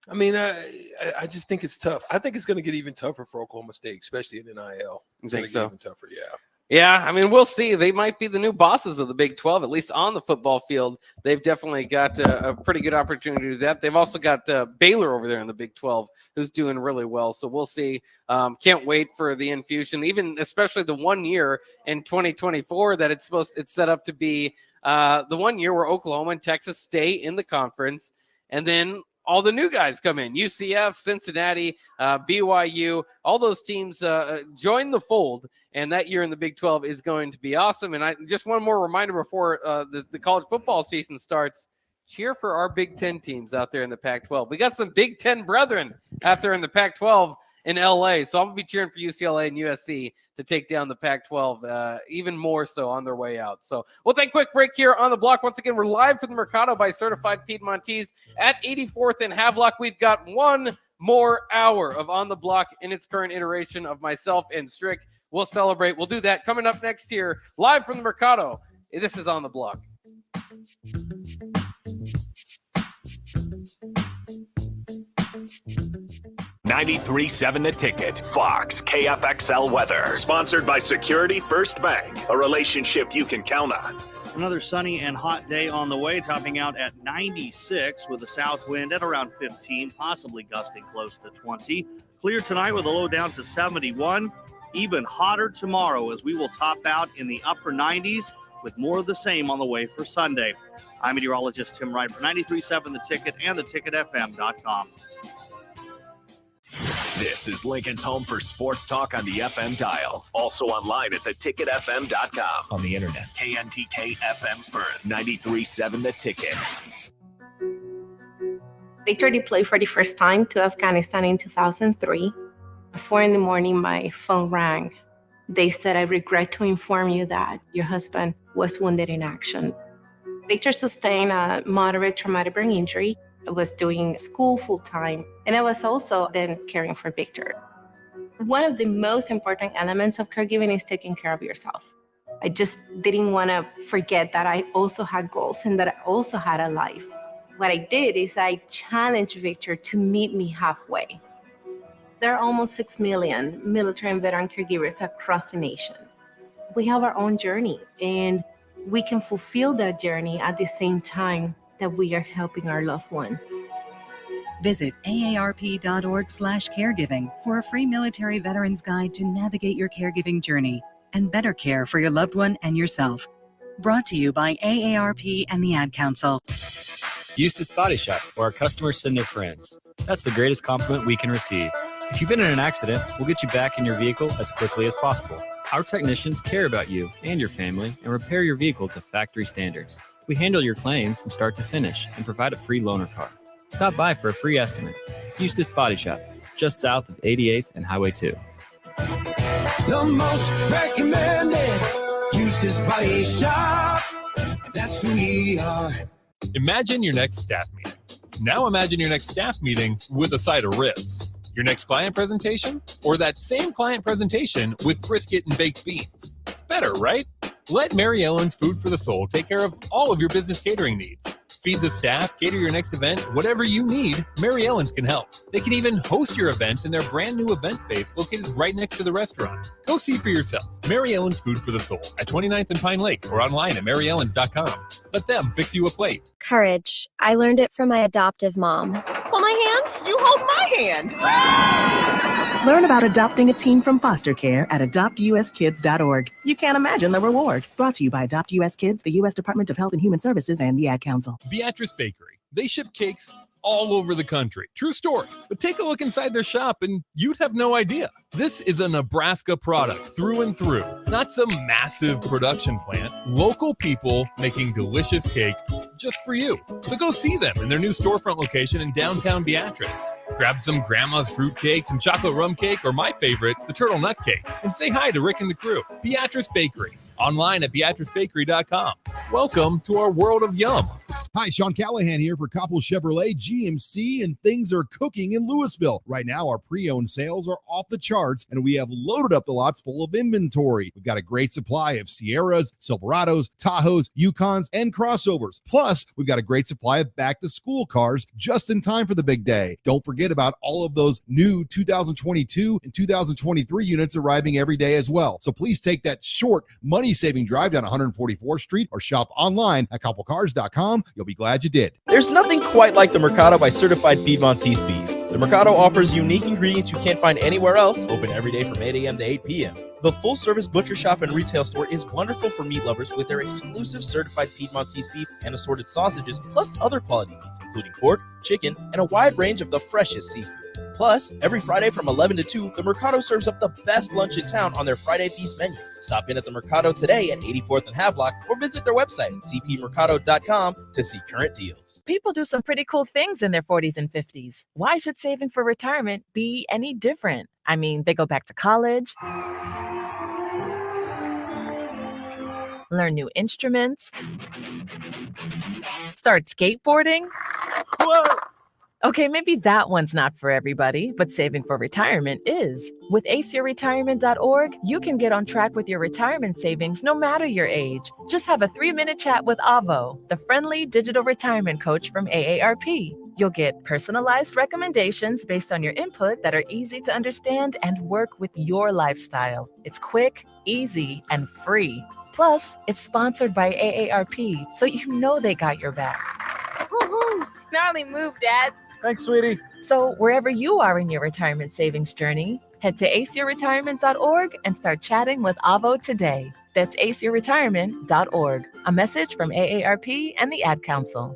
I mean, I just think it's tough. I think it's going to get even tougher for Oklahoma State, especially in NIL. You think so? Even tougher, yeah. Yeah, I mean, we'll see. They might be the new bosses of the Big 12, at least on the football field. They've definitely got a pretty good opportunity to do that. They've also got Baylor over there in the Big 12, who's doing really well. So we'll see. Can't wait for the infusion, especially the 1 year in 2024 that it's set up to be the 1 year where Oklahoma and Texas stay in the conference, and then all the new guys come in. UCF, Cincinnati, BYU, all those teams join the fold, and that year in the Big 12 is going to be awesome. And just one more reminder before the college football season starts. Cheer for our Big 10 teams out there in the Pac-12. We got some Big 10 brethren out there in the Pac-12 in LA. So I'm going to be cheering for UCLA and USC to take down the Pac-12, even more so on their way out. So we'll take a quick break here on the block. Once again, we're live from the Mercato by Certified Piedmontese at 84th and Havelock. We've got one more hour of On the Block in its current iteration of myself and Strick. We'll celebrate. We'll do that coming up next here, live from the Mercato. This is On the Block. 93.7 The Ticket. Fox KFXL weather. Sponsored by Security First Bank. A relationship you can count on. Another sunny and hot day on the way, topping out at 96 with a south wind at around 15, possibly gusting close to 20. Clear tonight with a low down to 71. Even hotter tomorrow as we will top out in the upper 90s with more of the same on the way for Sunday. I'm meteorologist Tim Wright for 93.7 The Ticket and theticketfm.com. This is Lincoln's home for sports talk on the FM dial. Also online at theticketfm.com. On the internet. KNTK FM Firth. 93.7 The Ticket. Victor deployed for the first time to Afghanistan in 2003. At 4 a.m, my phone rang. They said, "I regret to inform you that your husband was wounded in action." Victor sustained a moderate traumatic brain injury. I was doing school full-time, and I was also then caring for Victor. One of the most important elements of caregiving is taking care of yourself. I just didn't want to forget that I also had goals and that I also had a life. What I did is I challenged Victor to meet me halfway. There are almost 6 million military and veteran caregivers across the nation. We have our own journey, and we can fulfill that journey at the same time that we are helping our loved one. Visit aarp.org/caregiving for a free military veterans guide to navigate your caregiving journey and better care for your loved one and yourself. Brought to you by AARP and the Ad Council. Eustace Body Shop, where our customers send their friends. That's the greatest compliment we can receive. If you've been in an accident, we'll get you back in your vehicle as quickly as possible. Our technicians care about you and your family and repair your vehicle to factory standards. We handle your claim from start to finish and provide a free loaner car. Stop by for a free estimate. Eustace Body Shop, just south of 88th and Highway 2. The most recommended Eustace Body Shop. That's who we are. Imagine your next staff meeting. Now imagine your next staff meeting with a side of ribs. Your next client presentation? Or that same client presentation with brisket and baked beans. It's better, right? Let Mary Ellen's Food for the Soul take care of all of your business catering needs. Feed the staff, cater your next event, whatever you need, Mary Ellen's can help. They can even host your events in their brand new event space located right next to the restaurant. Go see for yourself. Mary Ellen's Food for the Soul at 29th and Pine Lake or online at maryellens.com. Let them fix you a plate. Courage. I learned it from my adoptive mom. Hold my hand. You hold my hand. Learn about adopting a teen from foster care at adoptuskids.org. You can't imagine the reward. Brought to you by Adopt US Kids, the U.S. Department of Health and Human Services, and the Ad Council. Beatrice Bakery. They ship cakes all over the country. True story. But take a look inside their shop and you'd have no idea. This is a Nebraska product through and through. Not some massive production plant. Local people making delicious cake just for you. So go see them in their new storefront location in downtown Beatrice. Grab some grandma's fruit cake, some chocolate rum cake, or my favorite, the turtle nut cake. And say hi to Rick and the crew. Beatrice Bakery. Online at beatricebakery.com. Welcome to our world of yum. Hi, Sean Callahan here for Coppell Chevrolet GMC, and things are cooking in Louisville. Right now, our pre-owned sales are off the charts, and we have loaded up the lots full of inventory. We've got a great supply of Sierras, Silverados, Tahoes, Yukons, and crossovers. Plus, we've got a great supply of back-to-school cars just in time for the big day. Don't forget about all of those new 2022 and 2023 units arriving every day as well. So please take that short, money-saving drive down 144th Street or shop online at coppellcars.com Mercato.com. You'll be glad you did. There's nothing quite like the Mercato by Certified Piedmontese beef. The Mercato offers unique ingredients you can't find anywhere else, open every day from 8 a.m. to 8 p.m. The full-service butcher shop and retail store is wonderful for meat lovers with their exclusive Certified Piedmontese beef and assorted sausages, plus other quality meats, including pork, chicken, and a wide range of the freshest seafood. Plus, every Friday from 11 to 2, the Mercato serves up the best lunch in town on their Friday Feast menu. Stop in at the Mercato today at 84th and Havelock or visit their website at cpmercado.com to see current deals. People do some pretty cool things in their 40s and 50s. Why should saving for retirement be any different? I mean, they go back to college, learn new instruments, start skateboarding. Whoa! Okay, maybe that one's not for everybody, but saving for retirement is. With aceyourretirement.org, you can get on track with your retirement savings no matter your age. Just have a 3-minute chat with Avo, the friendly digital retirement coach from AARP. You'll get personalized recommendations based on your input that are easy to understand and work with your lifestyle. It's quick, easy, and free. Plus, it's sponsored by AARP, so you know they got your back. Woohoo! Snarly move, Dad. Thanks, sweetie. So wherever you are in your retirement savings journey, head to aceyourretirement.org and start chatting with Avo today. That's aceyourretirement.org. A message from AARP and the Ad Council.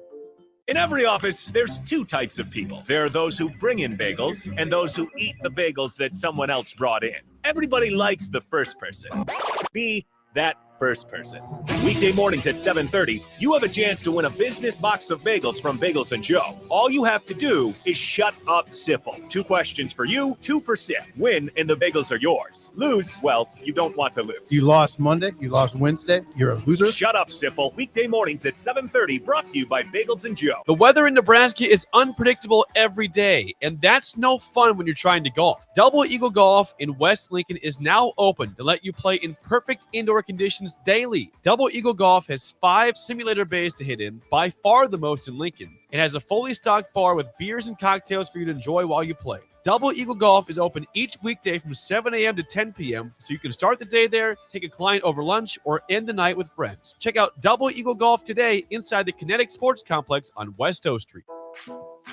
In every office, there's two types of people. There are those who bring in bagels and those who eat the bagels that someone else brought in. Everybody likes the first person. Be that first person. Weekday mornings at 7:30, you have a chance to win a business box of bagels from Bagels & Joe. All you have to do is shut up Sipple. 2 questions for you, 2 for Sip. Win and the bagels are yours. Lose, well, you don't want to lose. You lost Monday. You lost Wednesday. You're a loser. Shut up Sipple. Weekday mornings at 7:30, brought to you by Bagels & Joe. The weather in Nebraska is unpredictable every day, and that's no fun when you're trying to golf. Double Eagle Golf in West Lincoln is now open to let you play in perfect indoor conditions daily. Double Eagle Golf has 5 simulator bays to hit in, by far the most in Lincoln. It has a fully stocked bar with beers and cocktails for you to enjoy while you play. Double Eagle Golf is open each weekday from 7 a.m. to 10 p.m., so you can start the day there, take a client over lunch, or end the night with friends. Check out Double Eagle Golf today inside the Kinetic Sports Complex on West O Street.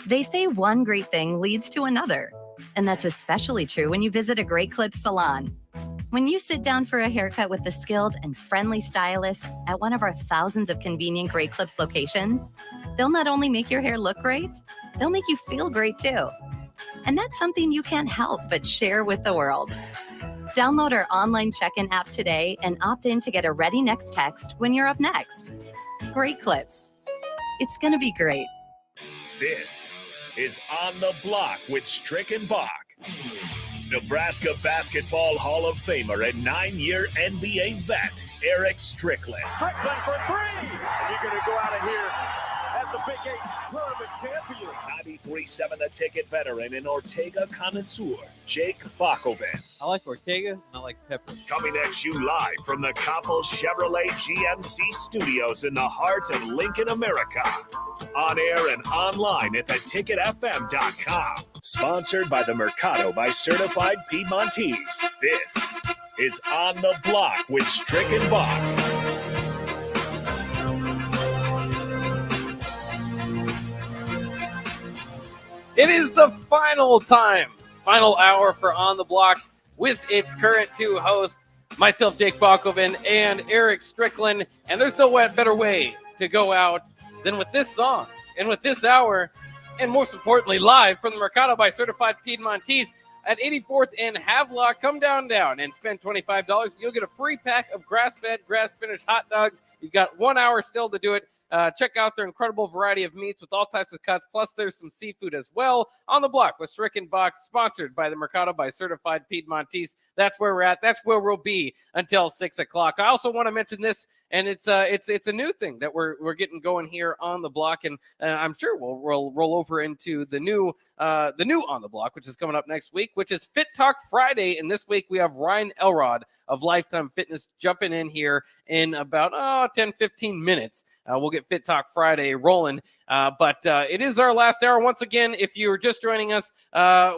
They say one great thing leads to another, and that's especially true when you visit a Great Clips salon. When you sit down for a haircut with the skilled and friendly stylist at one of our thousands of convenient Great Clips locations, they'll not only make your hair look great, they'll make you feel great too. And that's something you can't help but share with the world. Download our online check-in app today and opt in to get a ready next text when you're up next. Great Clips. It's going to be great. This is On the Block with Strick and Bach. Nebraska Basketball Hall of Famer and 9-year NBA vet, Eric Strickland. Strickland for 3! And you're going to go out of here as the Big 8 tournament champion. 93.7 The Ticket veteran and Ortega connoisseur, Jake Bakoven. I like Ortega, and I like pepper. Coming at you live from the Coppel Chevrolet GMC studios in the heart of Lincoln, America. On air and online at theticketfm.com. Sponsored by the Mercato by Certified Piedmontese. This is On the Block with Strick and Bach. It is the final hour for On the Block with its current 2 hosts, myself, Jake Bakoven, and Eric Strickland. And there's no better way to go out than with this song and with this hour, and most importantly, live from the Mercato by Certified Piedmontese at 84th and Havelock. Come down and spend $25. You'll get a free pack of grass-fed, grass-finished hot dogs. You've got 1 hour still to do it. Check out their incredible variety of meats with all types of cuts. Plus, there's some seafood as well. On the Block with Strick and Bach, sponsored by the Mercato by Certified Piedmontese. That's where we're at. That's where we'll be until 6 o'clock. I also want to mention this, and it's a new thing that we're getting going here on the Block, and I'm sure we'll roll over into the new On the Block, which is coming up next week, which is Fit Talk Friday. And this week we have Ryan Elrod of Lifetime Fitness jumping in here in about 10-15 minutes. We'll get get Fit Talk Friday rolling. But it is our last hour. Once again, if you're just joining us,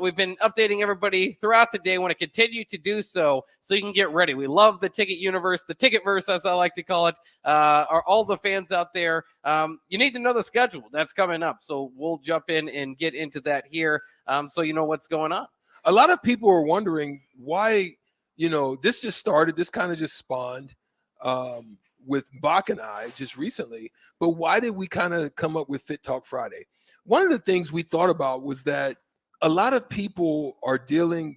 we've been updating everybody throughout the day. Want to continue to do so you can get ready. We love the ticket universe, the ticketverse, as I like to call it. Are all the fans out there? You need to know the schedule that's coming up. So we'll jump in and get into that here, so you know what's going on. A lot of people are wondering why, this just started. This kind of just spawned with Bach and I just recently. But why did we kind of come up with Fit Talk Friday? One of the things we thought about was that a lot of people are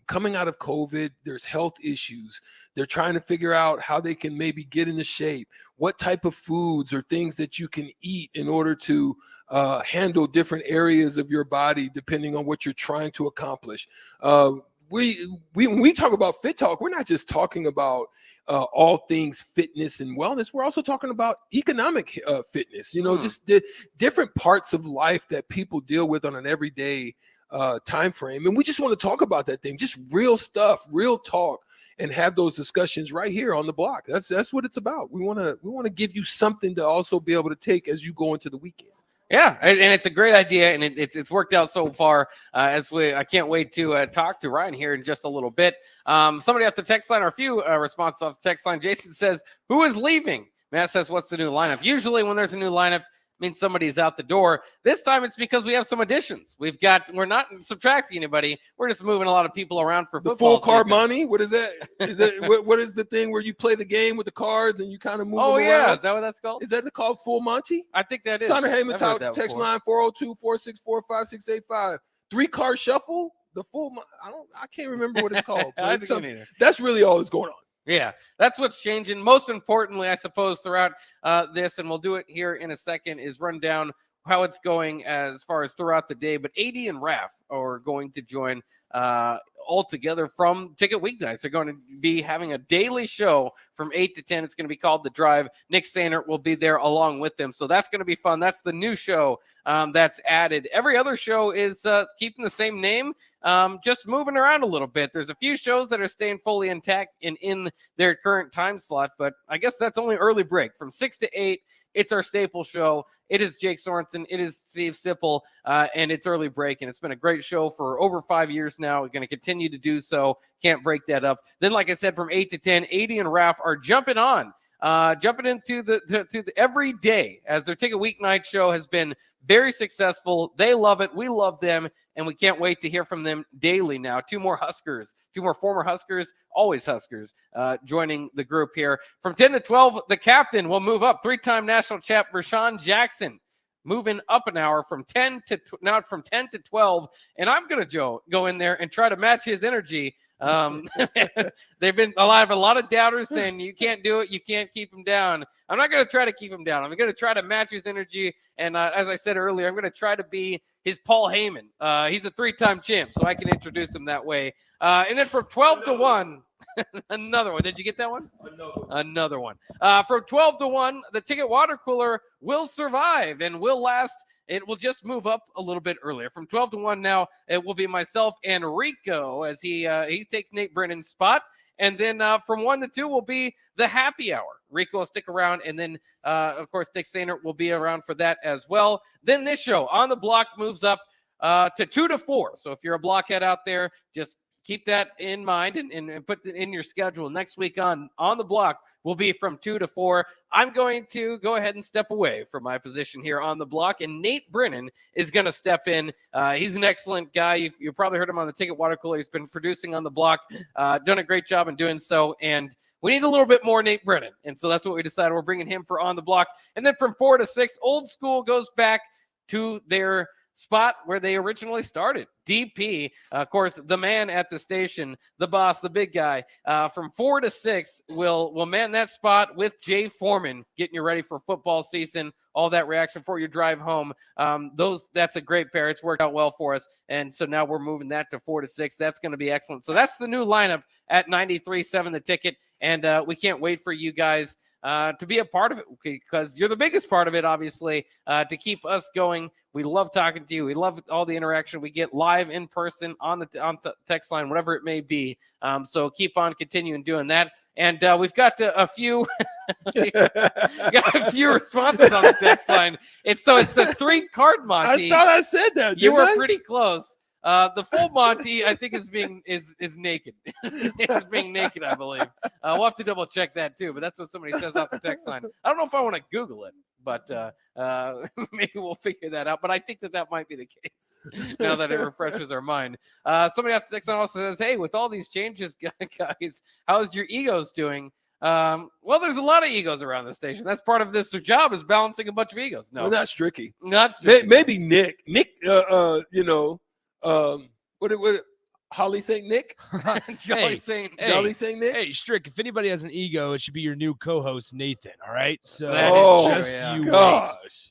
coming out of COVID. There's health issues. They're trying to figure out how they can maybe get into shape, what type of foods or things that you can eat in order to handle different areas of your body, depending on what you're trying to accomplish. When we talk about Fit Talk, we're not just talking about all things fitness and wellness. We're also talking about economic fitness, just the different parts of life that people deal with on an everyday time frame. And we just want to talk about that thing, just real stuff, real talk, and have those discussions right here on the block. That's what it's about. We want to give you something to also be able to take as you go into the weekend. Yeah, and it's a great idea, and it's worked out so far. I can't wait to talk to Ryan here in just a little bit. Somebody off the text line, or a few responses off the text line. Jason says, "Who is leaving?" Matt says, "What's the new lineup?" Usually, when there's a new lineup, means somebody's out the door. This time it's because we have some additions. We're not subtracting anybody. We're just moving a lot of people around for the football full card season. money. What is that? Is that what is the thing where you play the game with the cards and you kind of move them yeah, around? is that what that's called? Is that called full Monty? I think that is. Sonner Heyman I've heard talk that text before. line 402-464-5685. 3-card shuffle. The full. I can't remember what it's called. But I it's don't either. That's really all that's going on. Yeah, that's what's changing. Most importantly, I suppose, throughout this, and we'll do it here in a second, is run down how it's going as far as throughout the day. But AD and Raph are going to join all together from Ticket Weeknights. They're going to be having a daily show from 8 to 10. It's going to be called The Drive. Nick Sainert will be there along with them. So that's going to be fun. That's the new show that's added. Every other show is keeping the same name, just moving around a little bit. There's a few shows that are staying fully intact and in their current time slot, but I guess that's only early break. From 6 to 8, it's our staple show. It is Jake Sorensen. It is Steve Sipple, and it's early break, and it's been a great show for over 5 years now. We're going to continue to do so. Can't break that up. Then, like I said, from 8 to 10, 80 and Raph are jumping into the every day, as their Ticket Weeknight show has been very successful. They love it. We love them, and we can't wait to hear from them daily now. Two more former Huskers, always Huskers, joining the group here. From 10 to 12, the captain will move up. 3-time national champ Rashawn Jackson moving up an hour from 10 to 12, and I'm going to go in there and try to match his energy. They've been a lot of doubters saying you can't do it, you can't keep him down. I'm not going to try to keep him down. I'm going to try to match his energy, and as I said earlier, I'm going to try to be his Paul Heyman. He's a 3-time champ, so I can introduce him that way. And then from 12 to 1, another one. Did you get that one? Another one. From 12 to 1, the Ticket Water Cooler will survive and will last. It will just move up a little bit earlier. From 12 to 1 now, it will be myself and Rico as he takes Nate Brennan's spot. And then from 1 to 2 will be the happy hour. Rico will stick around. And then, of course, Nick Sainert will be around for that as well. Then this show, On the Block, moves up to 2 to 4. So if you're a blockhead out there, just keep that in mind and put it in your schedule. Next week on the Block will be from 2 to 4. I'm going to go ahead and step away from my position here on the Block, and Nate Brennan is going to step in. He's an excellent guy. You've probably heard him on the Ticket Water Cooler. He's been producing on the Block, done a great job in doing so, and we need a little bit more Nate Brennan, and so that's what we decided. We're bringing him for On the Block. And then from 4 to 6, Old School goes back to their spot where they originally started. DP, of course, the man at the station, the boss, the big guy, from 4 to 6 will man that spot with Jay Foreman, getting you ready for football season, all that reaction for your drive home. That's a great pair. It's worked out well for us. And so now we're moving that to 4 to 6. That's going to be excellent. So that's the new lineup at 93.7 The Ticket. And we can't wait for you guys to be a part of it, because you're the biggest part of it, obviously, to keep us going. We love talking to you. We love all the interaction we get live in person on the text line, whatever it may be. So keep on continuing doing that. And we've got a few responses on the text line. It's the 3-card Monty. I thought I said that. You were didn't I? pretty close. The full Monty, I think, is naked. Is being naked, I believe. We'll have to double check that too, but that's what somebody says off the text line. I don't know if I want to Google it, but maybe we'll figure that out. But I think that might be the case now that it refreshes our mind. Somebody off the text line also says, "Hey, with all these changes, guys, how's your egos doing?" Well, there's a lot of egos around the station. That's part of this job, is balancing a bunch of egos. No, well, not Stricky. Not Stricky. Maybe Nick. Nick, what Holly St. Nick? Jolly St. Nick? Hey, Strick, if anybody has an ego, it should be your new co-host, Nathan, all right? So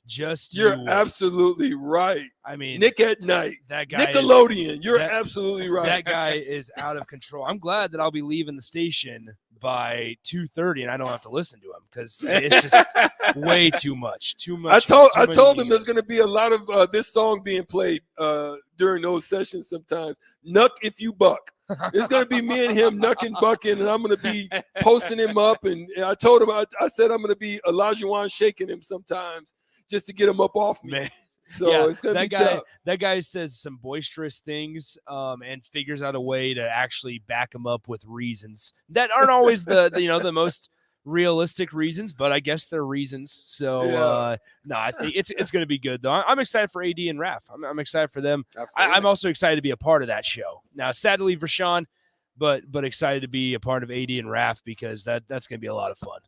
You're absolutely right. I mean, Nick at Night. That guy Nickelodeon. You're absolutely right. That guy is out of control. I'm glad that I'll be leaving the station by 2:30 and I don't have to listen to him, because it's just way too much. I told him there's going to be a lot of this song being played during those sessions sometimes. Nuck if you buck. It's going to be me and him nucking, bucking, and I'm going to be posting him up. And I told him, I said I'm going to be Olajuwon shaking him sometimes just to get him up off me. Man. So yeah, it's going to be tough. That guy says some boisterous things and figures out a way to actually back him up with reasons that aren't always the most realistic reasons, but I guess they're reasons. So I think it's going to be good, though. I'm excited for AD and Raph. I'm excited for them. I'm also excited to be a part of that show. Now, sad to leave Rashawn, but excited to be a part of AD and Raph, because that's going to be a lot of fun.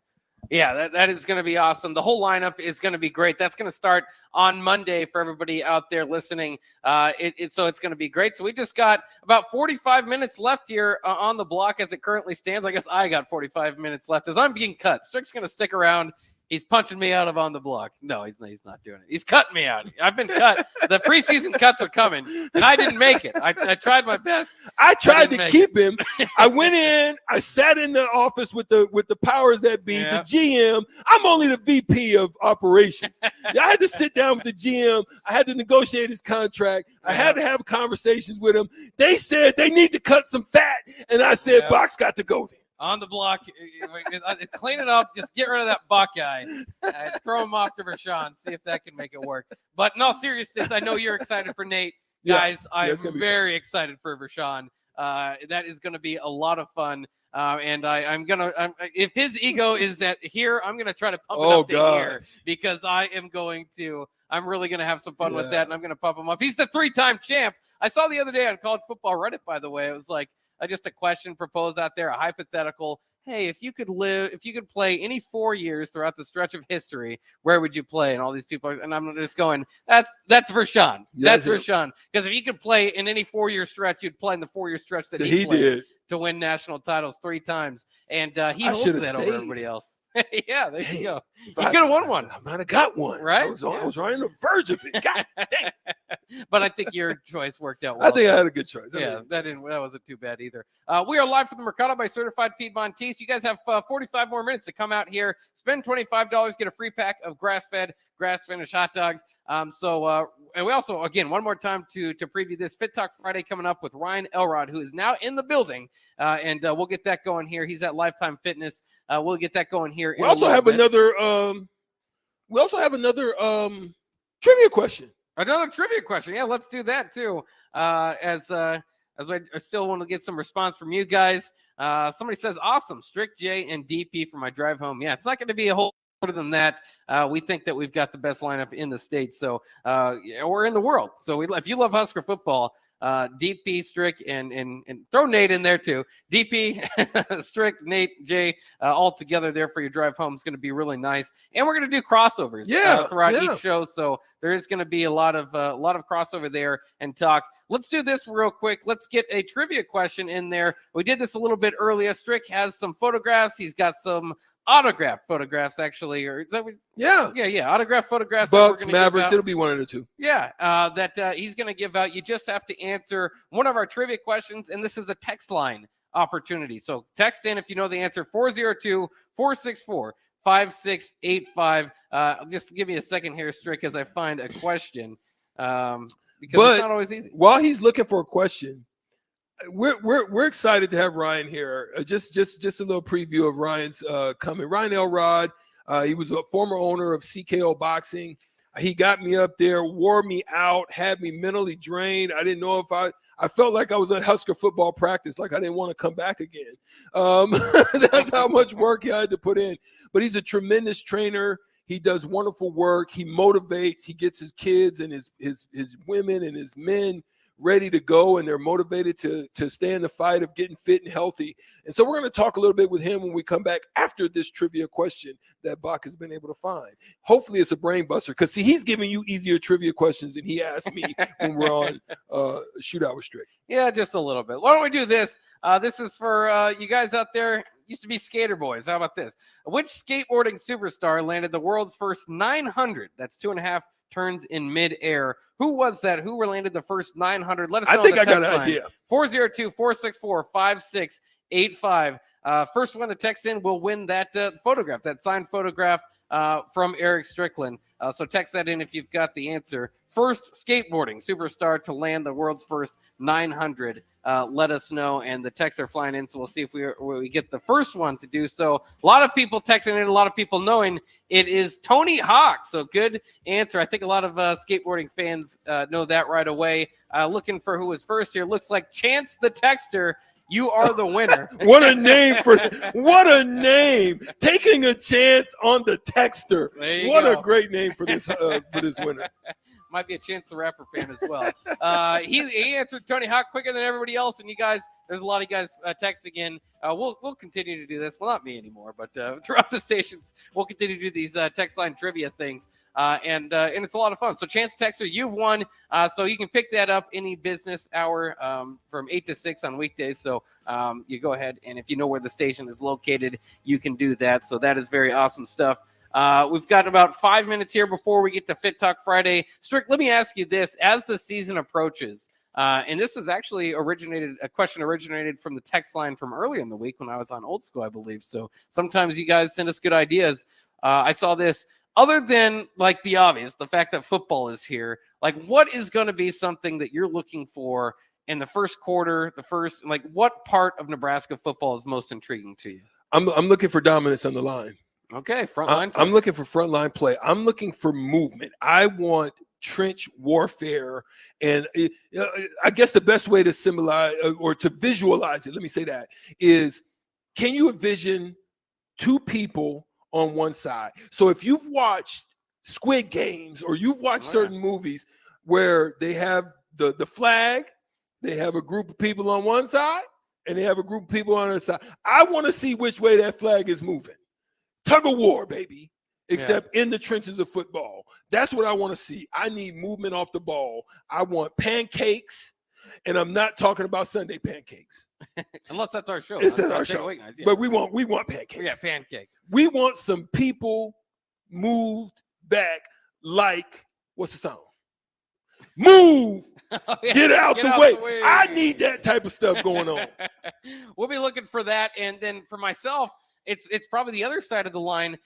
Yeah, that is going to be awesome. The whole lineup is going to be great. That's going to start on Monday for everybody out there listening. So it's going to be great. So we just got about 45 minutes left here on the block as it currently stands. I guess I got 45 minutes left as I'm being cut. Strick's going to stick around. He's punching me out of on the block. No, he's not doing it. He's cutting me out. I've been cut. The preseason cuts are coming, and I didn't make it. I tried my best. I tried to keep him. I went in. I sat in the office with the powers that be, the GM. I'm only the VP of operations. I had to sit down with the GM. I had to negotiate his contract. I had to have conversations with him. They said they need to cut some fat, and I said, Box got to go there. On the block, clean it up. Just get rid of that Buckeye. Throw him off to Rashawn. See if that can make it work. But in all seriousness, I know you're excited for Nate. Guys, I'm very excited for Rashawn. That is going to be a lot of fun. And I'm if his ego is at here, I'm going to try to pump it up to here, because I'm really going to have some fun with that, and I'm going to pump him up. He's the 3-time champ. I saw the other day on College Football Reddit, by the way, it was like, just a question proposed out there, a hypothetical. Hey, if you could play any 4 years throughout the stretch of history, where would you play? And all these people and I'm just going, that's Rashawn. That's Rashawn. Because if you could play in any 4-year stretch, you'd play in the 4-year stretch that he played did to win national titles 3 times. And he holds that over everybody else. Yeah, there you go. You could have won one. I might have got one. Right? I was right on the verge of it. God dang. But I think your choice worked out well. I think I had a good choice. That wasn't too bad either. We are live from the Mercato by Certified Piedmontese. You guys have 45 more minutes to come out here, spend $25, get a free pack of grass-fed, grass-finished hot dogs. And we also, again, one more time to preview this Fit Talk Friday coming up with Ryan Elrod, who is now in the building, and we'll get that going here. He's at Lifetime Fitness. We'll get that going here. We also have another trivia question. Another trivia question. Yeah, let's do that too. As I still want to get some response from you guys. Somebody says, awesome, Strick, J, and DP for my drive home. Yeah, it's not going to be a whole more than that. We think that we've got the best lineup in the state, or in the world. So if you love Husker football, DP, Strick, and throw Nate in there too. DP, Strick, Nate, Jay, all together there for your drive home is going to be really nice. And we're going to do crossovers throughout each show. So there is going to be a lot of crossover there and talk. Let's do this real quick. Let's get a trivia question in there. We did this a little bit earlier. Strick has some photographs. He's got some autographed photographs, actually, or is that autographed photographs. Bucks, Mavericks, it'll be one of the two. Yeah, that he's going to give out. You just have to answer one of our trivia questions, and this is a text line opportunity. So text in if you know the answer, 402-464-5685. 5685. Just give me a second here, Strick, as I find a question. Because it's not always easy. While he's looking for a question, we're excited to have Ryan here. Just a little preview of Ryan's coming. Ryan Elrod, he was a former owner of CKO Boxing. He got me up there, wore me out, had me mentally drained. I didn't know if I felt like I was at Husker football practice, like I didn't want to come back again. That's how much work he had to put in. But he's a tremendous trainer. He does wonderful work. He motivates. He gets his kids and his women and his men ready to go, and they're motivated to stay in the fight of getting fit and healthy. And so we're going to talk a little bit with him when we come back after this trivia question that Bach has been able to find. Hopefully it's a brain buster, because see, he's giving you easier trivia questions than he asked me when we're on Shootout with Strick. Yeah, just a little bit. Why don't we do this? This is for you guys out there. Used to be skater boys. How about this? Which skateboarding superstar landed the world's first 900? That's 2.5 turns in midair. Who was that? Who landed the first 900? Let us know. I think I got an idea. 402-464-5685. First one to text in will win that photograph, that signed photograph from Eric Strickland. So text that in if you've got the answer. First skateboarding superstar to land the world's first 900. Let us know, and the texts are flying in, so we'll see if we get the first one to do so. A lot of people texting in, a lot of people knowing it is Tony Hawk. So good answer. I think a lot of skateboarding fans know that right away. Looking for who was first here. Looks like Chance the Texter. You are the winner. What a name what a name. Taking a chance on the Texter. What a great name for this winner. Might be a Chance the Rapper fan as well. He answered Tony Hawk quicker than everybody else, and you guys, there's a lot of guys texting in. We'll continue to do this. Well, not me anymore, but throughout the stations, we'll continue to do these text line trivia things, and it's a lot of fun. So, Chance Texter, you've won. So you can pick that up any business hour from 8 to 6 on weekdays. So you go ahead, and if you know where the station is located, you can do that. So that is very awesome stuff. We've got about 5 minutes here before we get to Fit Talk Friday. Strick, let me ask you this. As the season approaches, and this was actually a question originated from the text line from earlier in the week when I was on Old School, I believe. So sometimes you guys send us good ideas. I saw this. Other than like the obvious, the fact that football is here, like what is going to be something that you're looking for in the first quarter, what part of Nebraska football is most intriguing to you? I'm looking for dominance on the line. Okay, frontline play. I'm looking for frontline play. I'm looking for movement. I want trench warfare. And I guess the best way to symbolize or to visualize it, let me say that, is can you envision two people on one side? So if you've watched Squid Games or you've watched certain movies where they have the flag, they have a group of people on one side and they have a group of people on the other side. I want to see which way that flag is moving. Tug of war, baby, except in the trenches of football. That's what I want to see. I need movement off the ball. I want pancakes, and I'm not talking about Sunday pancakes. Unless that's our show. It's our show. But we want pancakes. Yeah, pancakes. We want some people moved back like, what's the song? Move! Get out the way. I need that type of stuff going on. We'll be looking for that. And then for myself, it's probably the other side of the line,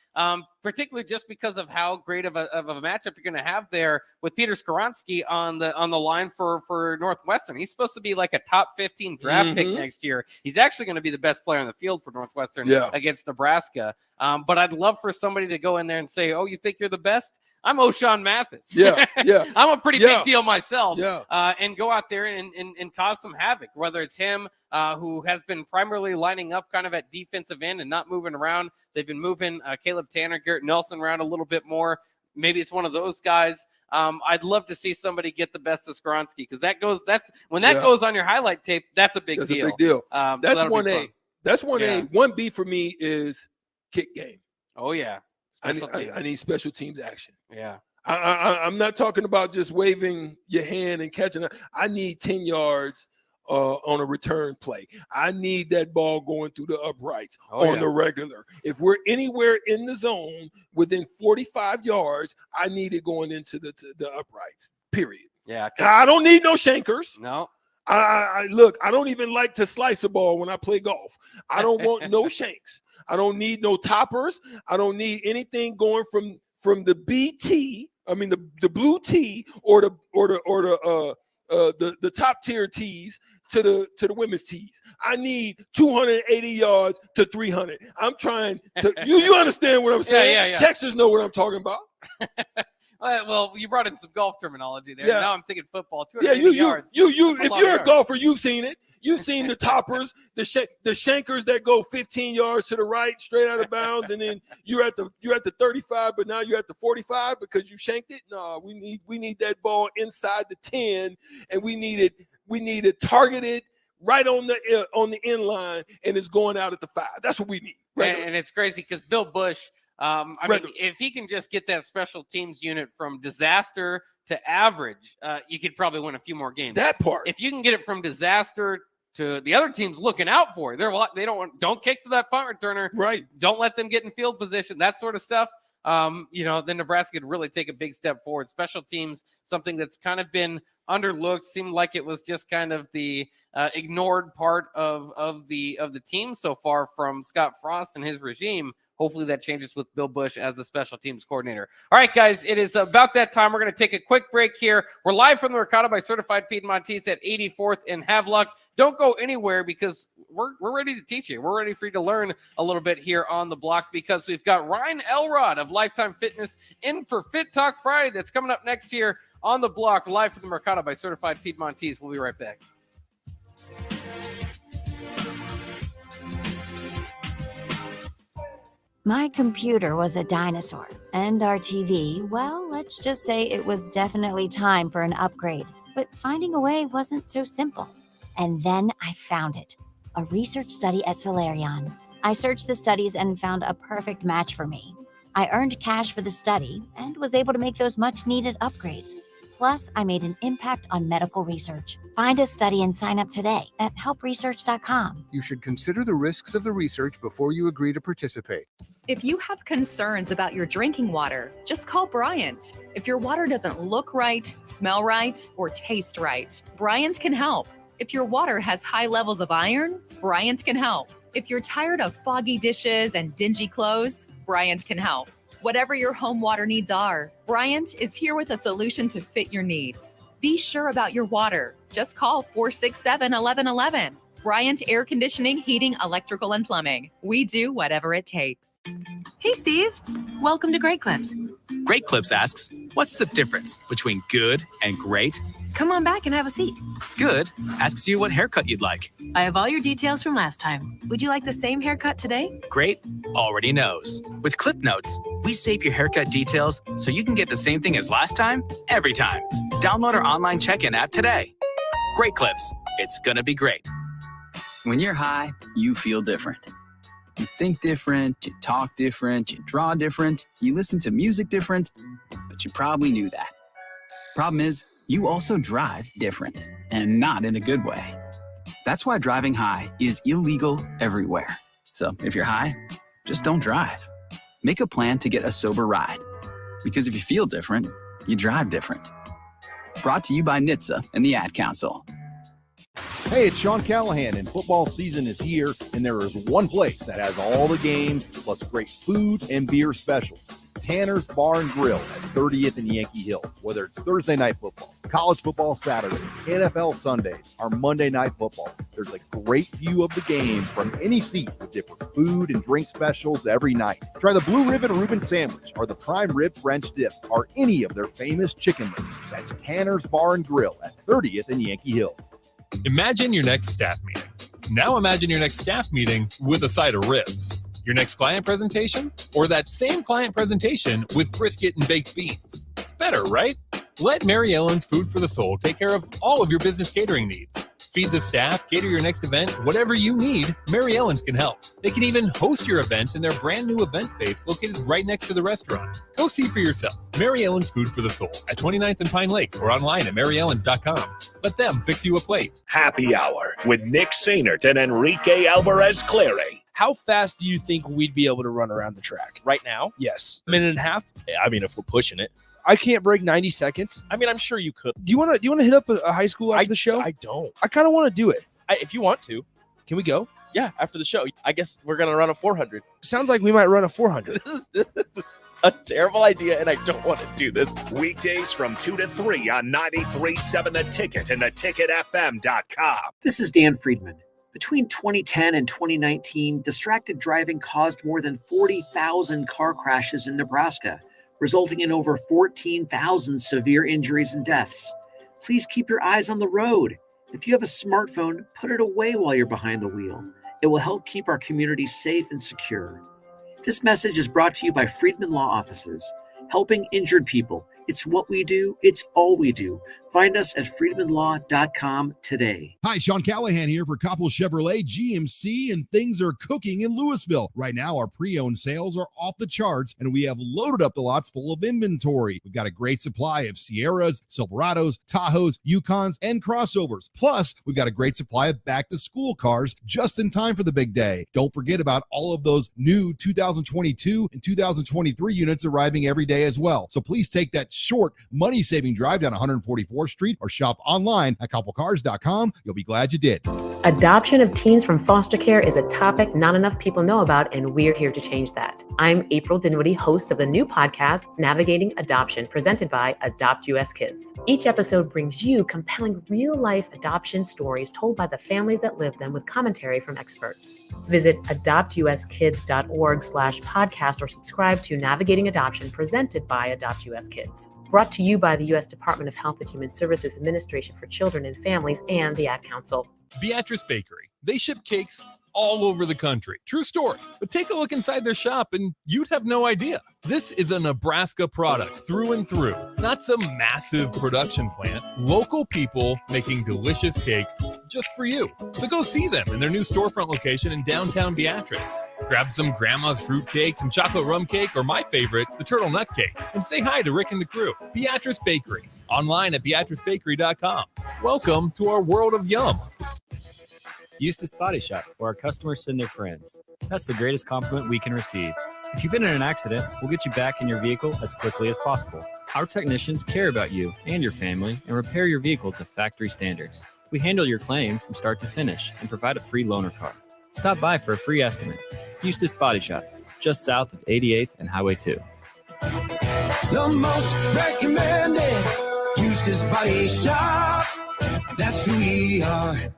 particularly just because of how great of a matchup you're going to have there with Peter Skoronski on the line for Northwestern. He's supposed to be like a top 15 draft pick next year. He's actually going to be the best player on the field for Northwestern against Nebraska. But I'd love for somebody to go in there and say, "Oh, you think you're the best? I'm O'Shawn Mathis. Yeah. I'm a pretty big deal myself. And go out there and cause some havoc, whether it's him who has been primarily lining up kind of at defensive end and not moving around. They've been moving Caleb Tanner, Garrett Nelson around a little bit more. Maybe it's one of those guys. I'd love to see somebody get the best of Skoronski because when that goes on your highlight tape, that's a big deal. That's a big deal. That's so 1A. That's 1A. 1B for me is kick game. Oh, yeah. I need special teams action. Yeah. I'm not talking about just waving your hand and catching it. I need 10 yards on a return play. I need that ball going through the uprights the regular. If we're anywhere in the zone within 45 yards, I need it going into the uprights, period. Yeah. I don't need no shankers. No. I look, I don't even like to slice a ball when I play golf. I don't want no shanks. I don't need no toppers. I don't need anything going from the BT. I mean the blue tee or the top tier tees to the women's tees. I need 280 yards to 300. I'm trying to you understand what I'm saying? Yeah. Texans know what I'm talking about. Well, you brought in some golf terminology there. Yeah. Now I'm thinking football. Yeah, 280 yards. if you're a golfer, you've seen it. You've seen the toppers, the shankers that go 15 yards to the right, straight out of bounds, and then you're at the 35, but now you're at the 45 because you shanked it. No, we need that ball inside the 10, and we need it targeted right on the end line, and it's going out at the 5. That's what we need. And it's crazy because Bill Bush. I mean, if he can just get that special teams unit from disaster to average, you could probably win a few more games. That part. If you can get it from disaster to the other team's looking out for it, they don't kick to that punt returner. Right. Don't let them get in field position. That sort of stuff. Then Nebraska could really take a big step forward. Special teams, something that's kind of been underlooked, seemed like it was just kind of the ignored part of the team so far from Scott Frost and his regime. Hopefully that changes with Bill Bush as the special teams coordinator. All right, guys, it is about that time. We're going to take a quick break here. We're live from the Mercato by Certified Piedmontese at 84th and Havelock. Don't go anywhere because we're ready to teach you. We're ready for you to learn a little bit here on the block because we've got Ryan Elrod of Lifetime Fitness in for Fit Talk Friday. That's coming up next here on the block, live from the Mercato by Certified Piedmontese. We'll be right back. My computer was a dinosaur, and our TV, well, let's just say it was definitely time for an upgrade. But finding a way wasn't so simple. And then I found it, a research study at Solarion. I searched the studies and found a perfect match for me. I earned cash for the study and was able to make those much-needed upgrades. Plus, I made an impact on medical research. Find a study and sign up today at helpresearch.com. You should consider the risks of the research before you agree to participate. If you have concerns about your drinking water, just call Bryant. If your water doesn't look right, smell right, or taste right, Bryant can help. If your water has high levels of iron, Bryant can help. If you're tired of foggy dishes and dingy clothes, Bryant can help. Whatever your home water needs are, Bryant is here with a solution to fit your needs. Be sure about your water. Just call 467-1111. Bryant Air Conditioning, Heating, Electrical, and Plumbing. We do whatever it takes. Hey, Steve. Welcome to Great Clips. Great Clips asks, what's the difference between good and great? Come on back and have a seat. Good asks you what haircut you'd like. I have all your details from last time. Would you like the same haircut today? Great already knows. With Clip Notes, we save your haircut details so you can get the same thing as last time, every time. Download our online check-in app today. Great Clips. It's gonna be great. When you're high, you feel different. You think different, you talk different, you draw different, you listen to music different, but you probably knew that. Problem is, you also drive different, and not in a good way. That's why driving high is illegal everywhere. So if you're high, just don't drive. Make a plan to get a sober ride. Because if you feel different, you drive different. Brought to you by NHTSA and the Ad Council. Hey, it's Sean Callahan, and football season is here, and there is one place that has all the games, plus great food and beer specials. Tanner's Bar and Grill at 30th and Yankee Hill. Whether it's Thursday night football, college football Saturdays, NFL Sundays, or Monday night football, there's a great view of the game from any seat with different food and drink specials every night. Try the Blue Ribbon Reuben Sandwich or the Prime Rib French Dip or any of their famous chicken wings. That's Tanner's Bar and Grill at 30th and Yankee Hill. Imagine your next staff meeting. Now imagine your next staff meeting with a side of ribs. Your next client presentation? Or that same client presentation with brisket and baked beans. It's better, right? Let Mary Ellen's Food for the Soul take care of all of your business catering needs. Feed the staff, cater your next event, whatever you need, Mary Ellen's can help. They can even host your events in their brand new event space located right next to the restaurant. Go see for yourself. Mary Ellen's Food for the Soul at 29th and Pine Lake or online at maryellens.com. Let them fix you a plate. Happy Hour with Nick Sainert and Enrique Alvarez Clary. How fast do you think we'd be able to run around the track? Right now? Yes. A minute and a half? I mean, if we're pushing it. I can't break 90 seconds. I mean, I'm sure you could. Do you want to hit up a high school after the show? I don't. I kind of want to do it. If you want to. Can we go? Yeah, after the show. I guess we're going to run a 400. Sounds like we might run a 400. This is a terrible idea, and I don't want to do this. Weekdays from 2 to 3 on 93.7 The Ticket and theticketfm.com. This is Dan Friedman. Between 2010 and 2019, distracted driving caused more than 40,000 car crashes in Nebraska, resulting in over 14,000 severe injuries and deaths. Please keep your eyes on the road. If you have a smartphone, put it away while you're behind the wheel. It will help keep our community safe and secure. This message is brought to you by Friedman Law Offices, helping injured people. It's what we do. It's all we do. Find us at freedmanlaw.com today. Hi, Sean Callahan here for Coppell Chevrolet GMC, and things are cooking in Louisville. Right now, our pre-owned sales are off the charts, and we have loaded up the lots full of inventory. We've got a great supply of Sierras, Silverados, Tahoes, Yukons, and crossovers. Plus, we've got a great supply of back-to-school cars just in time for the big day. Don't forget about all of those new 2022 and 2023 units arriving every day as well. So please take that short, money-saving drive down 144th Street or shop online at coppellcars.com. You'll be glad you did. Adoption of teens from foster care is a topic not enough people know about, and we're here to change that. I'm April Dinwiddie, host of the new podcast, Navigating Adoption, presented by Adopt US Kids. Each episode brings you compelling real-life adoption stories told by the families that live them with commentary from experts. Visit adoptuskids.org/podcast or subscribe to Navigating Adoption, presented by Adopt US Kids. Brought to you by the U.S. Department of Health and Human Services Administration for Children and Families and the Ad Council. Beatrice Bakery. They ship cakes all over the country. True story. But take a look inside their shop and you'd have no idea. This is a Nebraska product through and through. Not some massive production plant. Local people making delicious cake just for you. So go see them in their new storefront location in downtown Beatrice. Grab some grandma's fruit cake, some chocolate rum cake, or my favorite, the turtle nut cake. And say hi to Rick and the crew. Beatrice Bakery. Online at beatricebakery.com. Welcome to our world of yum. Eustace Body Shop, where our customers send their friends. That's the greatest compliment we can receive. If you've been in an accident, we'll get you back in your vehicle as quickly as possible. Our technicians care about you and your family and repair your vehicle to factory standards. We handle your claim from start to finish and provide a free loaner car. Stop by for a free estimate. Eustace Body Shop, just south of 88th and Highway 2. The most recommended Eustace Body Shop. That's who we are.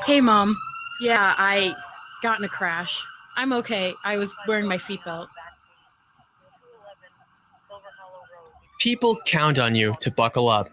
Hey, Mom. Yeah, I got in a crash. I'm okay. I was wearing my seatbelt. People count on you to buckle up.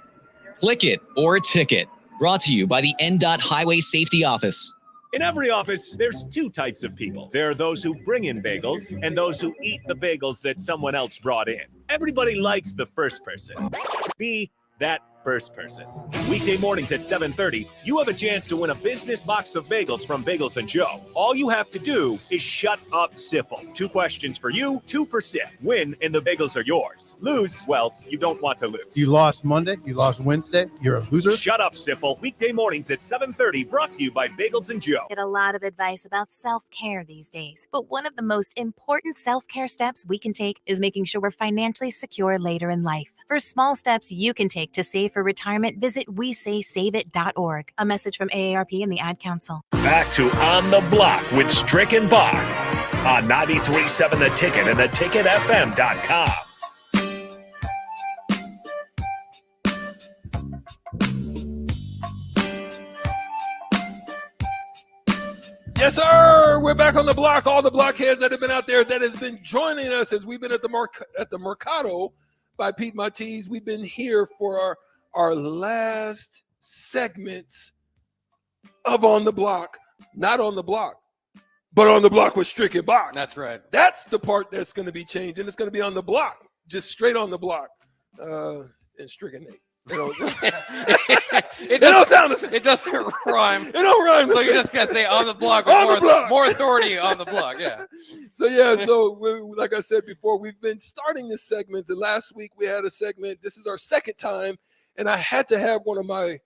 Click it or a ticket. Brought to you by the NDOT Highway Safety Office. In every office, there's two types of people. There are those who bring in bagels and those who eat the bagels that someone else brought in. Everybody likes the first person. Be that first person. Weekday mornings at 7:30, you have a chance to win a business box of bagels from Bagels & Joe. All you have to do is shut up Sipple. 2 questions for you, 2 for Sip. Win and the bagels are yours. Lose, well, you don't want to lose. You lost Monday, you lost Wednesday, you're a loser. Shut up Sipple. Weekday mornings at 7:30, brought to you by Bagels & Joe. Get a lot of advice about self-care these days, but one of the most important self-care steps we can take is making sure we're financially secure later in life. For small steps you can take to save for retirement, visit WeSaySaveIt.org. A message from AARP and the Ad Council. Back to On the Block with Strick and Bach on 93.7 The Ticket and theticketfm.com. Yes, sir. We're back on the block. All the blockheads that have been out there that has been joining us as we've been at the Mercato by Piedmontese. We've been here for our last segments of On the Block. Not on the block, but on the block with Strick and Bach. That's right. That's the part that's going to be changed, and it's going to be on the block, just straight on the block. And Strick and Nate. It don't sound the same. It doesn't rhyme. It don't rhyme. So you just gotta say on the block with more authority on the block. Yeah. So like I said before, we've been starting this segment. And last week we had a segment. This is our second time, and I had to have one of my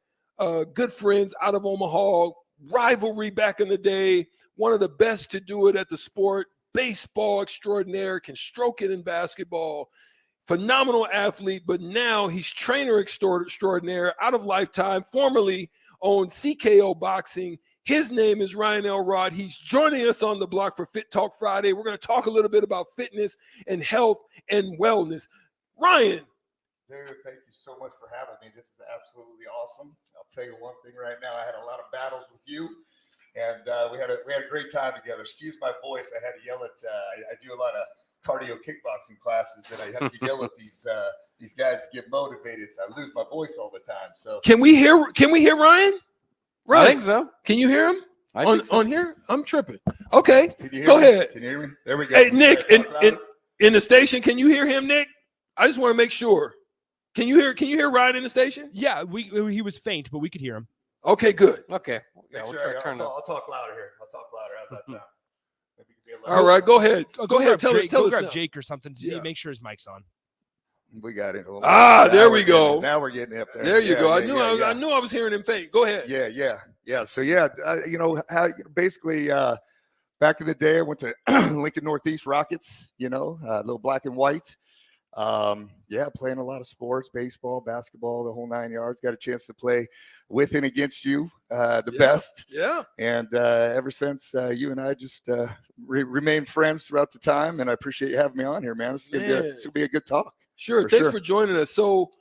good friends out of Omaha rivalry back in the day, one of the best to do it at the sport, baseball extraordinaire, can stroke it in basketball, phenomenal athlete, but now he's trainer extraordinaire out of Lifetime, formerly owned CKO Boxing. His name is Ryan Elrod. He's joining us on the block for Fit Talk Friday. We're going to talk a little bit about fitness and health and wellness. Ryan. Dude, thank you so much for having me. This is absolutely awesome. I'll tell you one thing right now. I had a lot of battles with you, and we had a great time together. Excuse my voice. I had to yell at. I do a lot of cardio kickboxing classes, and I have to yell at these guys to get motivated. So I lose my voice all the time. So can we hear Ryan? Right. I think so. Can you hear him on here? I'm tripping. Okay, go ahead. Can you hear me? There we go. Hey, Nick, in the station, can you hear him, Nick? I just want to make sure. Can you hear Ryan in the station? Yeah, he was faint, but we could hear him. Okay, good. Okay. Yeah, I'll talk louder here. I'll talk louder. How's that sound? Maybe you can be all right, go ahead. Go ahead. Tell us grab now. Jake or something to see. Make sure his mic's on. We got it. There we go. Now we're getting up there. There you go. I knew I was hearing him faint. Go ahead. Yeah. So basically back in the day, I went to Lincoln Northeast Rockets. A little black and white. Playing a lot of sports, baseball, basketball, the whole 9 yards. Got a chance to play with and against you, the best. Yeah. And ever since, you and I just remained friends throughout the time. And I appreciate you having me on here, man. This is gonna be a good talk. Sure. Thanks for joining us. So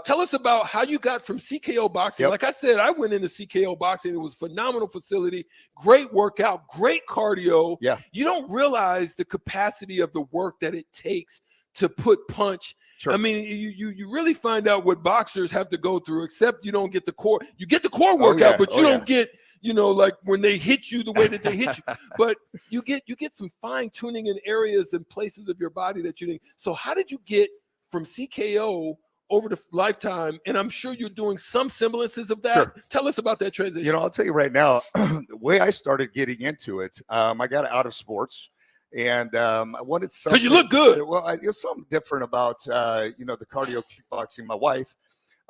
tell us about how you got from CKO Boxing. Yep. Like I said, I went into CKO Boxing. It was a phenomenal facility, great workout, great cardio. Yeah. You don't realize the capacity of the work that it takes to put punch. Sure. I mean, you really find out what boxers have to go through, except you don't get the core. You get the core workout, but you don't get, like when they hit you the way that they hit you. But you get some fine tuning in areas and places of your body that you didn't. So how did you get from CKO over to Lifetime? And I'm sure you're doing some semblances of that. Sure. Tell us about that transition. I'll tell you right now, the way I started getting into it, I got out of sports. And I wanted something. Because you look good. Well, there's something different about, the cardio kickboxing. My wife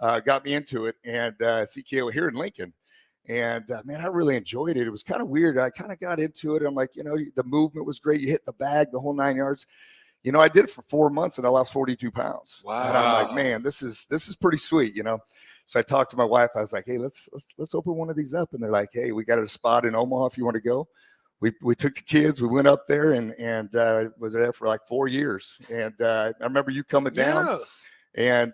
got me into it, and CKO here in Lincoln. And, man, I really enjoyed it. It was kind of weird. I kind of got into it. I'm like, the movement was great. You hit the bag, the whole 9 yards. I did it for 4 months, and I lost 42 pounds. Wow. And I'm like, man, this is pretty sweet, So I talked to my wife. I was like, hey, let's open one of these up. And they're like, hey, we got a spot in Omaha if you want to go. We took the kids, we went up there and was there for like 4 years. And I remember you coming down and,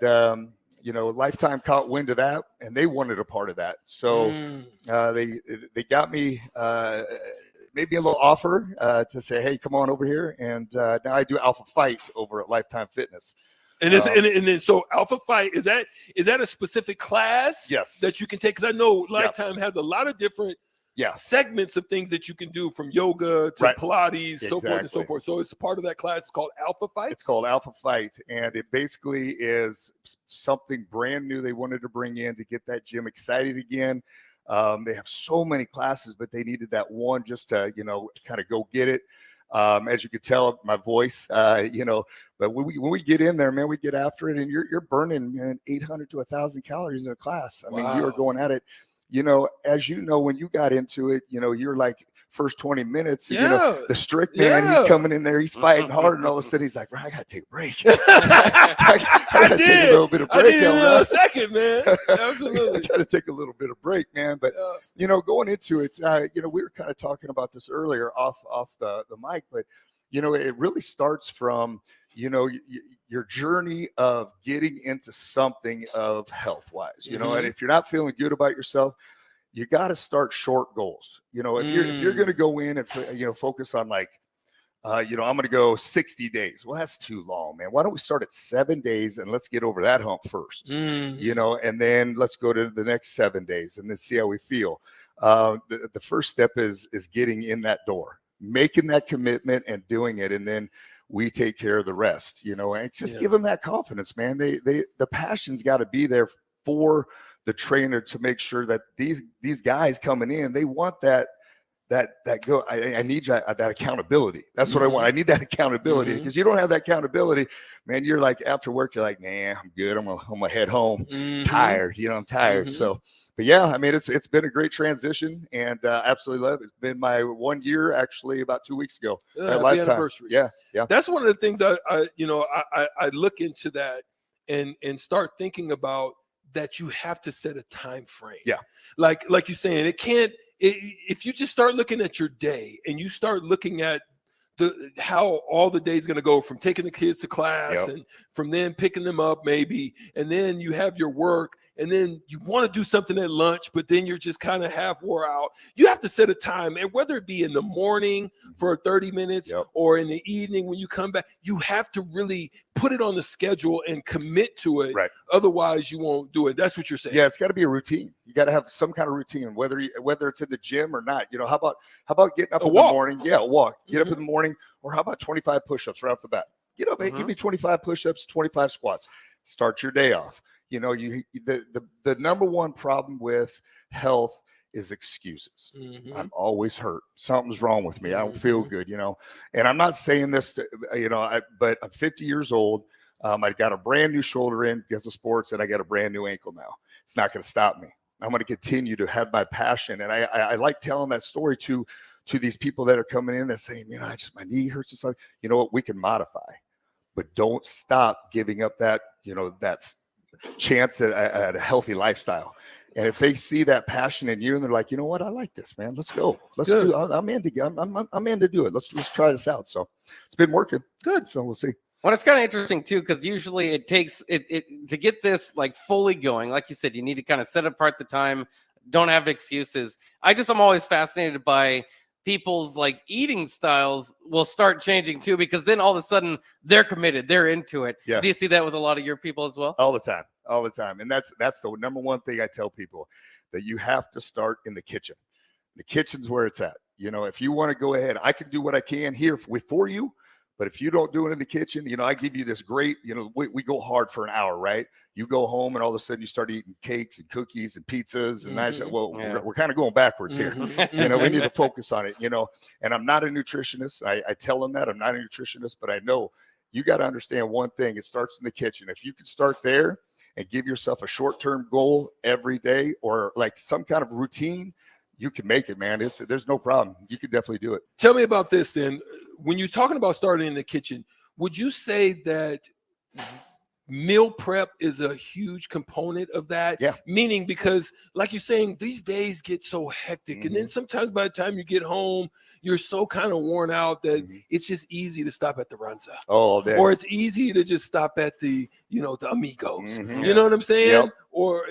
Lifetime caught wind of that and they wanted a part of that. So they got me, maybe a little offer to say, hey, come on over here. And now I do Alpha Fight over at Lifetime Fitness. And then so Alpha Fight, is that a specific class? Yes. That you can take? Because I know Lifetime has a lot of different segments of things that you can do, from yoga to Pilates, so forth and so forth. So it's part of that class. It's called Alpha Fight. It's called Alpha Fight, and it basically is something brand new they wanted to bring in to get that gym excited again. They have so many classes, but they needed that one just to kind of go get it. As you could tell, my voice, but when we get in there, man, we get after it, and you're burning, man, 800 to 1,000 calories in a class. I mean, you are going at it. As when you got into it, you're like first 20 minutes, the strict man, he's coming in there, he's fighting hard, and all of a sudden he's like, right, I gotta take a break. I gotta take a little bit of break. I did in a second, man. Absolutely. I gotta take a little bit of break, man. But going into it, we were kind of talking about this earlier off the mic, but it really starts from your journey of getting into something of health wise, and if you're not feeling good about yourself, you got to start short goals. If you're going to go in and, focus on like, I'm going to go 60 days. Well, that's too long, man. Why don't we start at 7 days and let's get over that hump first, and then let's go to the next 7 days and then see how we feel. The first step is getting in that door, making that commitment and doing it. And then we take care of the rest, and just give them that confidence, man. The passion's got to be there for the trainer to make sure that these guys coming in, they want that go. I need that accountability. That's what I want. I need that accountability, because you don't have that accountability, man. You're like, after work, you're like, man, I'm good. I'm gonna head home tired. I'm tired. So but yeah, I mean, it's been a great transition, and absolutely love it. It's been my 1 year, actually, about 2 weeks ago. Happy Lifetime. anniversary. Yeah. That's one of the things I look into that and start thinking about that. You have to set a time frame. Yeah. Like you're saying, if you just start looking at your day and you start looking at how all the day's going to go, from taking the kids to class and from then picking them up maybe, and then you have your work, and then you want to do something at lunch, but then you're just kind of half wore out. You have to set a time, and whether it be in the morning for 30 minutes or in the evening when you come back, you have to really put it on the schedule and commit to it. Right. Otherwise you won't do it. That's what you're saying. Yeah, it's got to be a routine. You got to have some kind of routine, whether it's in the gym or not. How about getting up in the morning? Yeah, a walk. Get up in the morning, or how about 25 push-ups right off the bat? Get up, give me 25 push-ups, 25 squats. Start your day off. The number one problem with health is excuses. I'm always hurt. Something's wrong with me. I don't feel good, And I'm not saying this but I'm 50 years old. I got a brand new shoulder in because of sports, and I got a brand new ankle now. It's not going to stop me. I'm going to continue to have my passion. And I like telling that story to these people that are coming in and saying, my knee hurts and stuff. You know what? We can modify, but don't stop giving up that chance at a healthy lifestyle. And if they see that passion in you and they're like, you know what, I like this, man, let's go. Let's do it. I'm in to do it. Let's try this out. So it's been working. Good. So we'll see. Well, it's kind of interesting too, because usually it takes it to get this like fully going. Like you said, you need to kind of set apart the time. Don't have excuses. I'm always fascinated by people's like eating styles will start changing too, because then all of a sudden they're committed, they're into it. Yeah. Do you see that with a lot of your people as well? All the time. And that's the number one thing I tell people, that you have to start in the kitchen. The kitchen's where it's at. If you want to go ahead, I can do what I can here for you. But if you don't do it in the kitchen, I give you this great, we go hard for an hour, right? You go home and all of a sudden you start eating cakes and cookies and pizzas and we're kind of going backwards here. We need to focus on it, and I'm not a nutritionist. I tell them that I'm not a nutritionist, but I know you got to understand one thing. It starts in the kitchen. If you can start there and give yourself a short-term goal every day, or like some kind of routine, you can make it, man. There's no problem. You can definitely do it. Tell me about this then. When you're talking about starting in the kitchen, would you say that meal prep is a huge component of that? Yeah. Meaning, because like you're saying, these days get so hectic. And then sometimes by the time you get home, you're so kind of worn out that it's just easy to stop at the Runza. All day. Or it's easy to just stop at the Amigos. Mhm. You know what I'm saying? Yep. Or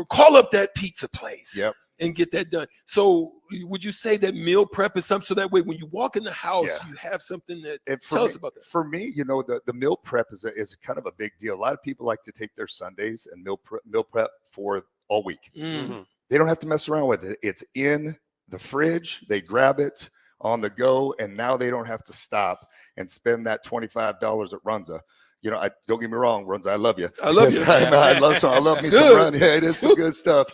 call up that pizza place. Yep. And get that done. So would you say that meal prep is something, so that way when you walk in the house, you have something that tell us about that? For me, the meal prep is a kind of a big deal. A lot of people like to take their Sundays and meal prep for all week. Mm-hmm. They don't have to mess around with it. It's in the fridge. They grab it on the go, and now they don't have to stop and spend that $25 at Runza. Don't get me wrong, Runza, I love you. I love you. I love me some Run. Yeah, it is some good stuff,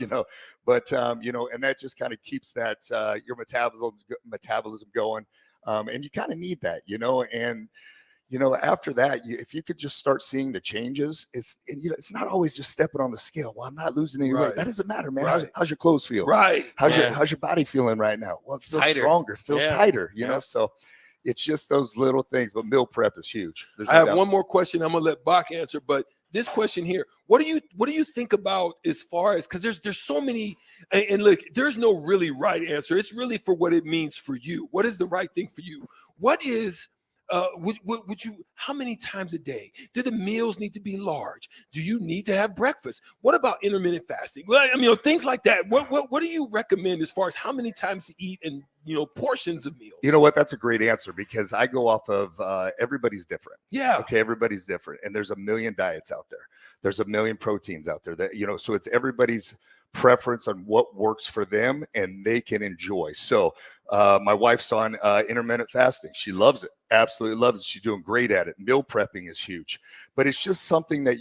But and that just kind of keeps that your metabolism going, and you kind of need that, And after that, if you could just start seeing the changes, it's not always just stepping on the scale. Well, I'm not losing any weight. That doesn't matter, man. Right. How's your clothes feel? Right. How's your body feeling right now? Well, it feels Tighter. stronger. It feels tighter. So. It's just those little things, but meal prep is huge. I have one more question. I'm gonna let Bach answer, but this question here: what do you think about as far as, because there's so many, and look, there's no really right answer. It's really for what it means for you. What is the right thing for you? What is would you, how many times a day? Do the meals need to be large? Do you need to have breakfast? What about intermittent fasting? Well, things like that. What do you recommend as far as how many times to eat and portions of meals? You know what? That's a great answer, because I go off of everybody's different. Yeah. Okay. Everybody's different. And there's a million diets out there. There's a million proteins out there that, so it's everybody's preference on what works for them and they can enjoy. So my wife's on intermittent fasting. She loves it. Absolutely loves it. She's doing great at it. Meal prepping is huge, but it's just something that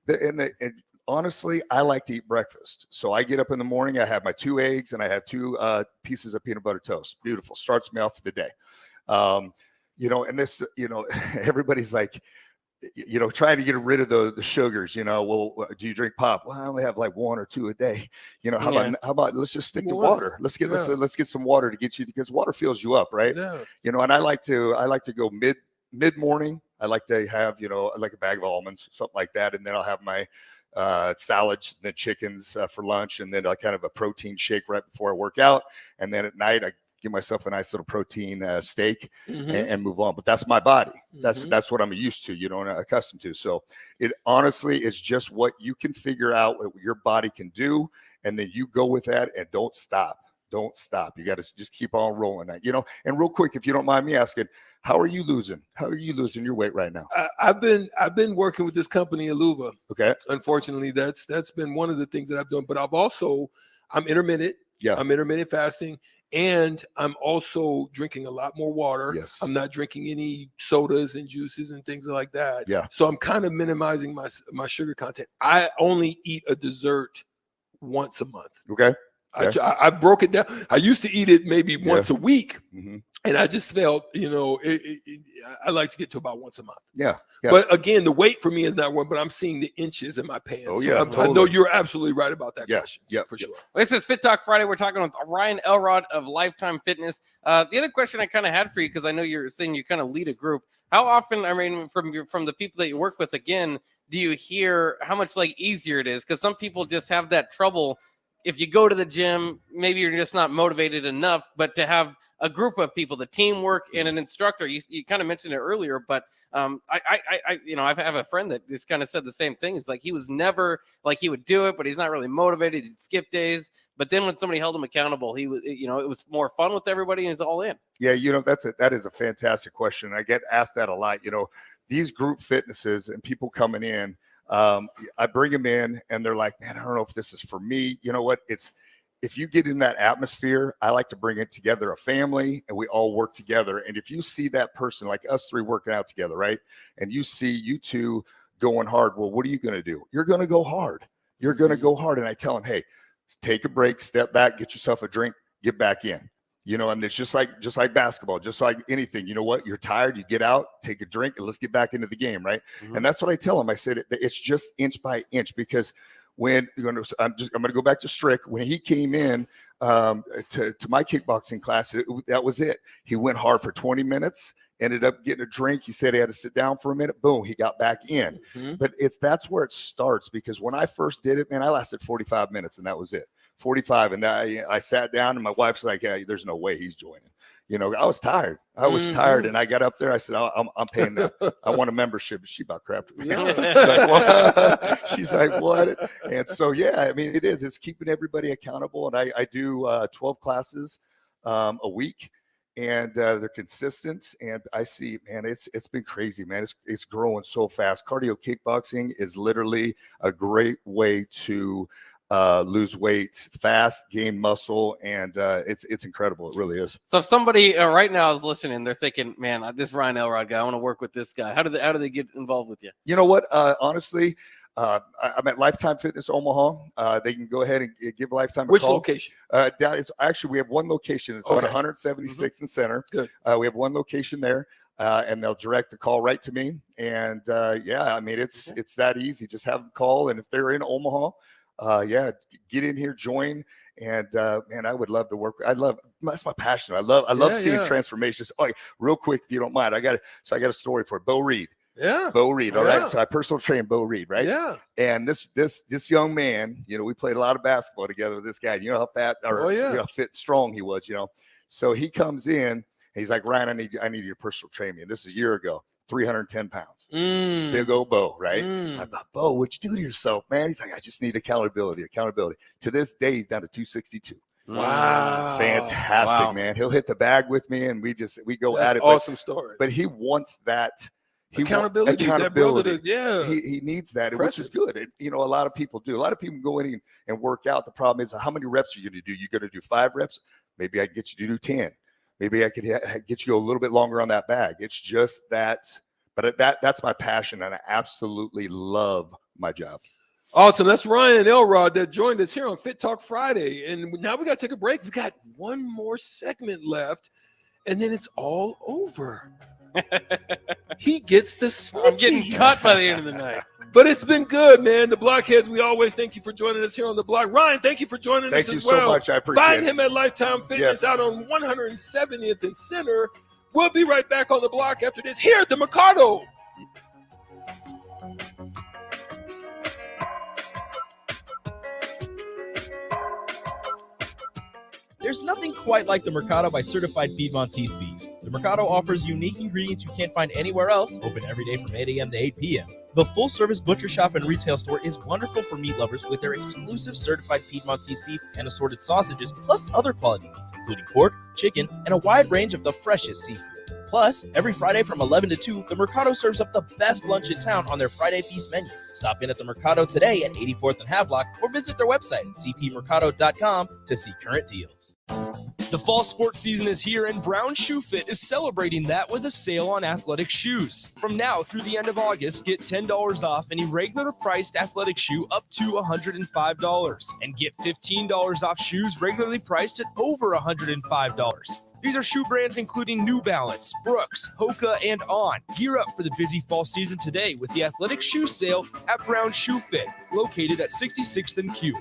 and honestly, I like to eat breakfast. So I get up in the morning, I have my 2 eggs and I have 2 pieces of peanut butter toast. Beautiful. Starts me off for the day. And this, everybody's like, trying to get rid of the sugars, well, do you drink pop? Well, I only have like 1 or 2 a day. How about let's just stick to water. Let's get some water to get you, because water fills you up, right? Yeah. And I like to go mid morning. I like to have, like a bag of almonds, something like that. And then I'll have my salads, and then chickens for lunch. And then kind of a protein shake right before I work out. And then at night, I give myself a nice little protein steak and move on. But that's my body. That's what I'm used to, and accustomed to. So it honestly is just what you can figure out what your body can do. And then you go with that and don't stop. Don't stop. You got to just keep on rolling that, And real quick, if you don't mind me asking, how are you losing your weight right now? I've been working with this company, Aluva. Okay. Unfortunately, that's been one of the things that I've done. But I'm intermittent. Yeah. I'm intermittent fasting. And I'm also drinking a lot more water. Yes. I'm not drinking any sodas and juices and things like that. Yeah. So I'm kind of minimizing my sugar content. I only eat a dessert once a month. Okay. I broke it down. I used to eat it maybe once a week. Mm-hmm. And I just felt, I like to get to about once a month. Yeah. But again, the weight for me is not one, but I'm seeing the inches in my pants. Oh, so yeah. I know you're absolutely right about that question. Yeah, for sure. This is Fit Talk Friday. We're talking with Ryan Elrod of Lifetime Fitness. The other question I kind of had for you, because I know you're saying you kind of lead a group. How often, from the people that you work with, again, do you hear how much easier it is? Because some people just have that trouble. If you go to the gym, maybe you're just not motivated enough, but to have a group of people, the teamwork and an instructor, you kind of mentioned it earlier, but I have a friend that just kind of said the same thing. It's like he was never he would do it, but he's not really motivated. He'd skip days. But then when somebody held him accountable, he was, it was more fun with everybody and he's all in. Yeah. That is a fantastic question. I get asked that a lot, these group fitnesses and people coming in, I bring them in and they're like, man, I don't know if this is for me. You know what? If you get in that atmosphere, I like to bring it together, a family, and we all work together. And if you see that person, like us three working out together, right? And you see you two going hard, well, what are you going to do? You're going to go hard. You're going to go hard. And I tell them, hey, take a break, step back, get yourself a drink, get back in. And it's just like basketball, just like anything. You know what? You're tired. You get out, take a drink, and let's get back into the game, right? Mm-hmm. And that's what I tell them. I said it's just inch by inch, because when I'm going to go back to Strick. When he came in to my kickboxing class, that was it. He went hard for 20 minutes. Ended up getting a drink. He said he had to sit down for a minute. Boom, he got back in. Mm-hmm. But that's where it starts, because when I first did it, man, I lasted 45 minutes and that was it. 45. And I sat down and my wife's like, yeah, there's no way he's joining. I was tired. Tired. And I got up there. I said, I'm paying that. I want a membership. She about crapped me. She's like, what? And so, yeah, it is. It's keeping everybody accountable. And I do 12 classes a week. And they're consistent, and I see, man, it's been crazy, man. It's growing so fast. Cardio kickboxing is literally a great way to lose weight fast, gain muscle, and it's incredible. It really is. So if somebody right now is listening, they're thinking, man, this Ryan Elrod guy, I want to work with this guy. How do they get involved with you? You know what? Honestly, I'm at Lifetime Fitness Omaha. They can go ahead and give Lifetime a Which call. location? Actually, we have one location. It's on 176th and Center. Good. We have one location there, and they'll direct the call right to me. And it's that easy. Just have them call, and if they're in Omaha, get in here, join. And man, I would love to work. That's my passion. I love seeing transformations. Oh, real quick, if you don't mind, I got a story for Bo Reed. Yeah. Bo Reed. All right. So I personal train Bo Reed, right? Yeah. And this young man, we played a lot of basketball together with this guy. You know how fat or how fit, strong he was, So he comes in and he's like, Ryan, I need you to personal train me. And this is a year ago, 310 pounds. Big old Bo, right? I thought, Bo, what'd you do to yourself, man? He's like, I just need accountability. To this day, he's down to 262. Wow. Fantastic, man. He'll hit the bag with me and we go That's at it. Awesome story. But he wants that. Accountability. He needs that, which is good. A lot of people do. A lot of people go in and work out. The problem is, how many reps are you going to do? You're going to do 5 reps. Maybe I can get you to do 10. Maybe I could get you a little bit longer on that bag. It's just that. But that's my passion, and I absolutely love my job. Awesome. That's Ryan Elrod that joined us here on Fit Talk Friday. And now we got to take a break. We've got one more segment left, and then it's all over. He gets the snippies. I'm getting cut by the end of the night. But it's been good, man. The Blockheads, we always thank you for joining us here on The Block. Ryan, thank you for joining us as well. Thank you so much. I appreciate Find it. him at Lifetime Fitness out on 170th and Center. We'll be right back on The Block after this here at the Mercato. There's nothing quite like the Mercato by Certified Piedmontese beef. The Mercato offers unique ingredients you can't find anywhere else, open every day from 8 a.m. to 8 p.m. The full-service butcher shop and retail store is wonderful for meat lovers with their exclusive Certified Piedmontese beef and assorted sausages, plus other quality meats, including pork, chicken, and a wide range of the freshest seafood. Plus, every Friday from 11 to 2, the Mercato serves up the best lunch in town on their Friday Feast menu. Stop in at the Mercato today at 84th and Havelock or visit their website at cpmercado.com to see current deals. The fall sports season is here, and Brown Shoe Fit is celebrating that with a sale on athletic shoes. From now through the end of August, get $10 off any regular priced athletic shoe up to $105, and get $15 off shoes regularly priced at over $105. These are shoe brands including New Balance, Brooks, Hoka, and On. Gear up for the busy fall season today with the athletic shoe sale at Brown Shoe Fit, located at 66th and Q.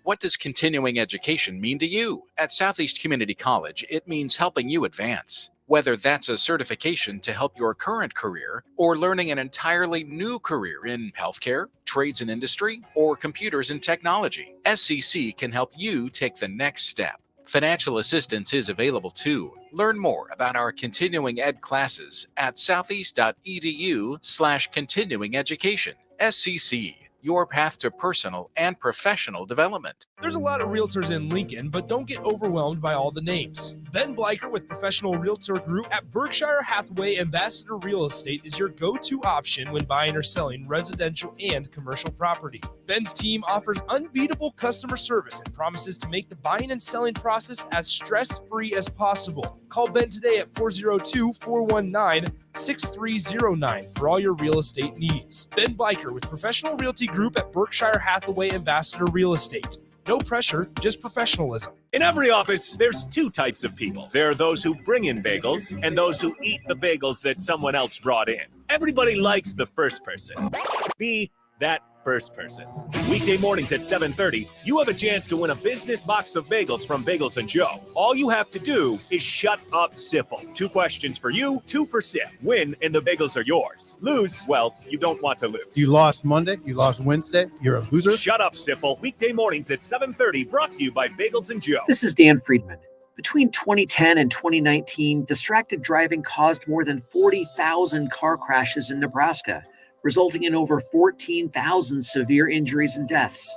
What does continuing education mean to you? At Southeast Community College, it means helping you advance. Whether that's a certification to help your current career or learning an entirely new career in healthcare, trades and industry, or computers and technology, SCC can help you take the next step. Financial assistance is available too. Learn more about our continuing ed classes at southeast.edu/continuing education. SCC, your path to personal and professional development. There's a lot of realtors in Lincoln, but don't get overwhelmed by all the names. Ben Bleicher with Professional Realtor Group at Berkshire Hathaway Ambassador Real Estate is your go-to option when buying or selling residential and commercial property. Ben's team offers unbeatable customer service and promises to make the buying and selling process as stress-free as possible. Call Ben today at 402-419-6309 for all your real estate needs. Ben Bleicher with Professional Realty Group at Berkshire Hathaway Ambassador Real Estate. No pressure, just professionalism. In every office, there's two types of people. There are those who bring in bagels and those who eat the bagels that someone else brought in. Everybody likes the first person. Be that first person. Weekday mornings at 7:30, you have a chance to win a business box of bagels from Bagels & Joe. All you have to do is shut up Sipple. 2 questions for you, 2 for Sip. Win and the bagels are yours. Lose, well, you don't want to lose. You lost Monday. You lost Wednesday. You're a loser. Shut up Sipple. Weekday mornings at 7:30, brought to you by Bagels & Joe. This is Dan Friedman. Between 2010 and 2019, distracted driving caused more than 40,000 car crashes in Nebraska, resulting in over 14,000 severe injuries and deaths.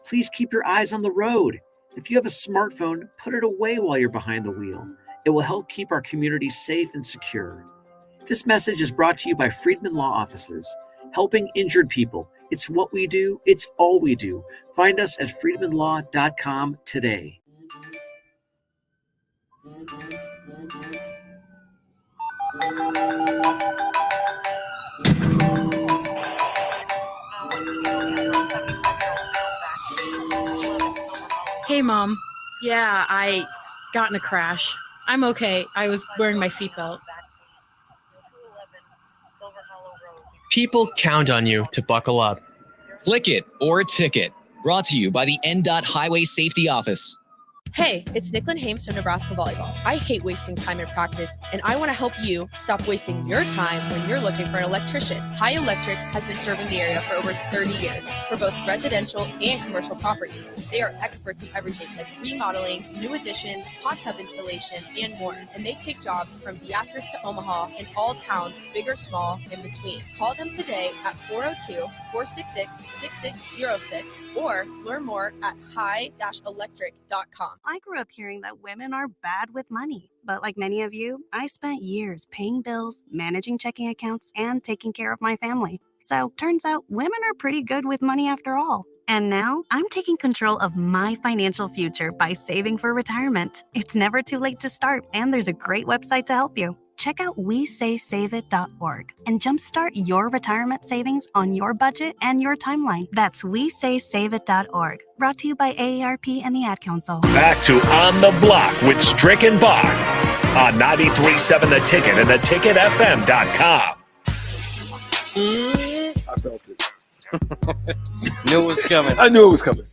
Please keep your eyes on the road. If you have a smartphone, put it away while you're behind the wheel. It will help keep our community safe and secure. This message is brought to you by Friedman Law Offices, helping injured people. It's what we do. It's all we do. Find us at friedmanlaw.com today. Hey, Mom. Yeah, I got in a crash. I'm okay. I was wearing my seatbelt. People count on you to buckle up. Click it or a ticket. Brought to you by the NDOT Highway Safety Office. Hey, it's Nicklin Hames from Nebraska Volleyball. I hate wasting time in practice, and I want to help you stop wasting your time when you're looking for an electrician. High Electric has been serving the area for over 30 years for both residential and commercial properties. They are experts in everything like remodeling, new additions, hot tub installation, and more. And they take jobs from Beatrice to Omaha and all towns, big or small, in between. Call them today at 402-466-6606 or learn more at high-electric.com. I grew up hearing that women are bad with money, but like many of you, I spent years paying bills, managing checking accounts, and taking care of my family. So turns out women are pretty good with money after all. And now I'm taking control of my financial future by saving for retirement. It's never too late to start, and there's a great website to help you. Check out WeSaySaveIt.org and jumpstart your retirement savings on your budget and your timeline. That's WeSaySaveIt.org. Brought to you by AARP and the Ad Council. Back to On the Block with Strick and Bach. on 93.7 The Ticket and theticketfm.com. I felt it. Knew it was coming. I knew it was coming.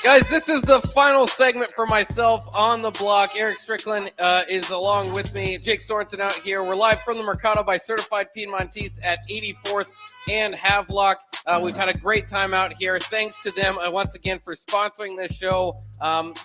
Guys, this is the final segment for myself on the block. Eric Strickland is along with me. Jake Sorensen out here. We're live from the Mercato by Certified Piedmontese at 84th and Havelock. We've had a great time out here. Thanks to them once again for sponsoring this show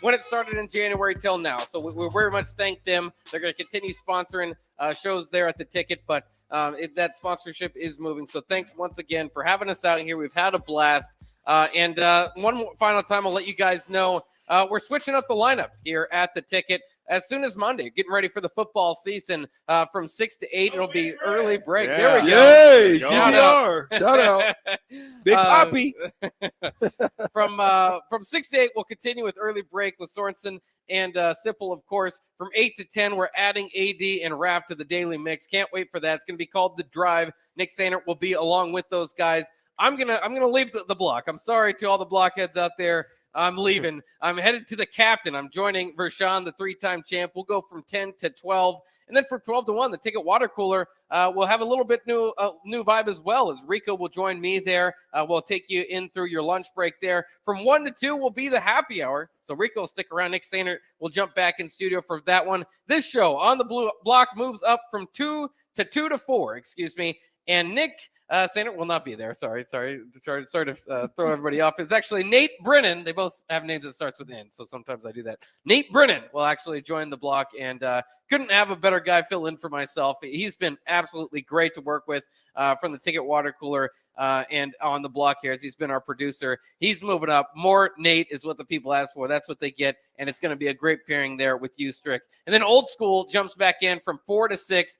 when it started in January till now. So we very much thank them. They're going to continue sponsoring shows there at the Ticket, but that sponsorship is moving. So thanks once again for having us out here. We've had a blast. And one more final time, I'll let you guys know we're switching up the lineup here at the Ticket as soon as Monday. Getting ready for the football season from 6 to 8. It'll be early break. Yeah. There we go. Yay, Shout GBR. Shout out. Big Poppy. From 6 to 8, we'll continue with early break with Sorensen and Sipple, of course. From 8 to 10, we're adding AD and Raph to the daily mix. Can't wait for that. It's going to be called The Drive. Nick Sainert will be along with those guys. I'm gonna leave the block. I'm sorry to all the blockheads out there. I'm leaving. I'm headed to the captain. I'm joining Vershawn, the 3-time champ. We'll go from 10 to 12. And then from 12 to 1, the Ticket water cooler will have a little bit new vibe as well, as Rico will join me there. We'll take you in through your lunch break there. From 1 to 2 will be the happy hour. So Rico will stick around. Nick Sainert will jump back in studio for that one. This show on the block moves up from 2 to 4, excuse me. And Nick Sainert will not be there. Sorry to throw everybody off. It's actually Nate Brennan. They both have names that starts with N, so sometimes I do that. Nate Brennan will actually join the block, and couldn't have a better guy fill in for myself. He's been absolutely great to work with from the Ticket water cooler and on the block here, as he's been our producer. He's moving up. More Nate is what the people ask for. That's what they get, and it's going to be a great pairing there with you, Strick. And then Old School jumps back in from 4 to 6.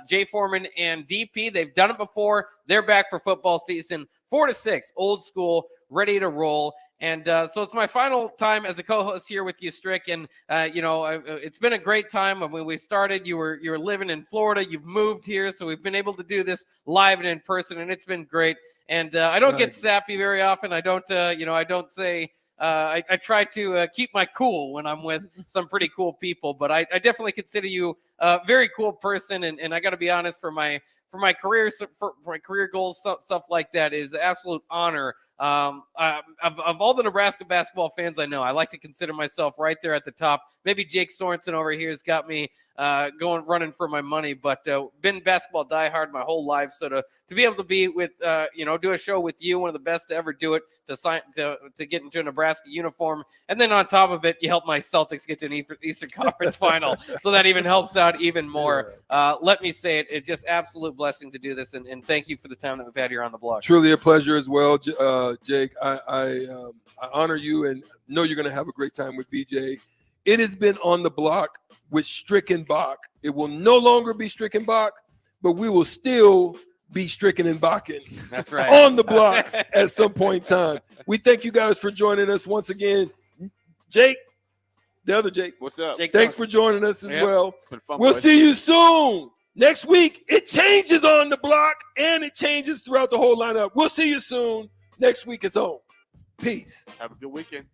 Jay Foreman and DP, they've done it before. They're back for football season. 4 to 6, Old School, ready to roll. And so it's my final time as a co-host here with you, Strick. And, it's been a great time. When we started, you were living in Florida. You've moved here, so we've been able to do this live and in person, and it's been great. And I don't get sappy very often. I don't, I don't say – I try to keep my cool when I'm with some pretty cool people, but I definitely consider you a very cool person. And I got to be honest, for my career, for my career goals, stuff like that is absolute honor. Of all the Nebraska basketball fans I know, I like to consider myself right there at the top. Maybe Jake Sorensen over here has got me running for my money, but been basketball diehard my whole life. So to be able to be with, do a show with you, one of the best to ever do it, to get into a Nebraska uniform, and then on top of it, you help my Celtics get to an Eastern Conference final, so that even helps out even more. Let me say it, it's just absolute blessing to do this, and thank you for the time that we've had here on the block. Truly a pleasure as well, Jake. I honor you and know you're going to have a great time with VJ. It has been on the block with Stricken Bach. It will no longer be Stricken Bach, but we will still be Stricken and Bakken. That's right. On the block at some point in time. We thank you guys for joining us once again. Jake, the other Jake. What's up? Jake, thanks for joining us as well. Been fun, We'll boys. see you soon. Next week, it changes on the block and it changes throughout the whole lineup. We'll see you soon. Next week it's on. Peace. Have a good weekend.